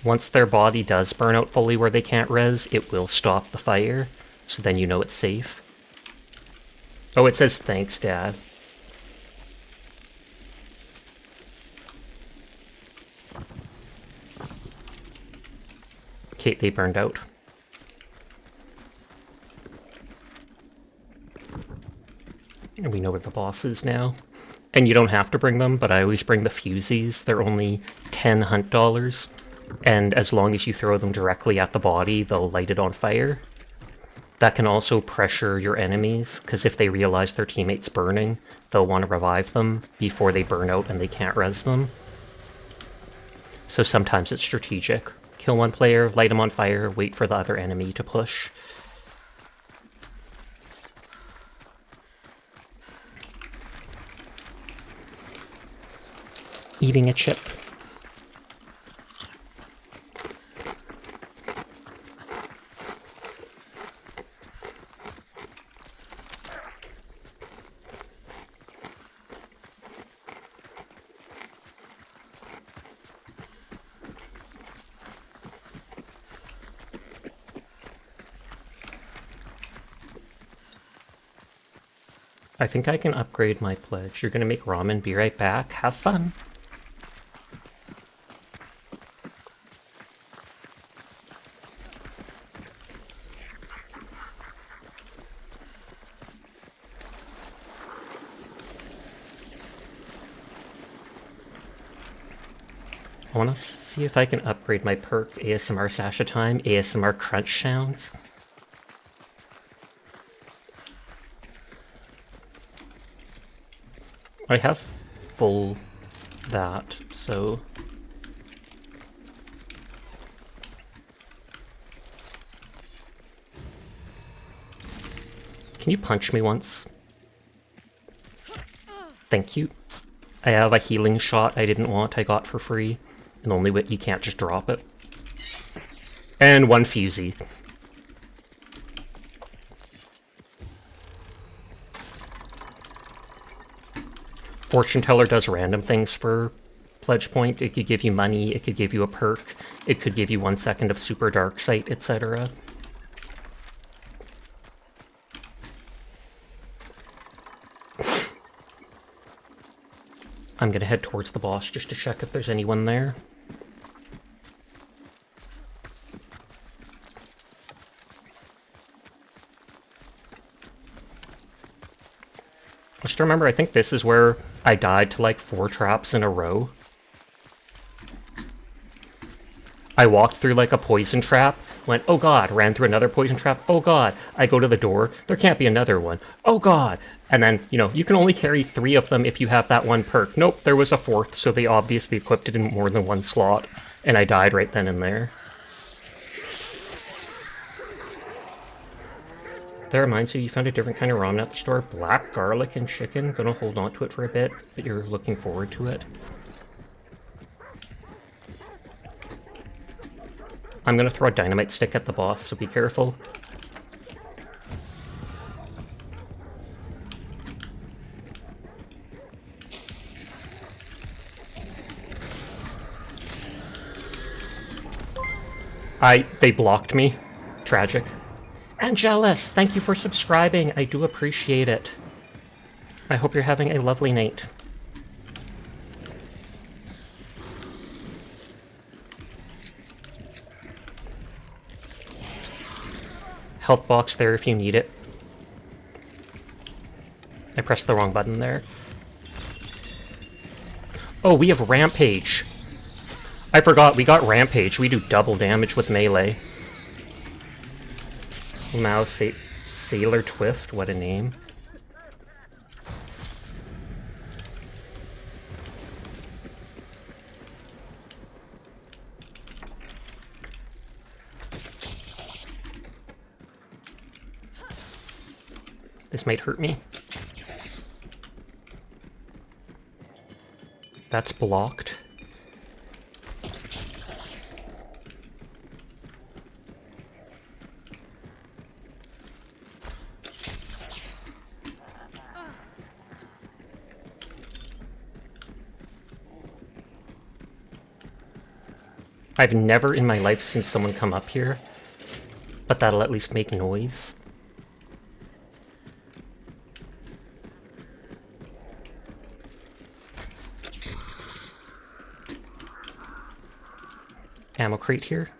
Once their body does burn out fully where they can't res, it will stop the fire. So then you know it's safe. Oh, it says thanks, Dad. Kate, they burned out. And we know where the boss is now. And you don't have to bring them, but I always bring the fusies. They're only 10 hunt dollars. And as long as you throw them directly at the body, they'll light it on fire. That can also pressure your enemies, because if they realize their teammate's burning, they'll want to revive them before they burn out and they can't res them. So sometimes it's strategic. Kill one player, light him on fire, wait for the other enemy to push. Eating a chip. I think I can upgrade my pledge. You're gonna make ramen, be right back. Have fun. I want to see if I can upgrade my perk ASMR Sasha time, ASMR crunch sounds. I have full that, so... can you punch me once? Thank you. I have a healing shot I didn't want, I got for free. And only you can't just drop it. And 1 fusey. Fortune Teller does random things for Pledge Point. It could give you money, it could give you a perk, it could give you 1 second of Super Dark Sight, etc. I'm gonna head towards the boss just to check if there's anyone there. Just remember, I think this is where I died to like 4 traps in a row. I walked through like a poison trap, went, oh god, ran through another poison trap, oh god, I go to the door, there can't be another one, oh god, and then, you know, you can only carry 3 of them if you have that 1 perk. Nope, there was a 4th, so they obviously equipped it in more than 1 slot, and I died right then and there. That reminds you found a different kind of ramen at the store, black garlic and chicken. Gonna hold on to it for a bit, but you're looking forward to it. I'm gonna throw a dynamite stick at the boss, so be careful. They blocked me. Tragic. Angelus, thank you for subscribing. I do appreciate it. I hope you're having a lovely night. Health box there if you need it. I pressed the wrong button there. Oh, we have Rampage. I forgot, we got Rampage. We do double damage with melee. Now, Sailor Twift, what a name. This might hurt me. That's blocked. I've never in my life seen someone come up here, but that'll at least make noise. Ammo crate here.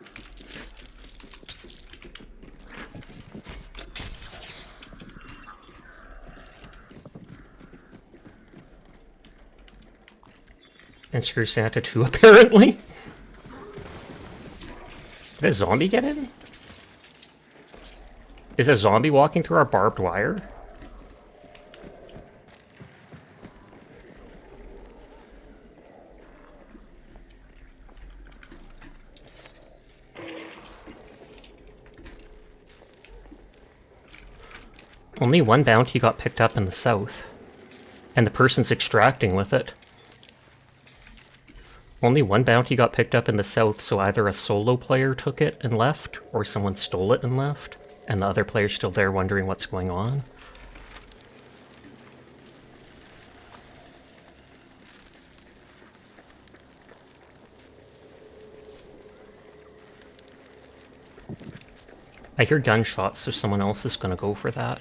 And Screw Santa too, apparently. Did a zombie get in? Is a zombie walking through our barbed wire? Only 1 bounty got picked up in the south, and the person's extracting with it. Only 1 bounty got picked up in the south, so either a solo player took it and left, or someone stole it and left, and the other player's still there wondering what's going on. I hear gunshots, so someone else is gonna go for that.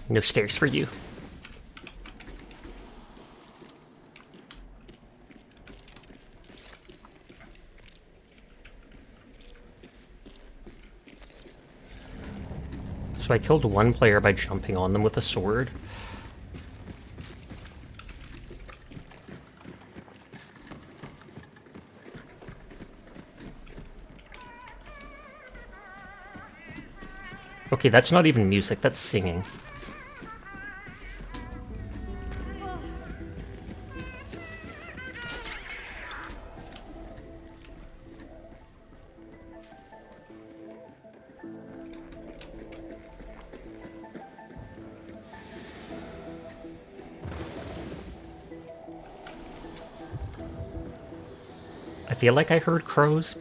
No stairs for you. So I killed 1 player by jumping on them with a sword. Okay, that's not even music, that's singing. feel like I heard crows,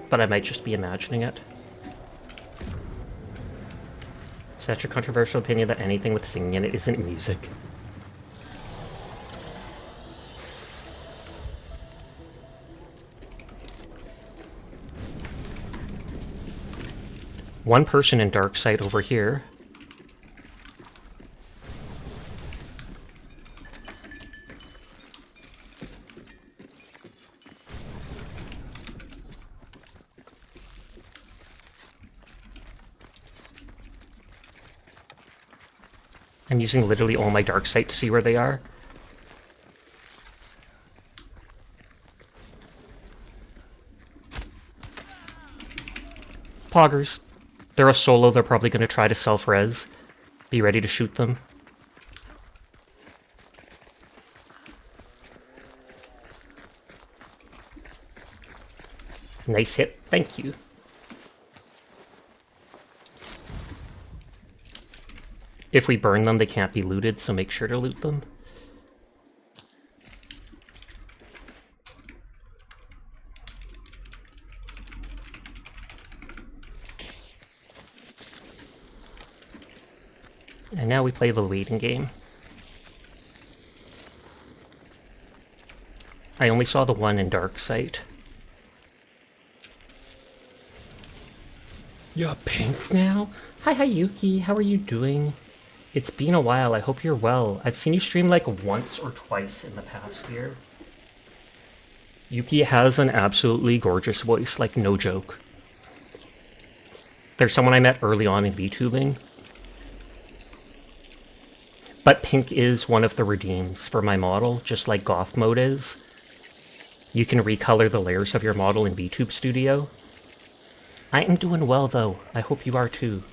but I might just be imagining it. Such a controversial opinion that anything with singing in it isn't music. One person in dark sight over here. I'm using literally all my dark sight to see where they are. Poggers. They're a solo, they're probably going to try to self-res. Be ready to shoot them. Nice hit, thank you. If we burn them, they can't be looted, so make sure to loot them. And now we play the waiting game. I only saw the one in dark sight. You're pink now? Hi Yuki, how are you doing? It's been a while, I hope you're well. I've seen you stream like once or twice in the past year. Yuki has an absolutely gorgeous voice, like no joke. There's someone I met early on in VTubing. But pink is one of the redeems for my model, just like goth mode is. You can recolor the layers of your model in VTube Studio. I am doing well though, I hope you are too.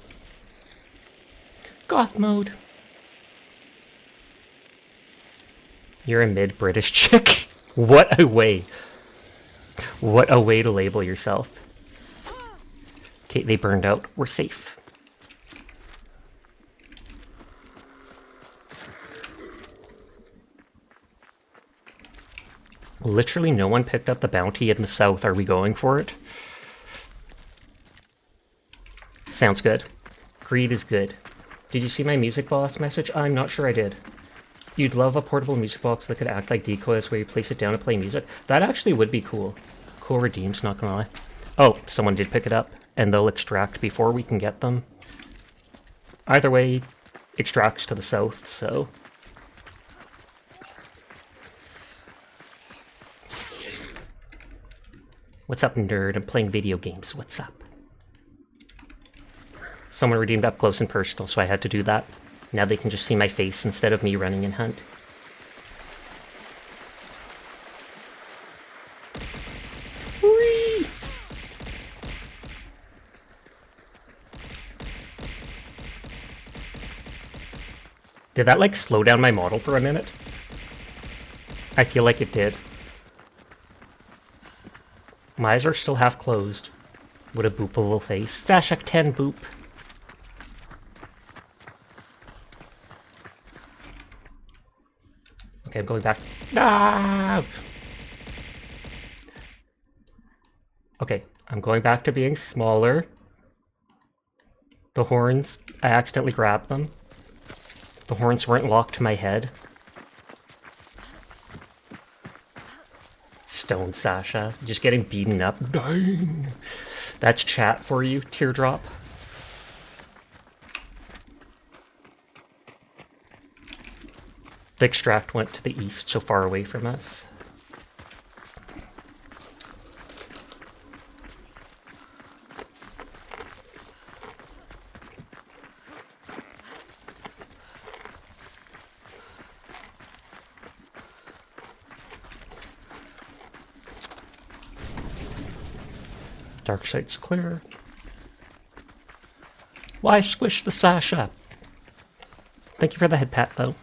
Goth mode. You're a mid-British chick? What a way. What a way to label yourself. Okay, they burned out. We're safe. Literally no one picked up the bounty in the south. Are we going for it? Sounds good. Greed is good. Did you see my music box message? I'm not sure I did. You'd love a portable music box that could act like decoys where you place it down and play music. That actually would be cool. Cool redeems, not gonna lie. Oh, someone did pick it up, and they'll extract before we can get them. Either way, extracts to the south, so... What's up, nerd? I'm playing video games. What's up? Someone redeemed up close and personal, so I had to do that. Now they can just see my face instead of me running and hunt. Whee! Did that, like, slow down my model for a minute? I feel like it did. My eyes are still half closed. What a boopable face. Stashak 10 boop. Okay, I'm going back. Ah! Okay, I'm going back to being smaller. The horns, I accidentally grabbed them. The horns weren't locked to my head. Stone Sasha, just getting beaten up. Dang! That's chat for you, Teardrop. The extract went to the east, so far away from us. Dark sight's clear. Why squish the Sasha? Thank you for the head pat, though.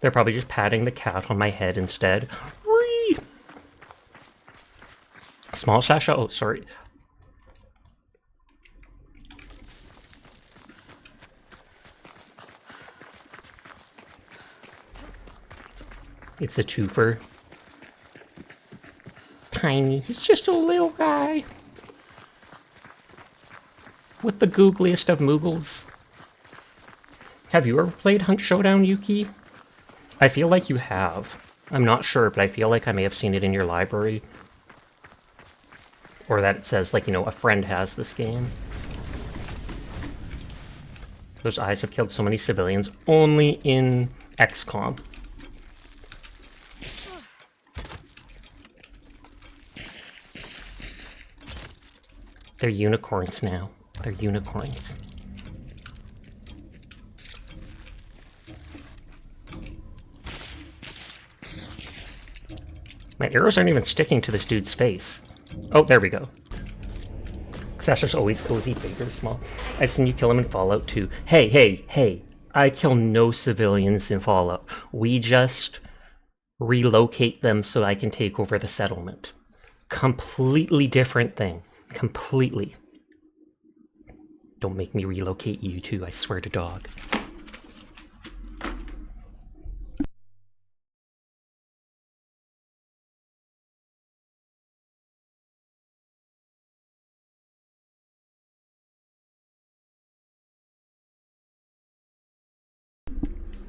They're probably just patting the cat on my head instead. Whee! Small Sasha? Oh, sorry. It's a twofer. tiny. He's just a little guy. With the googliest of moogles. Have you ever played Hunt Showdown, Yuki? I feel like you have. I'm not sure, but I feel like I may have seen it in your library. Or that it says, like, you know, a friend has this game. Those eyes have killed so many civilians only in XCOM. They're unicorns now. They're unicorns. My arrows aren't even sticking to this dude's face. Oh, there we go. Because that's just always cozy, big or small. I've seen you kill him in Fallout 2. Hey, hey, hey. I kill no civilians in Fallout. We just relocate them so I can take over the settlement. Completely different thing. Completely. Don't make me relocate you too, I swear to dog.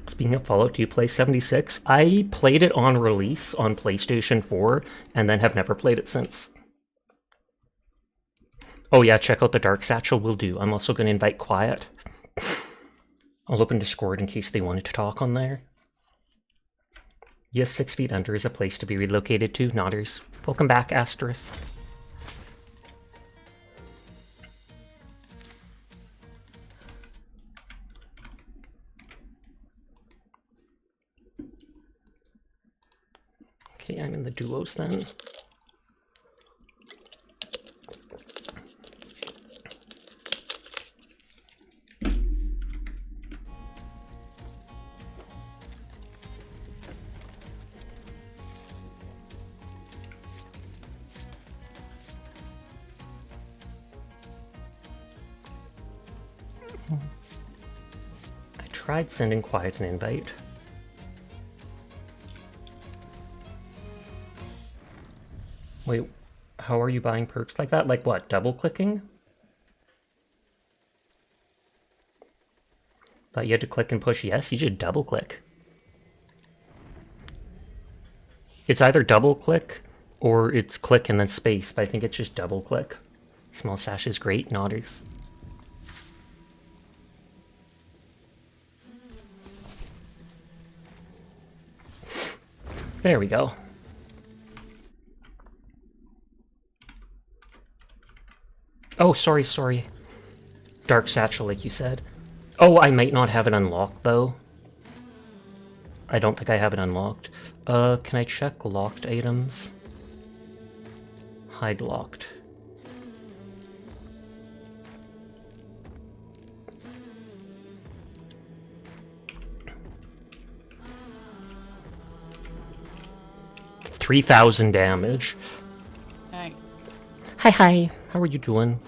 Speaking of Fallout, do you play 76? I played it on release on PlayStation 4, and then have never played it since. Oh yeah, check out the Dark Satchel, will do. I'm also going to invite Quiet. I'll open Discord in case they wanted to talk on there. Yes, 6 Feet Under is a place to be relocated to, Nodders. Welcome back, Asterisk. Okay, I'm in the duos then. I tried sending Quiet an invite. Wait, how are you buying perks like that? Like what, double-clicking? Thought you had to click and push yes? You just double-click. It's either double-click or it's click and then space, but I think it's just double-click. Small Sash is great, Nodders. There we go. Oh, sorry. Dark Satchel, like you said. Oh, I might not have it unlocked, though. I don't think I have it unlocked. Can I check locked items? Hide locked. $3,000 damage. Hi. Hi. How are you doing?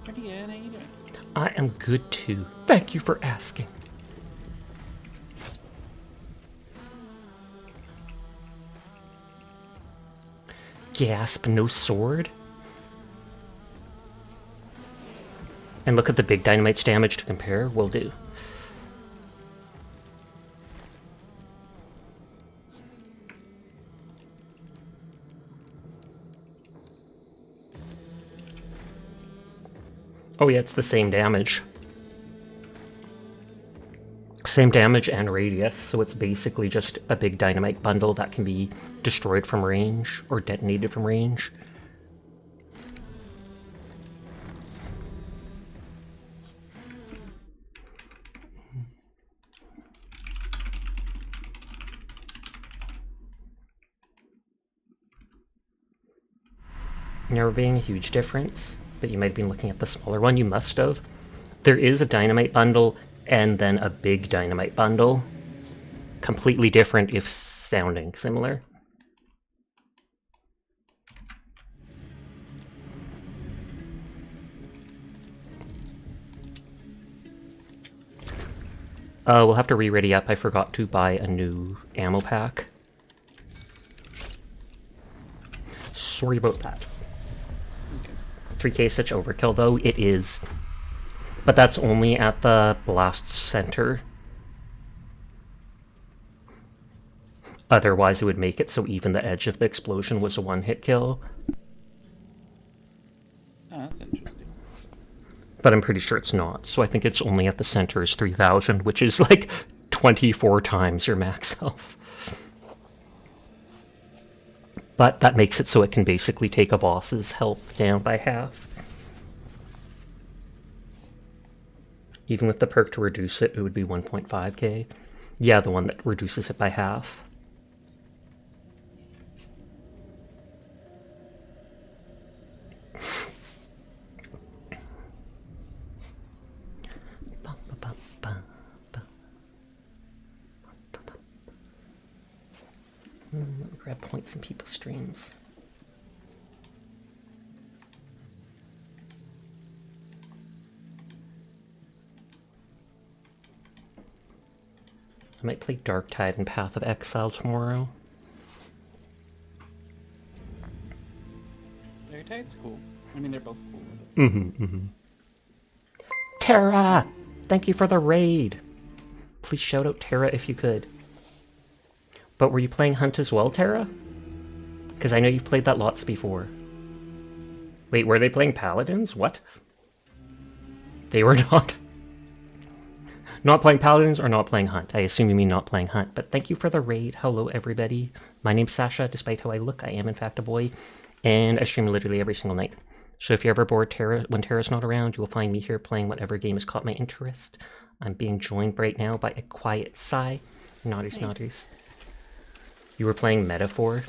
Pretty good. How you doing? I am good too. Thank you for asking. Gasp, no sword? And look at the big dynamite's damage to compare. Will do. Oh yeah, it's the same damage. Same damage and radius, so it's basically just a big dynamite bundle that can be destroyed from range, or detonated from range. Never being a huge difference, but you might have been looking at the smaller one, you must have. There is a dynamite bundle, and then a big dynamite bundle. Completely different, if sounding similar. We'll have to re-ready up. I forgot to buy a new ammo pack. Sorry about that. 3k is such overkill, though. It is. But that's only at the blast center. Otherwise, it would make it so even the edge of the explosion was a one-hit kill. Oh, that's interesting. But I'm pretty sure it's not. So I think it's only at the center is 3,000, which is like 24 times your max health. But that makes it so it can basically take a boss's health down by half. Even with the perk to reduce it, it would be 1.5k. Yeah, the one that reduces it by half. Grab points in people's streams. I might play Darktide and Path of Exile tomorrow. Darktide's cool. I mean, they're both cool. Tara! Thank you for the raid! Please shout out Tara if you could. But were you playing Hunt as well, Tara? Because I know you've played that lots before. Wait, were they playing Paladins? What? They were not. Not playing Paladins or not playing Hunt? I assume you mean not playing Hunt. But thank you for the raid. Hello, everybody. My name's Sasha. Despite how I look, I am in fact a boy. And I stream literally every single night. So if you're ever bored when Tara's not around, you will find me here playing whatever game has caught my interest. I'm being joined right now by Aquietsigh. Naughties, naughties. You were playing Metaphor?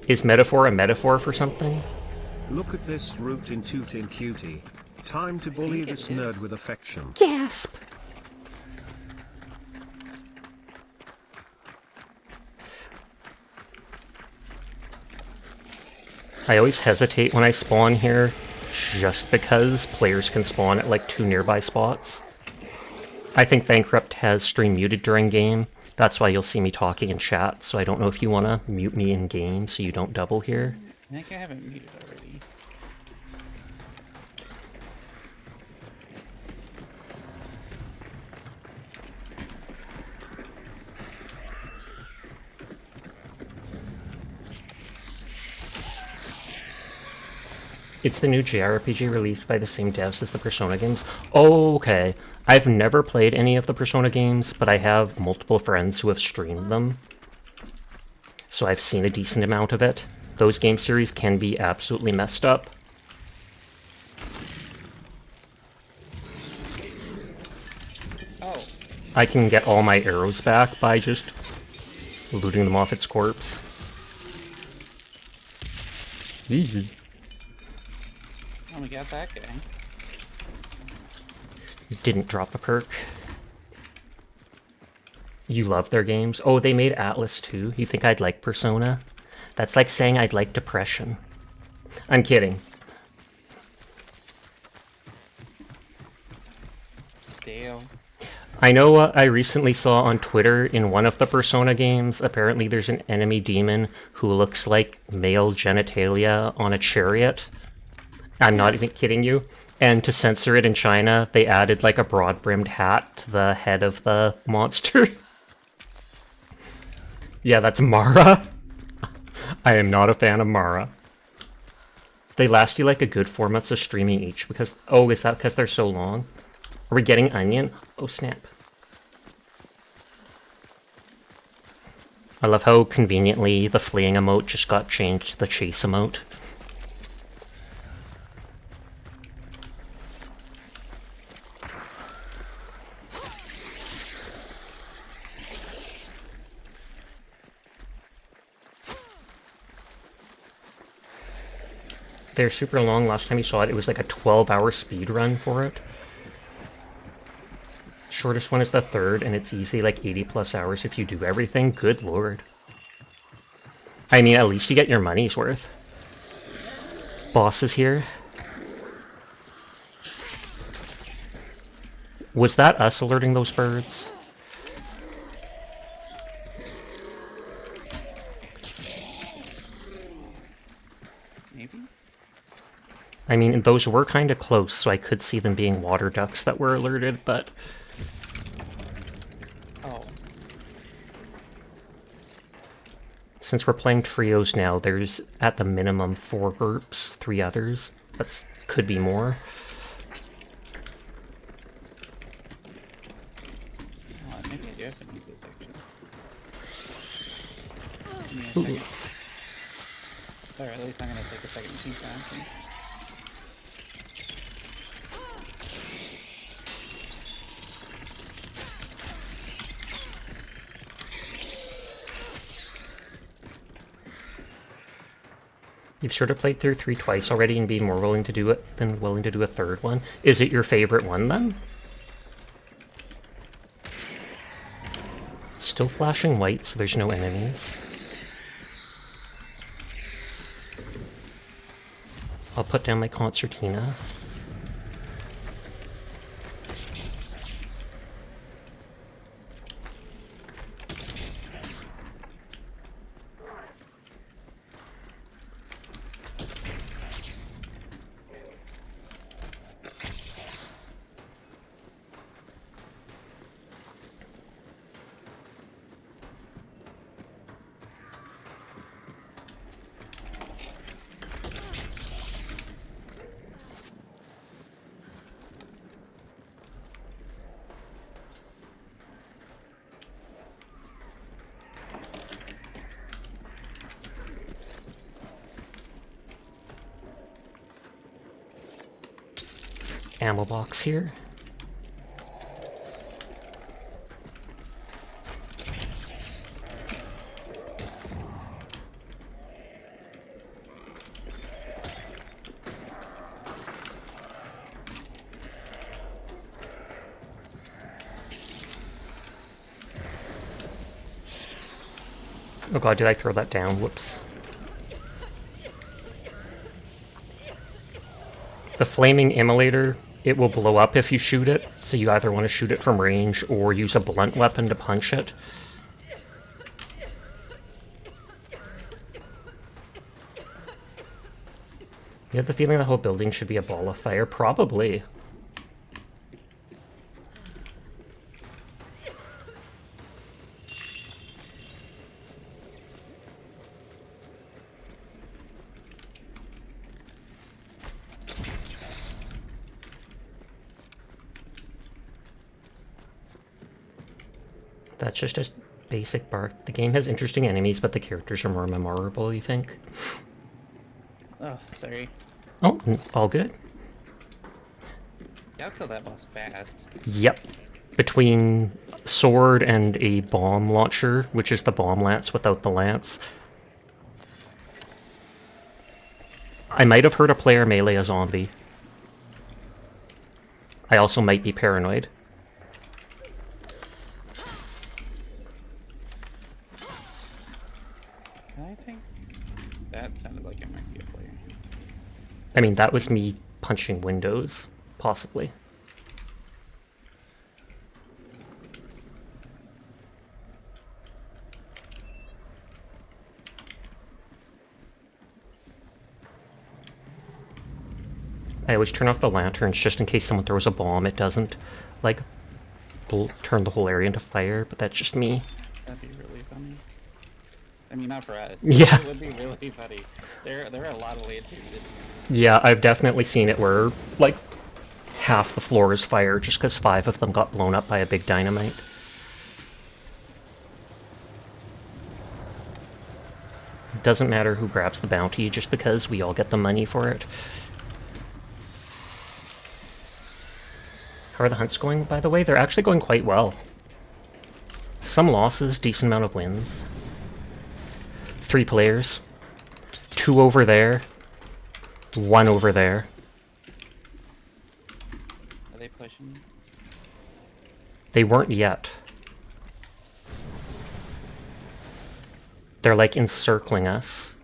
Is Metaphor a metaphor for something? Look at this rootin' tootin' cutie. Time to bully this nerd with affection. Gasp! I always hesitate when I spawn here, just because players can spawn at like 2 nearby spots. I think Bankrupt has stream muted during game. That's why you'll see me talking in chat, so I don't know if you want to mute me in game so you don't double here. I think I have it muted already. It's the new JRPG released by the same devs as the Persona games. Oh, okay. I've never played any of the Persona games, but I have multiple friends who have streamed them. So I've seen a decent amount of it. Those game series can be absolutely messed up. Oh. I can get all my arrows back by just looting them off its corpse. Eee. Oh, we got that guy. Didn't drop a perk. You love their games? Oh, they made Atlas too? You think I'd like Persona? That's like saying I'd like Depression. I'm kidding. Dale. I know I recently saw on Twitter in one of the Persona games, apparently there's an enemy demon who looks like male genitalia on a chariot. I'm not even kidding you. And to censor it in China, they added like a broad-brimmed hat to the head of the monster. Yeah, that's Mara. I am not a fan of Mara. They last you like a good 4 months of streaming each because... Oh, is that because they're so long? Are we getting Onion? Oh, snap. I love how conveniently the fleeing emote just got changed to the chase emote. They're super long. Last time you saw it, it was like a 12-hour speed run for it. Shortest one is the 3rd, and it's easy, like 80+ hours if you do everything. Good lord. I mean, at least you get your money's worth. Boss is here. Was that us alerting those birds? I mean, those were kind of close, so I could see them being water ducks that were alerted, but Oh. since we're playing trios now, there's at the minimum 4 groups, 3 others. That could be more. Oh, maybe I do have to move this actually. Give me a second. Or at least I'm gonna take a second to think down things. You've sort of played through 3 twice already and be more willing to do it than willing to do a third one. Is it your favorite one, then? It's still flashing white, so there's no enemies. I'll put down my concertina. Ammo box here. Oh god, did I throw that down? Whoops. The flaming immolator, it will blow up if you shoot it, so you either want to shoot it from range or use a blunt weapon to punch it. You have the feeling the whole building should be a ball of fire? Probably. That's just a basic bar. The game has interesting enemies, but the characters are more memorable, you think? Oh, sorry. Oh, all good. Y'all kill that boss fast. Yep. Between sword and a bomb launcher, which is the bomb lance without the lance. I might have heard a player melee a zombie. I also might be paranoid. Can I take... That sounded like it might be a player. I mean, that was me punching windows, possibly. I always turn off the lanterns just in case someone throws a bomb. It doesn't, like, turn the whole area into fire, but that's just me. That'd be really funny. I mean, not for us. Yeah. It would be really funny. There are a lot of lanterns in. Yeah, I've definitely seen it where, like, half the floor is fire just because 5 of them got blown up by a big dynamite. It doesn't matter who grabs the bounty just because we all get the money for it. How are the hunts going, by the way? They're actually going quite well. Some losses, decent amount of wins. 3 players. 2 over there. 1 over there. Are they pushing? They weren't yet. They're like encircling us.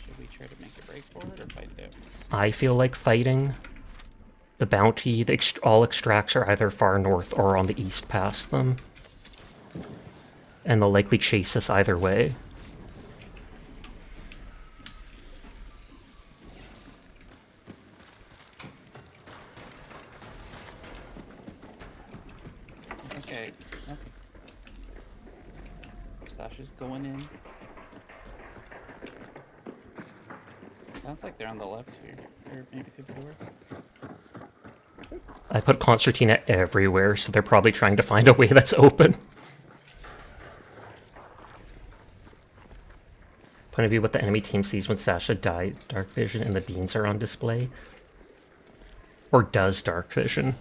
Should we try to make a break for it or fight it out? I feel like fighting. The bounty, all extracts are either far north or on the east past them. And they'll likely chase us either way. Okay. Okay. Sasha's going in. Sounds like they're on the left here. Or maybe through the door. I put Concertina everywhere, so they're probably trying to find a way that's open. Point of view what the enemy team sees when Sasha died, dark vision, and the beans are on display. Or does dark vision.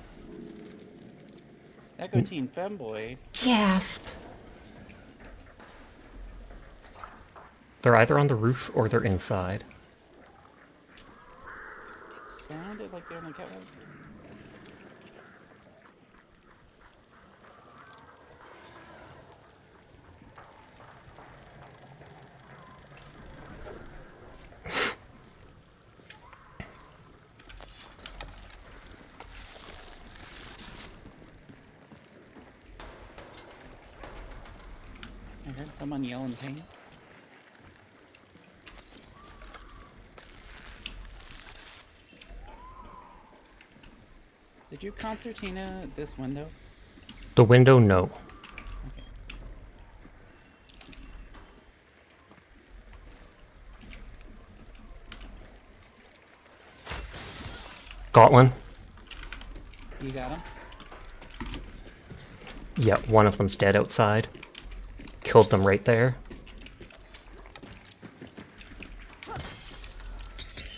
Echo Team Femboy. Gasp! They're either on the roof or they're inside. It sounded like they're on the catwalk. I heard someone yell in pain. Did you concertina this window? The window, no. Okay. Got one? You got him? Yeah, one of them's dead outside. Killed them right there.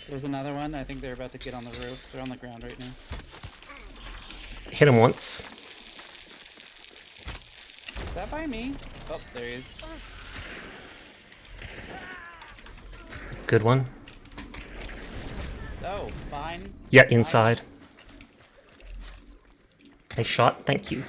There's another one. I think they're about to get on the roof. They're on the ground right now. Hit him once. Is that by me? Oh, there he is. Good one. Oh, fine. Yeah, inside. Nice shot, thank you.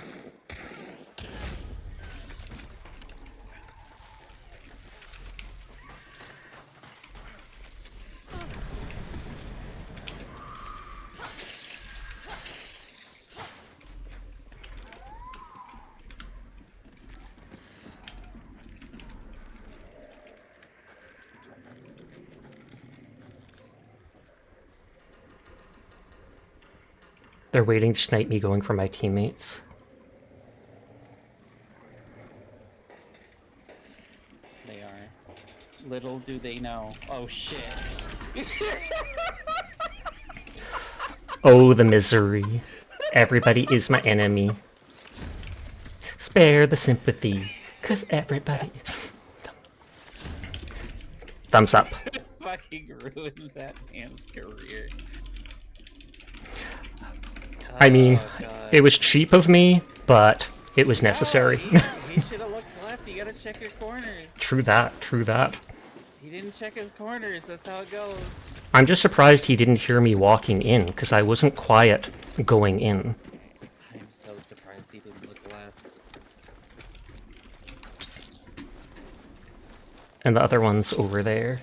They're waiting to snipe me going for my teammates. They are. Little do they know. Oh shit. Oh, the misery. Everybody is my enemy. Spare the sympathy, 'cause everybody is... Thumbs up. Fucking ruined that man's career. I mean, Oh, God. it was cheap of me, but it was necessary. No, he should have looked left. You gotta check your corners. True that, true that. He didn't check his corners. That's how it goes. I'm just surprised he didn't hear me walking in, because I wasn't quiet going in. I'm so surprised he didn't look left. And the other one's over there.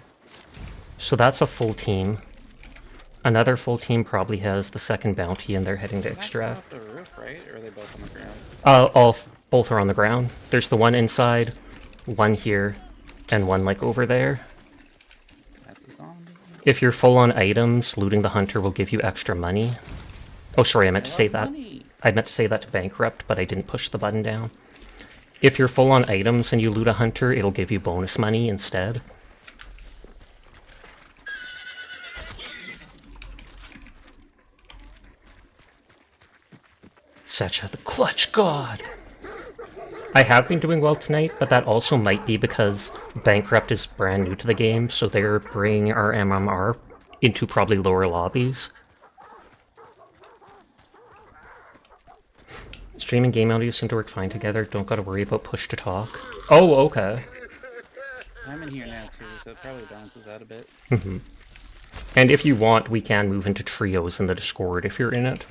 So that's a full team. Another full team probably has the second bounty and they're heading to They're not extract. off the roof, right? Or are they both on the ground? Both are on the ground. There's the one inside, one here, and one like over there. That's a zombie. If you're full on items, looting the hunter will give you extra money. Oh, sorry, I meant to say that. Money. I meant to say that to Bankrupt, but I didn't push the button down. If you're full on items and you loot a hunter, it'll give you bonus money instead. Sacha the clutch god! I have been doing well tonight, but that also might be because Bankrupt is brand new to the game, so they're bringing our MMR into probably lower lobbies. Stream and game audio seem to work fine together, don't gotta worry about push to talk. Oh, okay. I'm in here now too, so it probably balances out a bit. And if you want, we can move into trios in the Discord if you're in it.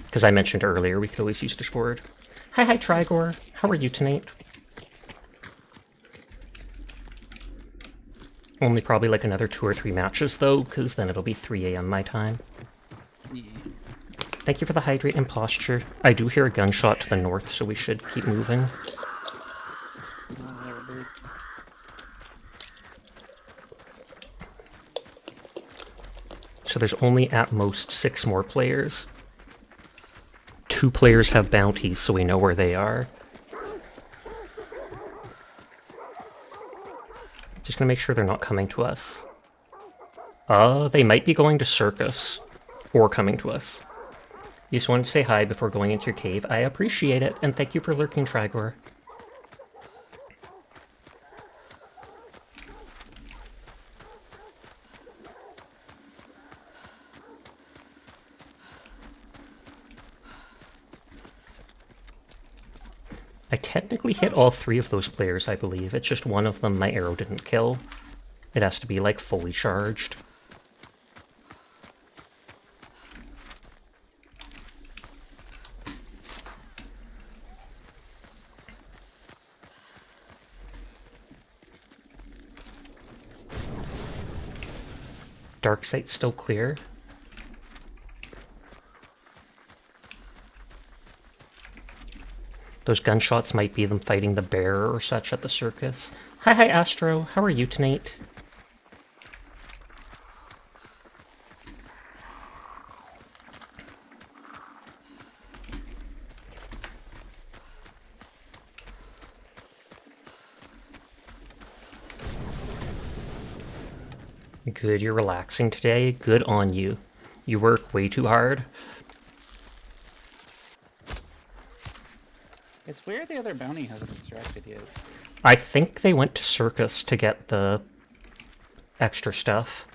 Because I mentioned earlier, we could always use Discord. Hi, Trigor. How are you tonight? Only probably like another 2 or 3 matches though, because then it'll be 3 AM my time. Yeah. Thank you for the hydrate and posture. I do hear a gunshot to the north, so we should keep moving. Oh, there were birds. So there's only at most 6 more players. 2 players have bounties, so we know where they are. Just gonna make sure they're not coming to us. They might be going to Circus. Or coming to us. You just wanted to say hi before going into your cave. I appreciate it, and thank you for lurking, Trigor. I technically hit all 3 of those players, I believe. It's just one of them my arrow didn't kill. It has to be, like, fully charged. Dark site's still clear. Those gunshots might be them fighting the bear or such at the circus. Hi, Astro. How are you tonight? Good, you're relaxing today. Good on you. You work way too hard. It's weird the other bounty hasn't extracted yet. I think they went to Circus to get the extra stuff.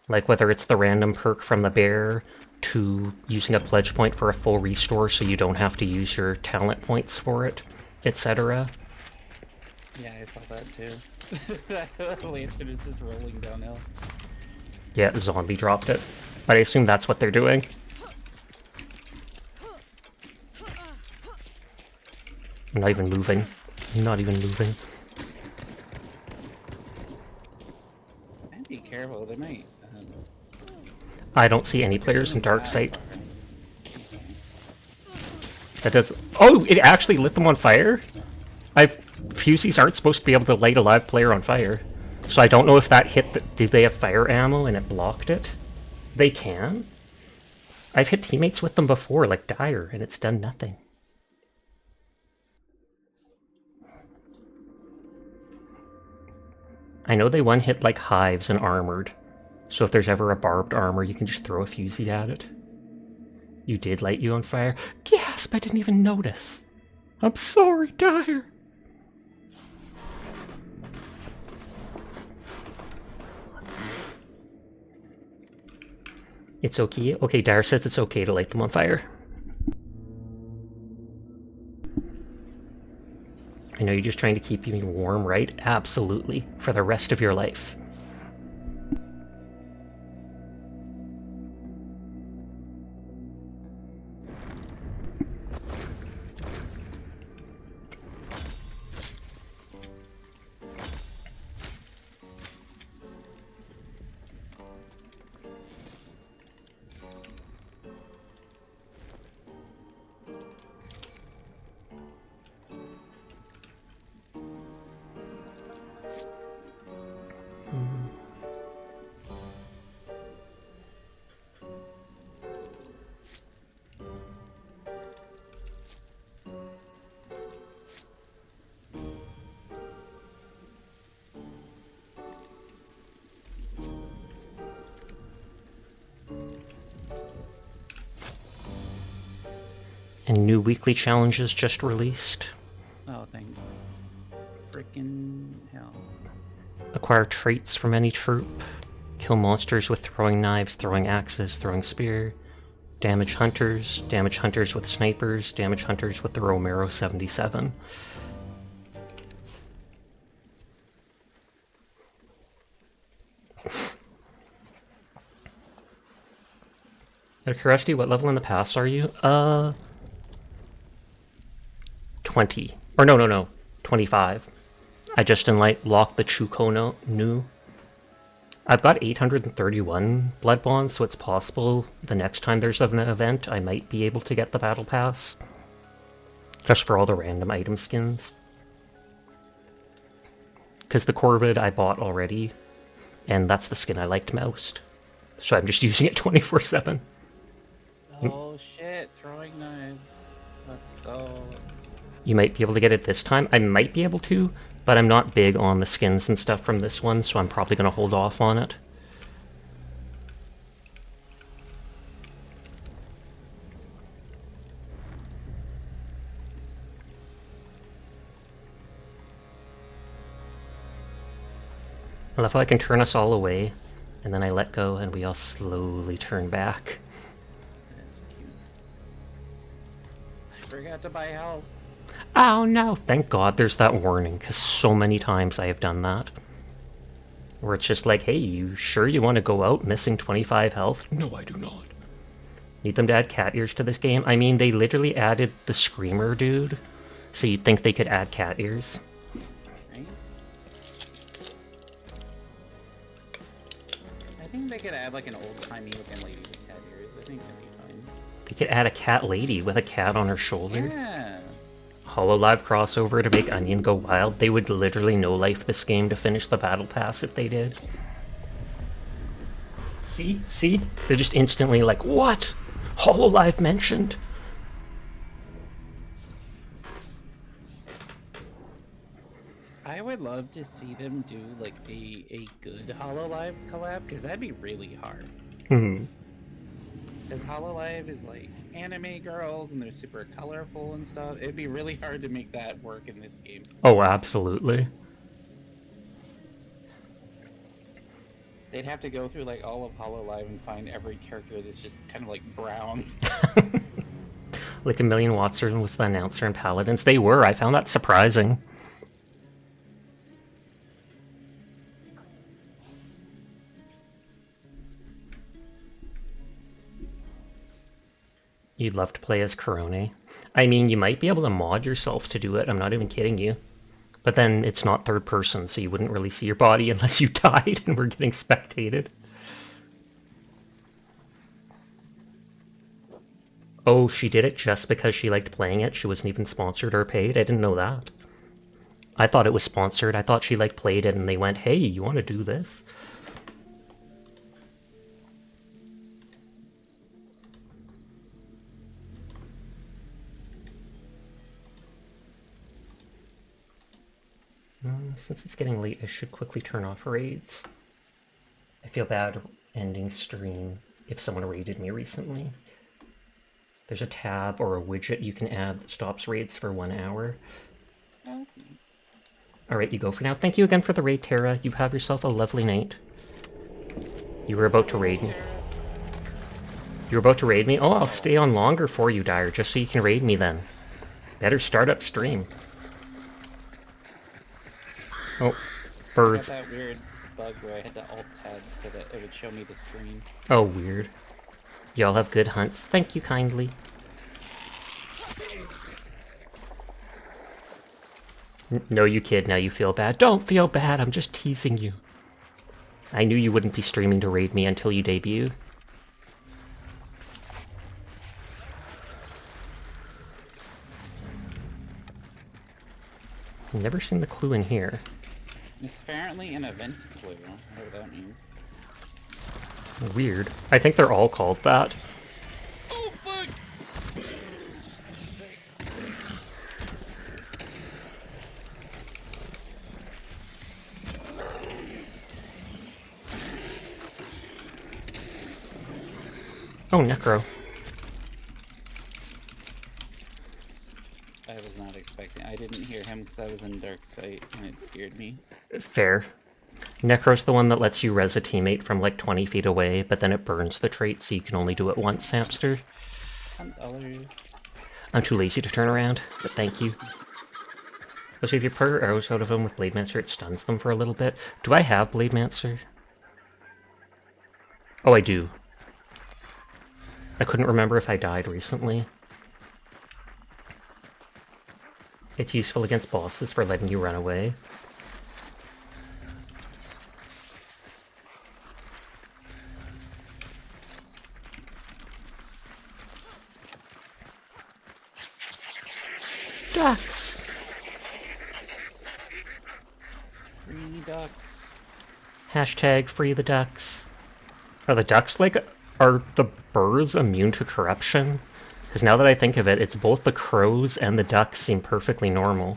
Like whether it's the random perk from the bear, to using a pledge point for a full restore so you don't have to use your talent points for it, etc. Yeah, I saw that too. That lantern is just rolling downhill. Yeah, the zombie dropped it. But I assume that's what they're doing. I'm not even moving. I'm not even moving. And be careful, they might... I don't see any players in Dark Sight. That does... Oh, it actually lit them on fire? Fusees aren't supposed to be able to light a live player on fire. So I don't know if that hit... Did they have fire ammo and it blocked it? They can? I've hit teammates with them before, like Dire, and it's done nothing. I know they one-hit like hives and armored. So if there's ever a barbed armor, you can just throw a fusee at it. You did light you on fire? Gasp, I didn't even notice. I'm sorry, Dire. It's okay. Okay, Dire says it's okay to light them on fire. I know you're just trying to keep you warm, right? Absolutely. For the rest of your life. And new weekly challenges just released. Oh, thank frickin' hell. Acquire traits from any troop. Kill monsters with throwing knives, throwing axes, throwing spear. Damage hunters with snipers, damage hunters with the Romero 77. Out of curiosity, what level in the past are you? 20. Or no. 25. I just unlocked the Chuko new. I've got 831 blood bonds, so it's possible the next time there's an event, I might be able to get the battle pass. Just for all the random item skins. Because the Corvid I bought already, and that's the skin I liked most. So I'm just using it 24/7. Oh shit, throwing Let's go. You might be able to get it this time. I might be able to, but I'm not big on the skins and stuff from this one, so I'm probably going to hold off on it. I love how I can turn us all away, and then I let go, and we all slowly turn back. That's cute. I forgot to buy health. Oh no, thank God there's that warning, because so many times I have done that. Where it's just like, hey, you sure you want to go out missing 25 health? No, I do not. Need them to add cat ears to this game? I mean, they literally added the screamer dude, so you'd think they could add cat ears. Right? I think they could add like an old-timey looking lady with cat ears. I think that'd be fine. They could add a cat lady with a cat on her shoulder. Yeah. HoloLive crossover to make Onion go wild. They would literally no-life this game to finish the battle pass if they did. See? See? They're just instantly like, what? HoloLive mentioned? I would love to see them do like a good HoloLive collab, because that'd be really hard. Hmm. Because HoloLive is like anime girls and they're super colorful and stuff. It'd be really hard to make that work in this game. Oh, absolutely. They'd have to go through like all of HoloLive and find every character that's just kind of like brown. Like a Million Watson was the announcer in Paladins. They were. I found that surprising. You'd love to play as Corone. I mean, you might be able to mod yourself to do it. I'm not even kidding you. But then it's not third person, so you wouldn't really see your body unless you died and were getting spectated. Oh, she did it just because she liked playing it? She wasn't even sponsored or paid? I didn't know that. I thought it was sponsored. I thought she like played it and they went, hey, you want to do this? Since it's getting late, I should quickly turn off raids. I feel bad ending stream if someone raided me recently. There's a tab or a widget you can add that stops raids for 1 hour. Oh, that's neat. Alright, you go for now. Thank you again for the raid, Tara. You have yourself a lovely night. You were about to raid me. You were about to raid me? Oh, I'll stay on longer for you, Dyer, just so you can raid me then. Better start up stream. Oh, birds. I got that weird bug where I had to alt-tab so that it would show me the screen. Oh, weird. Y'all have good hunts. Thank you kindly. No, you kid, now you feel bad. Don't feel bad, I'm just teasing you. I knew you wouldn't be streaming to raid me until you debut. Never seen the clue in here. It's apparently an event clue, whatever that means. Weird. I think they're all called that. Oh, fuck! Oh, Necro. I was not expecting. I didn't hear him because I was in dark sight and it scared me. Fair. Necro's the one that lets you res a teammate from like 20 feet away, but then it burns the trait so you can only do it once, Hamster. $10. I'm too lazy to turn around, but thank you. So if you put arrows out of them with Blademancer, it stuns them for a little bit. Do I have Blademancer? Oh, I do. I couldn't remember if I died recently. It's useful against bosses for letting you run away. Ducks! Free ducks. Hashtag free the ducks. Are the ducks like... Are the birds immune to corruption? Because now that I think of it, it's both the crows and the ducks seem perfectly normal.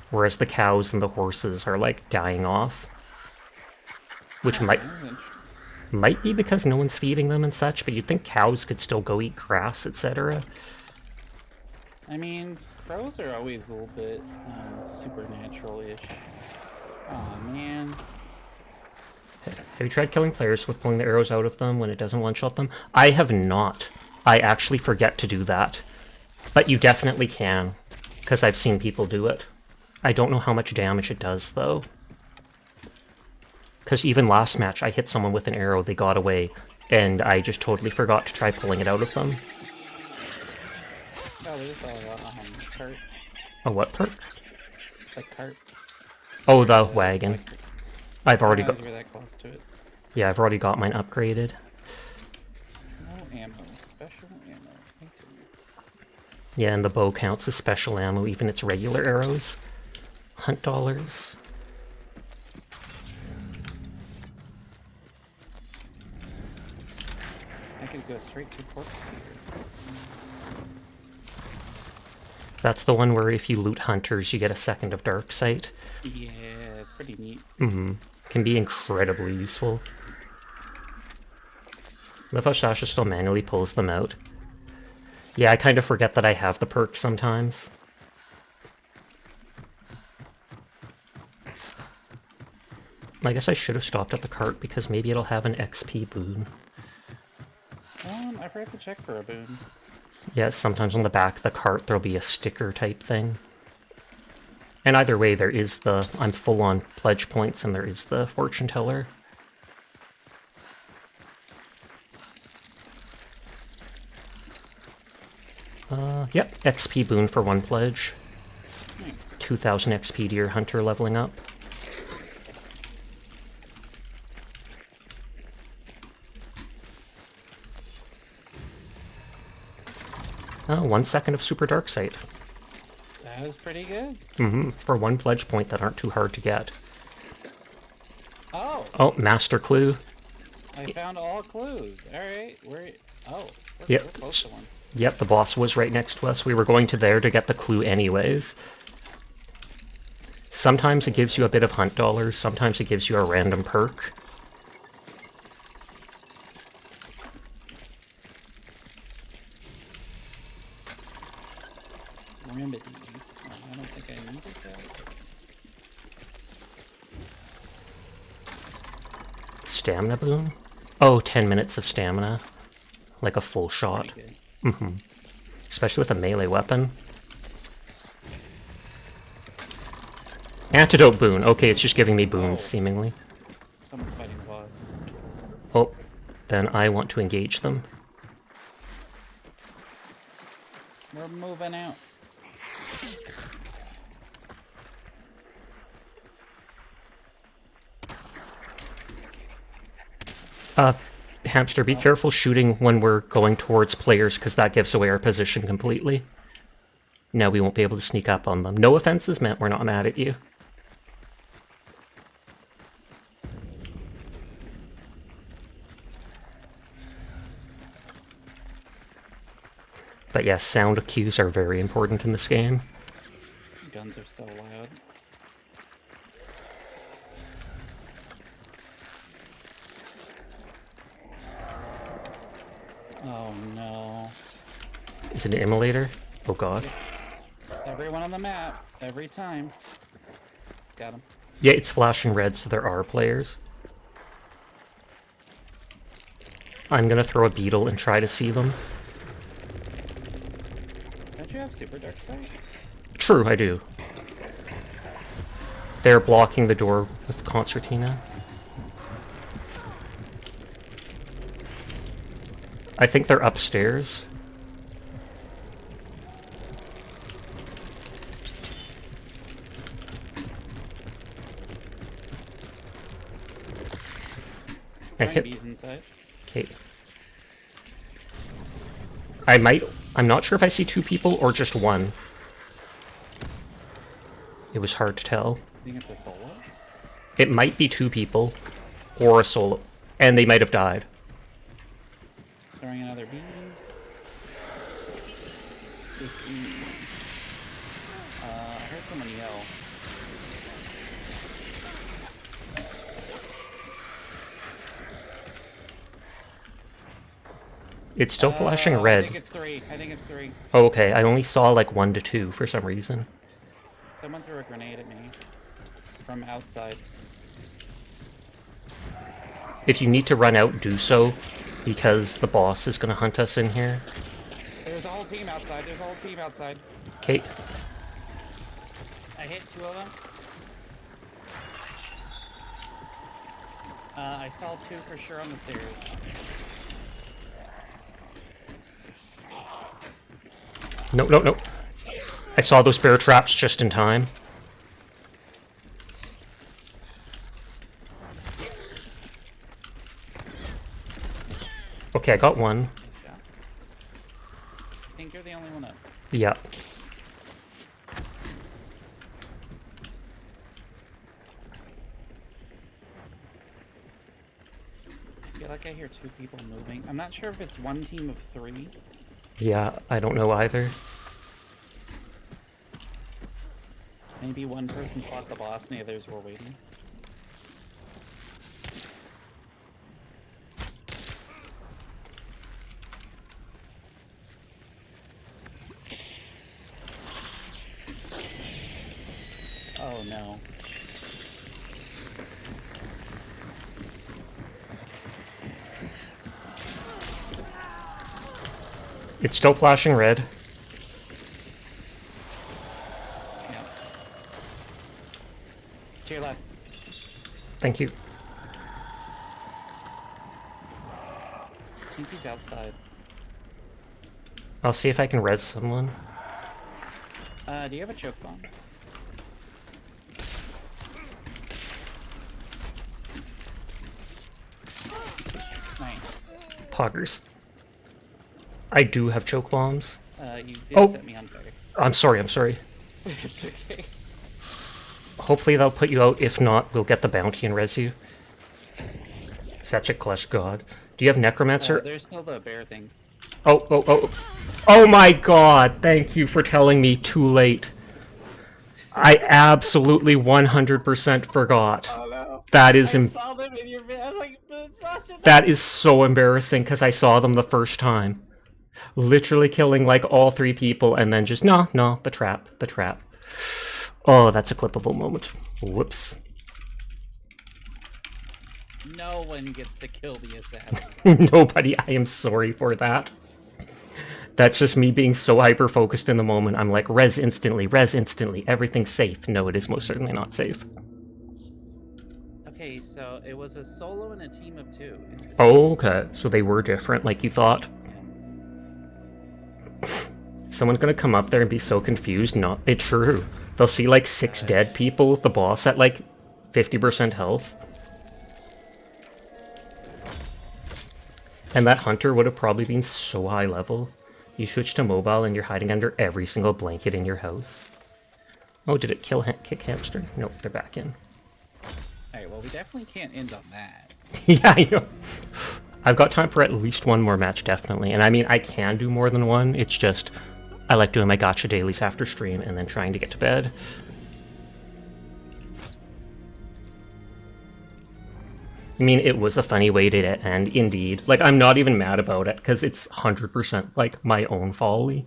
Whereas the cows and the horses are, like, dying off. Which might be because no one's feeding them and such, but you'd think cows could still go eat grass, etc. I mean, crows are always a little bit supernatural-ish. Aw, man. Have you tried killing players with pulling the arrows out of them when it doesn't one-shot them? I have not. I actually forget to do that. But you definitely can, because I've seen people do it. I don't know how much damage it does, though. Because even last match, I hit someone with an arrow, they got away, and I just totally forgot to try pulling it out of them. Oh, there's a cart. A what perk? The cart. Oh, the wagon. I've already got... We're that close to it. Yeah, I've already got mine upgraded. No ammo. Special ammo. Yeah, and the bow counts as special ammo, even its regular arrows. Hunt dollars. I could go straight to Corpse Seer. That's the one where if you loot hunters, you get a second of dark sight. Yeah, it's pretty neat. Mm-hmm. Can be incredibly useful. Love how Sasha still manually pulls them out. Yeah, I kind of forget that I have the perk sometimes. I guess I should have stopped at the cart because maybe it'll have an XP boon. I forgot to check for a boon. Yeah, sometimes on the back of the cart there'll be a sticker type thing. And either way, there is the... I'm full on pledge points and there is the fortune teller. Yep, XP boon for 1 pledge. Nice. 2000 XP to your hunter leveling up. Oh, 1 second of super dark sight. That was pretty good. Mm-hmm, for 1 pledge point that aren't too hard to get. Oh! Oh, master clue. I found all clues. Alright, we're Yep. close to one. Yep, the boss was right next to us. We were going to there to get the clue anyways. Sometimes it gives you a bit of hunt dollars, sometimes it gives you a random perk. Remedy. I don't think I needed that. Stamina boon? Oh, 10 minutes of stamina. Like a full shot. Pretty good. Mm-hmm. Especially with a melee weapon. Antidote boon. Okay, it's just giving me boons, seemingly. Someone's fighting the boss. Oh, then I want to engage them. We're moving out. Hamster, be careful shooting when we're going towards players, because that gives away our position completely. Now we won't be able to sneak up on them. No offenses meant, we're not mad at you. But yes, sound cues are very important in this game. Guns are so loud. Oh no. Is it an immolator? Oh god. Everyone on the map, every time. Got him. Yeah, it's flashing red, so there are players. I'm gonna throw a beetle and try to see them. Don't you have super dark sight? True, I do. They're blocking the door with Concertina. I think they're upstairs. I hit. Bees inside. Okay. I'm not sure if I see 2 people or just 1. It was hard to tell. I think it's a solo. It might be 2 people or a solo. And they might have died. Throwing another bees. I heard someone yell. It's still flashing I red. think it's 3. I think it's 3. Oh, okay, I only saw like 1 to 2 for some reason. Someone threw a grenade at me from outside. If you need to run out, do so, because the boss is gonna hunt us in here. There's a whole team outside. There's a whole team outside. Okay. I hit 2 of them. I saw 2 for sure on the stairs. No, no, no. I saw those bear traps just in time. Okay, I got one. Yeah. I think you're the only one up. Yeah. I feel like I hear 2 people moving. I'm not sure if it's one team of 3. Yeah, I don't know either. Maybe one person fought the boss and the others were waiting. Oh no. It's still flashing red. Yeah. To your left. Thank you. I think he's outside. I'll see if I can res someone. Do you have a choke bomb? Nice. Poggers. I do have choke bombs. You did Oh. set me on fire. I'm sorry, I'm sorry. It's okay. Hopefully they'll put you out. If not, we'll get the bounty and res you. Such a clutch god. Do you have necromancer? There's still the bear things. Oh, oh, oh. Oh my god, thank you for telling me too late. I absolutely 100% forgot. Oh no. That is saw them in your video. I was like, but Sasha, that is so embarrassing because I saw them the first time. Literally killing like all 3 people and then just, no, the trap. Oh, that's a clippable moment. Whoops. no one gets to kill the assassin. Nobody, I am sorry for that. That's just me being so hyper-focused in the moment. I'm like, res instantly, everything's safe. No, it is most certainly not safe. Okay, so it was a solo and a team of 2. Oh, okay, so they were different, like you thought. Someone's gonna come up there and be so confused. No, it's true. They'll see like 6 dead people with the boss at like 50% health. And that hunter would have probably been so high level. You switch to mobile and you're hiding under every single blanket in your house. Oh, did it kick hamster? Nope, they're back in. Alright, well, we definitely can't end on that. Yeah, I know. I've got time for at least one more match, definitely. And I mean, I can do more than one. It's just, I like doing my gacha dailies after stream and then trying to get to bed. I mean, it was a funny way to end, indeed. Like, I'm not even mad about it, because it's 100% like my own folly.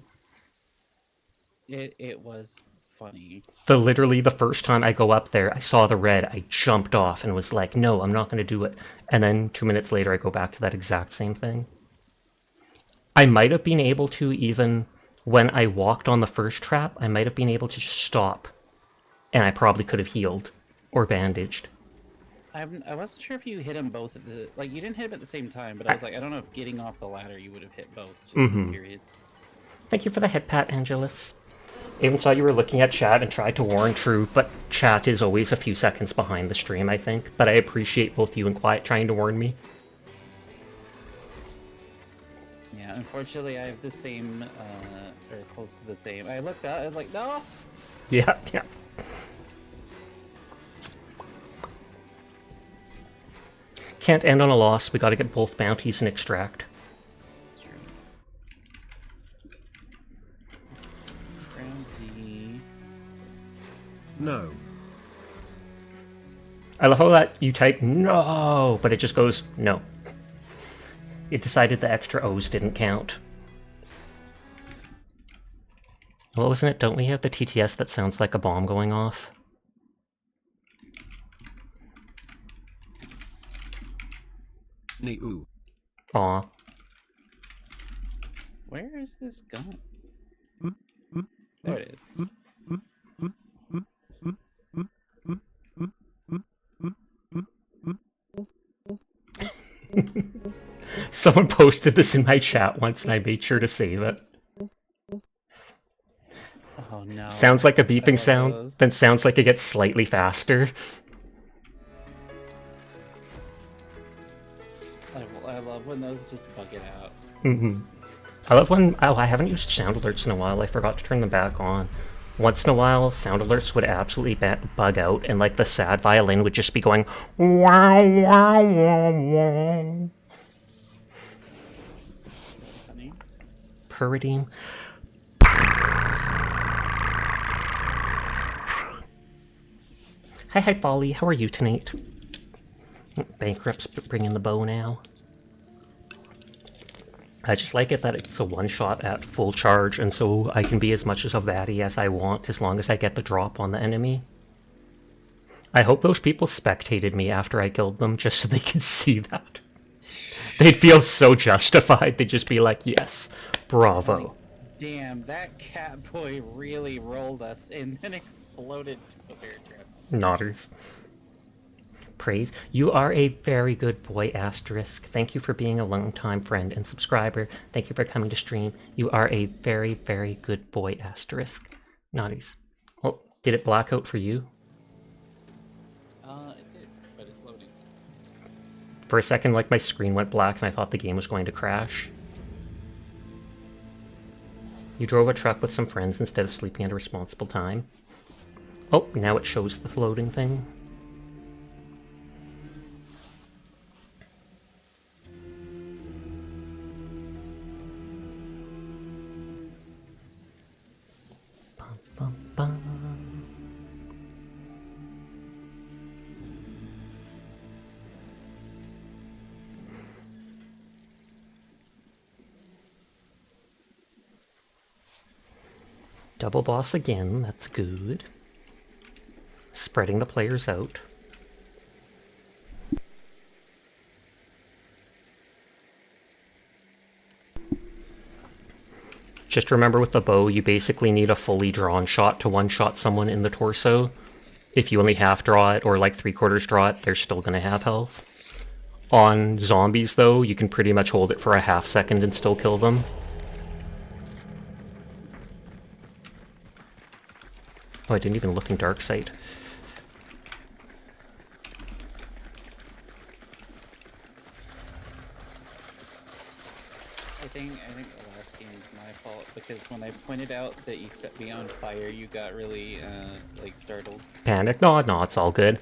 It was funny. Literally, the first time I go up there, I saw the red, I jumped off and was like, no, I'm not going to do it. And then 2 minutes later, I go back to that exact same thing. I might have been able to, even when I walked on the first trap, I might have been able to just stop. And I probably could have healed or bandaged. I wasn't sure if you hit them both at the... Like, you didn't hit them at the same time, but I was like, I don't know if getting off the ladder you would have hit both. Just period. Thank you for the head pat, Angelus. Even saw you were looking at chat and tried to warn True, but chat is always a few seconds behind the stream, I think. But I appreciate both you and Quiet trying to warn me. Yeah, unfortunately, I have the same, or close to the same. I looked out, I was like, no! Yeah. Can't end on a loss. We gotta get both bounties and extract. That's true. No. I love how that you type no, but it just goes no. It decided the extra O's didn't count. Well, wasn't it? Don't we have the TTS that sounds like a bomb going off? Nee-oo. Aw. Where is this going? There it is. Someone posted this in my chat once and I made sure to save it. Oh no. Sounds like a beeping sound, those. then sounds like it gets slightly faster. I love when those just bug it out. I love when... Oh, I haven't used sound alerts in a while. I forgot to turn them back on. Once in a while, sound alerts would absolutely bug out, and like the sad violin would just be going... Wow, wow, wow, wow. Funny. Peridim. Hi, Folly. How are you tonight? Bankrupt's bringing the bow now. I just like it that it's a one-shot at full charge, and so I can be as much as a baddie as I want as long as I get the drop on the enemy. I hope those people spectated me after I killed them just so they could see that. They'd feel so justified. They'd just be like, yes, bravo. Damn, that cat boy really rolled us and then exploded to a bear trap. Nodders. Praise. You are a very good boy, asterisk. Thank you for being a long-time friend and subscriber. Thank you for coming to stream. You are a very, very good boy, asterisk. Naughties. Well, did it black out for you? It did, but it's loading. For a second, like, my screen went black and I thought the game was going to crash. You drove a truck with some friends instead of sleeping at a responsible time. Oh, now it shows the floating thing. Bum, bum. Double boss again, that's good. Spreading the players out. Just remember with the bow, you basically need a fully drawn shot to one-shot someone in the torso. If you only half draw it or like 3/4 draw it, they're still gonna have health. On zombies though, you can pretty much hold it for a half second and still kill them. Oh, I didn't even look in dark sight. I think the last game is my fault because when I pointed out that you set me on fire, you got really like startled. Panic? No, it's all good.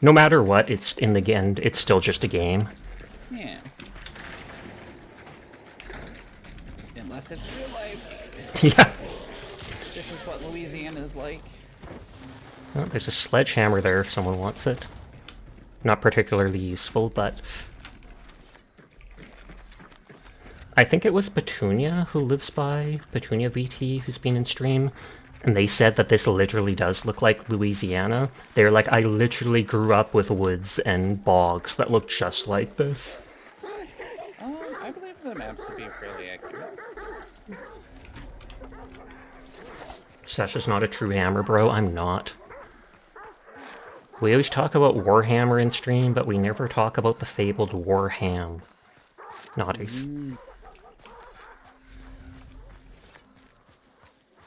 No matter what, it's in the end, it's still just a game. Yeah. Unless it's real life. Yeah. This is what Louisiana's like. Oh, there's a sledgehammer there if someone wants it. Not particularly useful, but... I think it was Petunia who lives by, Petunia VT, who's been in stream, and they said that this literally does look like Louisiana. They're like, I literally grew up with woods and bogs that look just like this. I believe the maps to be fairly accurate. Sasha's not a true hammer, bro. I'm not. We always talk about Warhammer in stream, but we never talk about the fabled Warham. Naughties.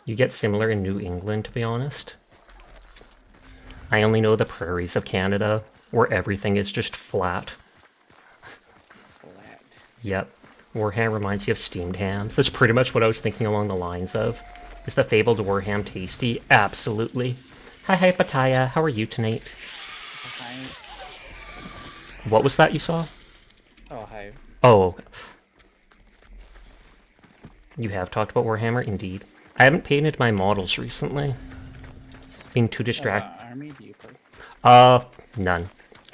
You get similar in New England, to be honest. I only know the prairies of Canada, where everything is just flat. Flat. Yep. Warham reminds you of steamed hams. That's pretty much what I was thinking along the lines of. Is the fabled Warham tasty? Absolutely. Hi, Pataya. How are you tonight? Hi. What was that you saw? Oh, hi. Oh. You have talked about Warhammer? Indeed. I haven't painted my models recently. being too distracted. What army do you play? None.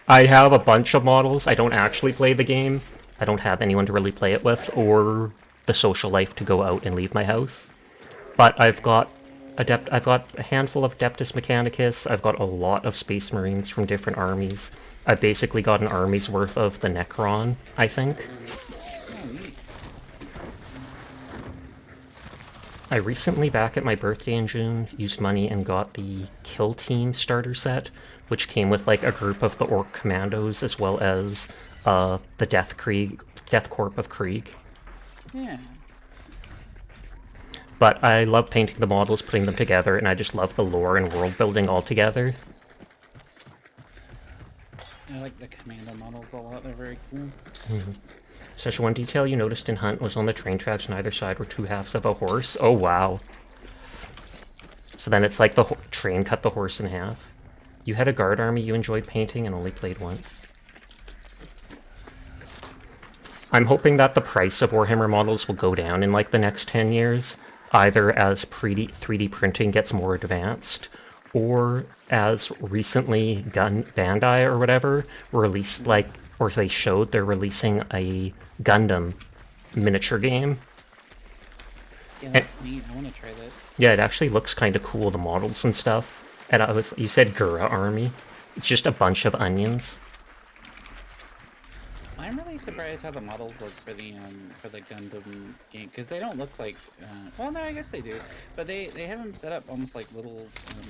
I have a bunch of models. I don't actually play the game. I don't have anyone to really play it with, or the social life to go out and leave my house. But I've got I've got a handful of Adeptus Mechanicus. I've got a lot of Space Marines from different armies. I've basically got an army's worth of the Necron, I think. I recently, back at my birthday in June, used money and got the Kill Team starter set, which came with like a group of the Orc Commandos as well as the Death Corp of Krieg. Yeah. But I love painting the models, putting them together, and I just love the lore and world building altogether. I like the commando models a lot. They're very cool. Such one detail you noticed in Hunt was on the train tracks on either side were two halves of a horse. Oh, wow. So then it's like the train cut the horse in half. You had a guard army you enjoyed painting and only played once. I'm hoping that the price of Warhammer models will go down in like the next 10 years, either as 3D printing gets more advanced, or as recently Bandai or whatever released like, or they showed they're releasing a Gundam miniature game. Yeah, that's neat. I want to try that. Yeah, it actually looks kind of cool, the models and stuff. And you said Gura army. It's just a bunch of onions. I'm really surprised how the models look for the Gundam game, because they don't look like. Well, no, I guess they do, but they have them set up almost like little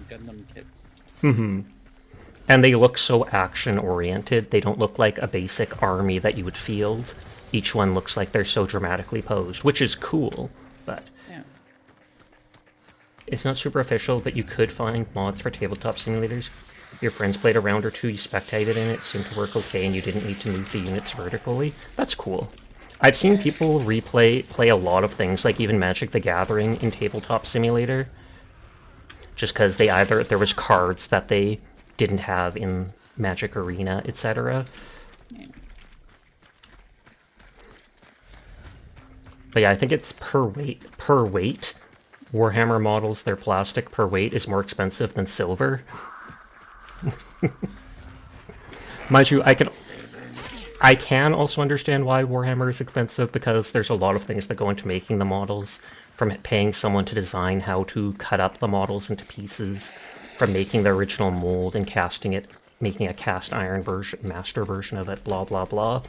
Gundam kits. And they look so action-oriented. They don't look like a basic army that you would field. Each one looks like they're so dramatically posed, which is cool, but... Yeah. It's not super official, but you could find mods for tabletop simulators. Your friends played a round or two, you spectated in it, seemed to work okay, and you didn't need to move the units vertically. That's cool. I've seen people play a lot of things, like even Magic the Gathering in Tabletop Simulator, just because there was cards that they didn't have in Magic Arena, etc. But yeah, I think it's per weight. Warhammer models, their plastic per weight is more expensive than silver. Mind you, I can also understand why Warhammer is expensive, because there's a lot of things that go into making the models, from paying someone to design how to cut up the models into pieces, from making the original mold and casting it, making a cast iron master version of it, blah blah blah.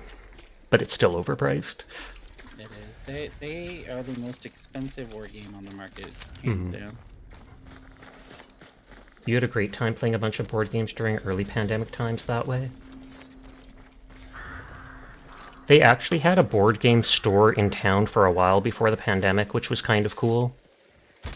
But it's still overpriced. It is. They are the most expensive war game on the market, hands down. You had a great time playing a bunch of board games during early pandemic times that way? They actually had a board game store in town for a while before the pandemic, which was kind of cool.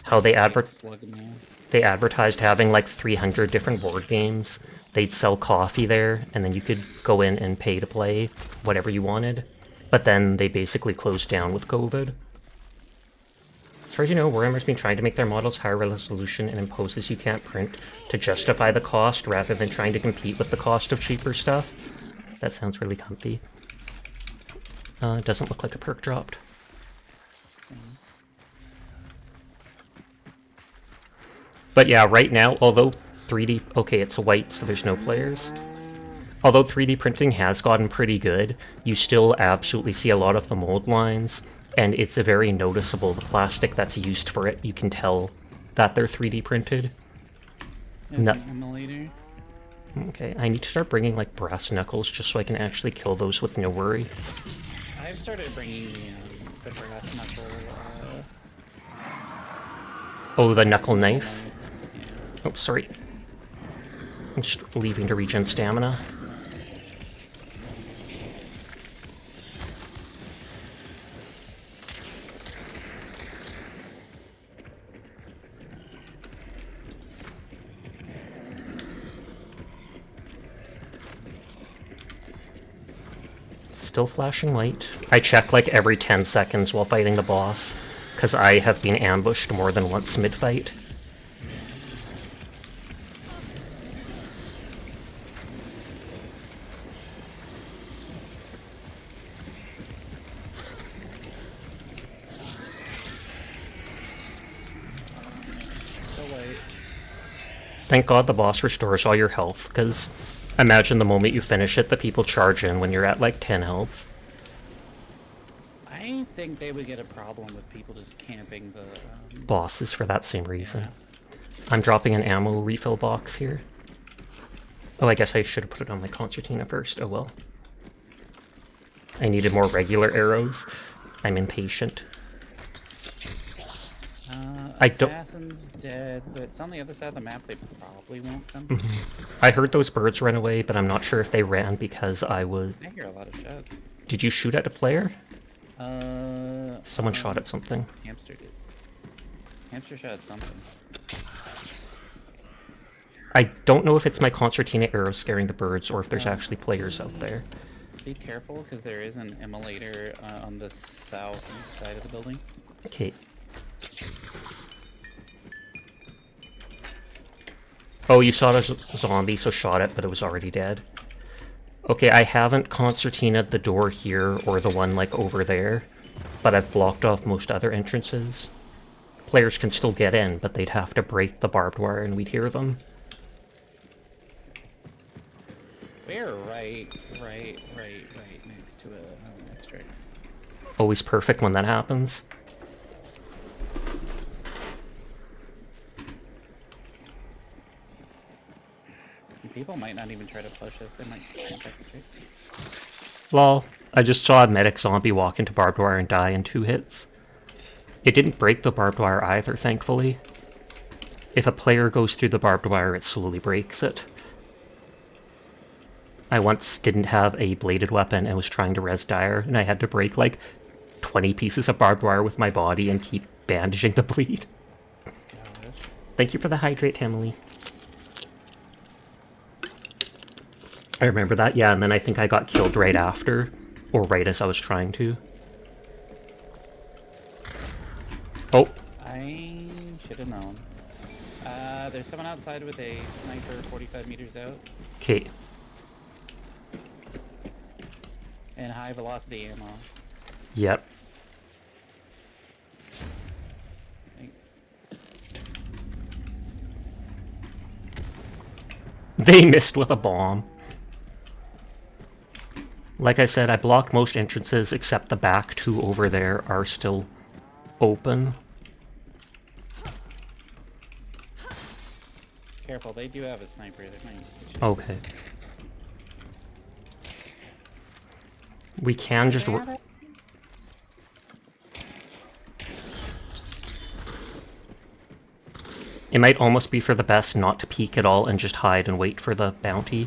How they advertised having like 300 different board games. They'd sell coffee there, and then you could go in and pay to play whatever you wanted. But then they basically closed down with COVID. As far as you know, Warhammer's been trying to make their models higher resolution and imposes you can't print to justify the cost rather than trying to compete with the cost of cheaper stuff. That sounds really comfy. It doesn't look like a perk dropped. But yeah, right now, although 3D... Okay, it's white, so there's no players. Although 3D printing has gotten pretty good, you still absolutely see a lot of the mold lines, and it's a very noticeable, the plastic that's used for it, you can tell that they're 3D printed. There's an emulator. Okay, I need to start bringing like brass knuckles just so I can actually kill those with no worry. I've started bringing the brass knuckle. Oh, the knuckle knife? Yeah. Oh, sorry. I'm just leaving to regen stamina. Still flashing light. I check like every 10 seconds while fighting the boss, because I have been ambushed more than once mid-fight. Thank God the boss restores all your health, because imagine the moment you finish it, the people charge in when you're at like 10 health. I think they would get a problem with people just camping the Bosses for that same reason. Yeah. I'm dropping an ammo refill box here. Oh, I guess I should have put it on my concertina first. Oh well. I needed more regular arrows. I'm impatient. I don't. Assassin's dead, but it's on the other side of the map. They probably won't come. I heard those birds run away, but I'm not sure if they ran because I was. I hear a lot of shots. Did you shoot at a player? Someone shot at something. Hamster did. Hamster shot at something. I don't know if it's my concertina arrows scaring the birds or if there's actually players out there. Be careful, because there is an immolator on the southeast side of the building. Okay. Oh, you saw the zombie, so shot it, but it was already dead. Okay, I haven't concertinaed the door here or the one, like, over there, but I've blocked off most other entrances. Players can still get in, but they'd have to break the barbed wire and we'd hear them. We're right next to a extract. Always perfect when that happens. People might not even try to push us. They might just come back straight. Lol, I just saw a medic zombie walk into barbed wire and die in 2 hits. It didn't break the barbed wire either, thankfully. If a player goes through the barbed wire, it slowly breaks it. I once didn't have a bladed weapon and was trying to res Dyer, and I had to break like 20 pieces of barbed wire with my body and keep bandaging the bleed. Gosh. Thank you for the hydrate, Emily. I remember that, yeah, and then I think I got killed right after, or right as I was trying to. Oh. I should have known. There's someone outside with a sniper 45 meters out. Okay. And high velocity ammo. Yep. Thanks. They missed with a bomb. Like I said, I blocked most entrances except the back 2 over there are still open. Careful, they do have a sniper. They might get you. Okay. We can just... It might almost be for the best not to peek at all and just hide and wait for the bounty.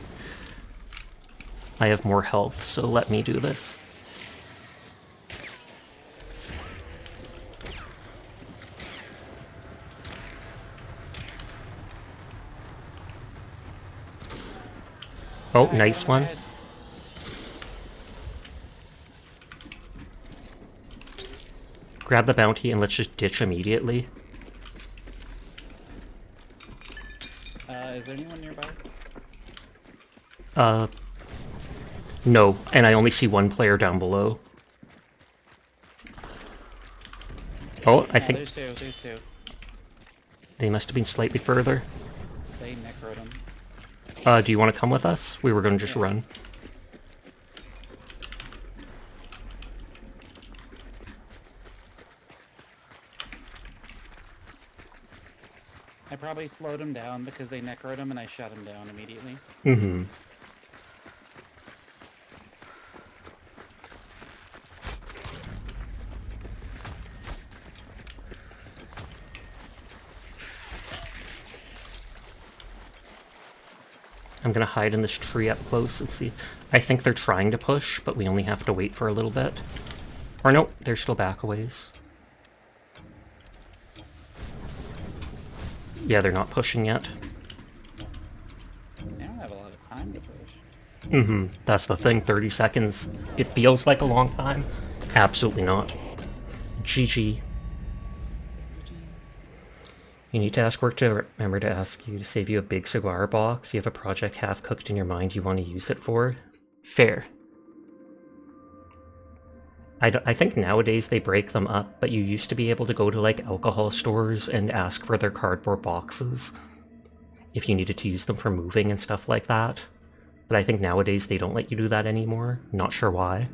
I have more health, so let me do this. Oh, nice one. Grab the bounty and let's just ditch immediately. Is there anyone nearby? No, and I only see one player down below. Oh, I think There's two. they must have been slightly further. They necroed him. Do you want to come with us? We were going to just run. I probably slowed him down because they necroed him and I shot him down immediately. Mm-hmm. I'm gonna hide in this tree up close and see. I think they're trying to push, but we only have to wait for a little bit. Or no, they're still back a ways. Yeah, they're not pushing yet. They don't have a lot of time to push. Mm-hmm. That's the thing, 30 seconds. It feels like a long time. Absolutely not. GG. You need to ask work to remember to ask you to save you a big cigar box. You have a project half cooked in your mind you want to use it for. Fair. I think nowadays they break them up, but you used to be able to go to like alcohol stores and ask for their cardboard boxes. if you needed to use them for moving and stuff like that. But I think nowadays they don't let you do that anymore. Not sure why.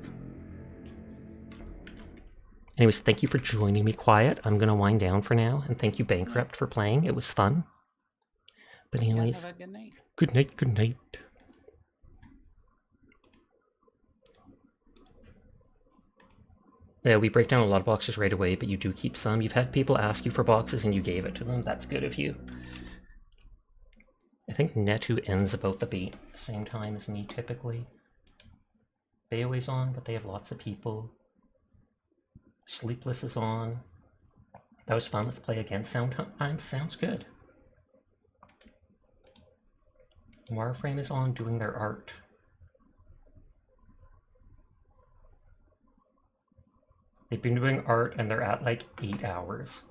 Anyways, thank you for joining me, Quiet. I'm gonna wind down for now, and thank you, Bankrupt, for playing. It was fun. But anyways, have a good night. good night, good night. Yeah, we break down a lot of boxes right away, but you do keep some. You've had people ask you for boxes and you gave it to them. That's good of you. I think Netu ends about the same time as me, typically. Bayaway's on, but they have lots of people. Sleepless is on. That was fun. Let's play again. Sound sounds good. Wireframe is on, doing their art. They've been doing art and they're at like 8 hours.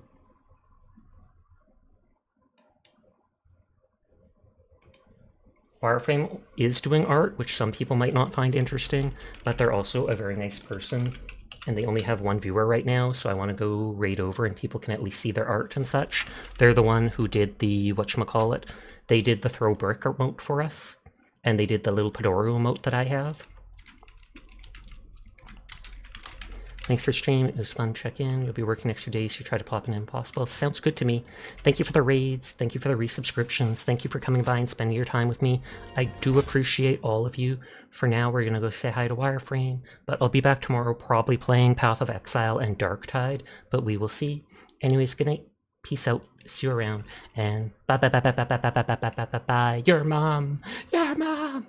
Wireframe is doing art, which some people might not find interesting, but they're also a very nice person. And they only have 1 viewer right now, so I want to go raid over and people can at least see their art and such. They're the one who did the, whatchamacallit, they did the throw brick emote for us. And they did the little Padoru emote that I have. Thanks for streaming. It was fun. Check in. You'll be working extra days, so you try to pop in impossible. Sounds good to me. Thank you for the raids. Thank you for the resubscriptions. Thank you for coming by and spending your time with me. I do appreciate all of you. For now, we're going to go say hi to Wireframe, but I'll be back tomorrow probably playing Path of Exile and Darktide, but we will see. Anyways, good night. Peace out. See you around. And bye bye bye bye bye bye bye bye bye bye bye bye. Your mom. Your mom.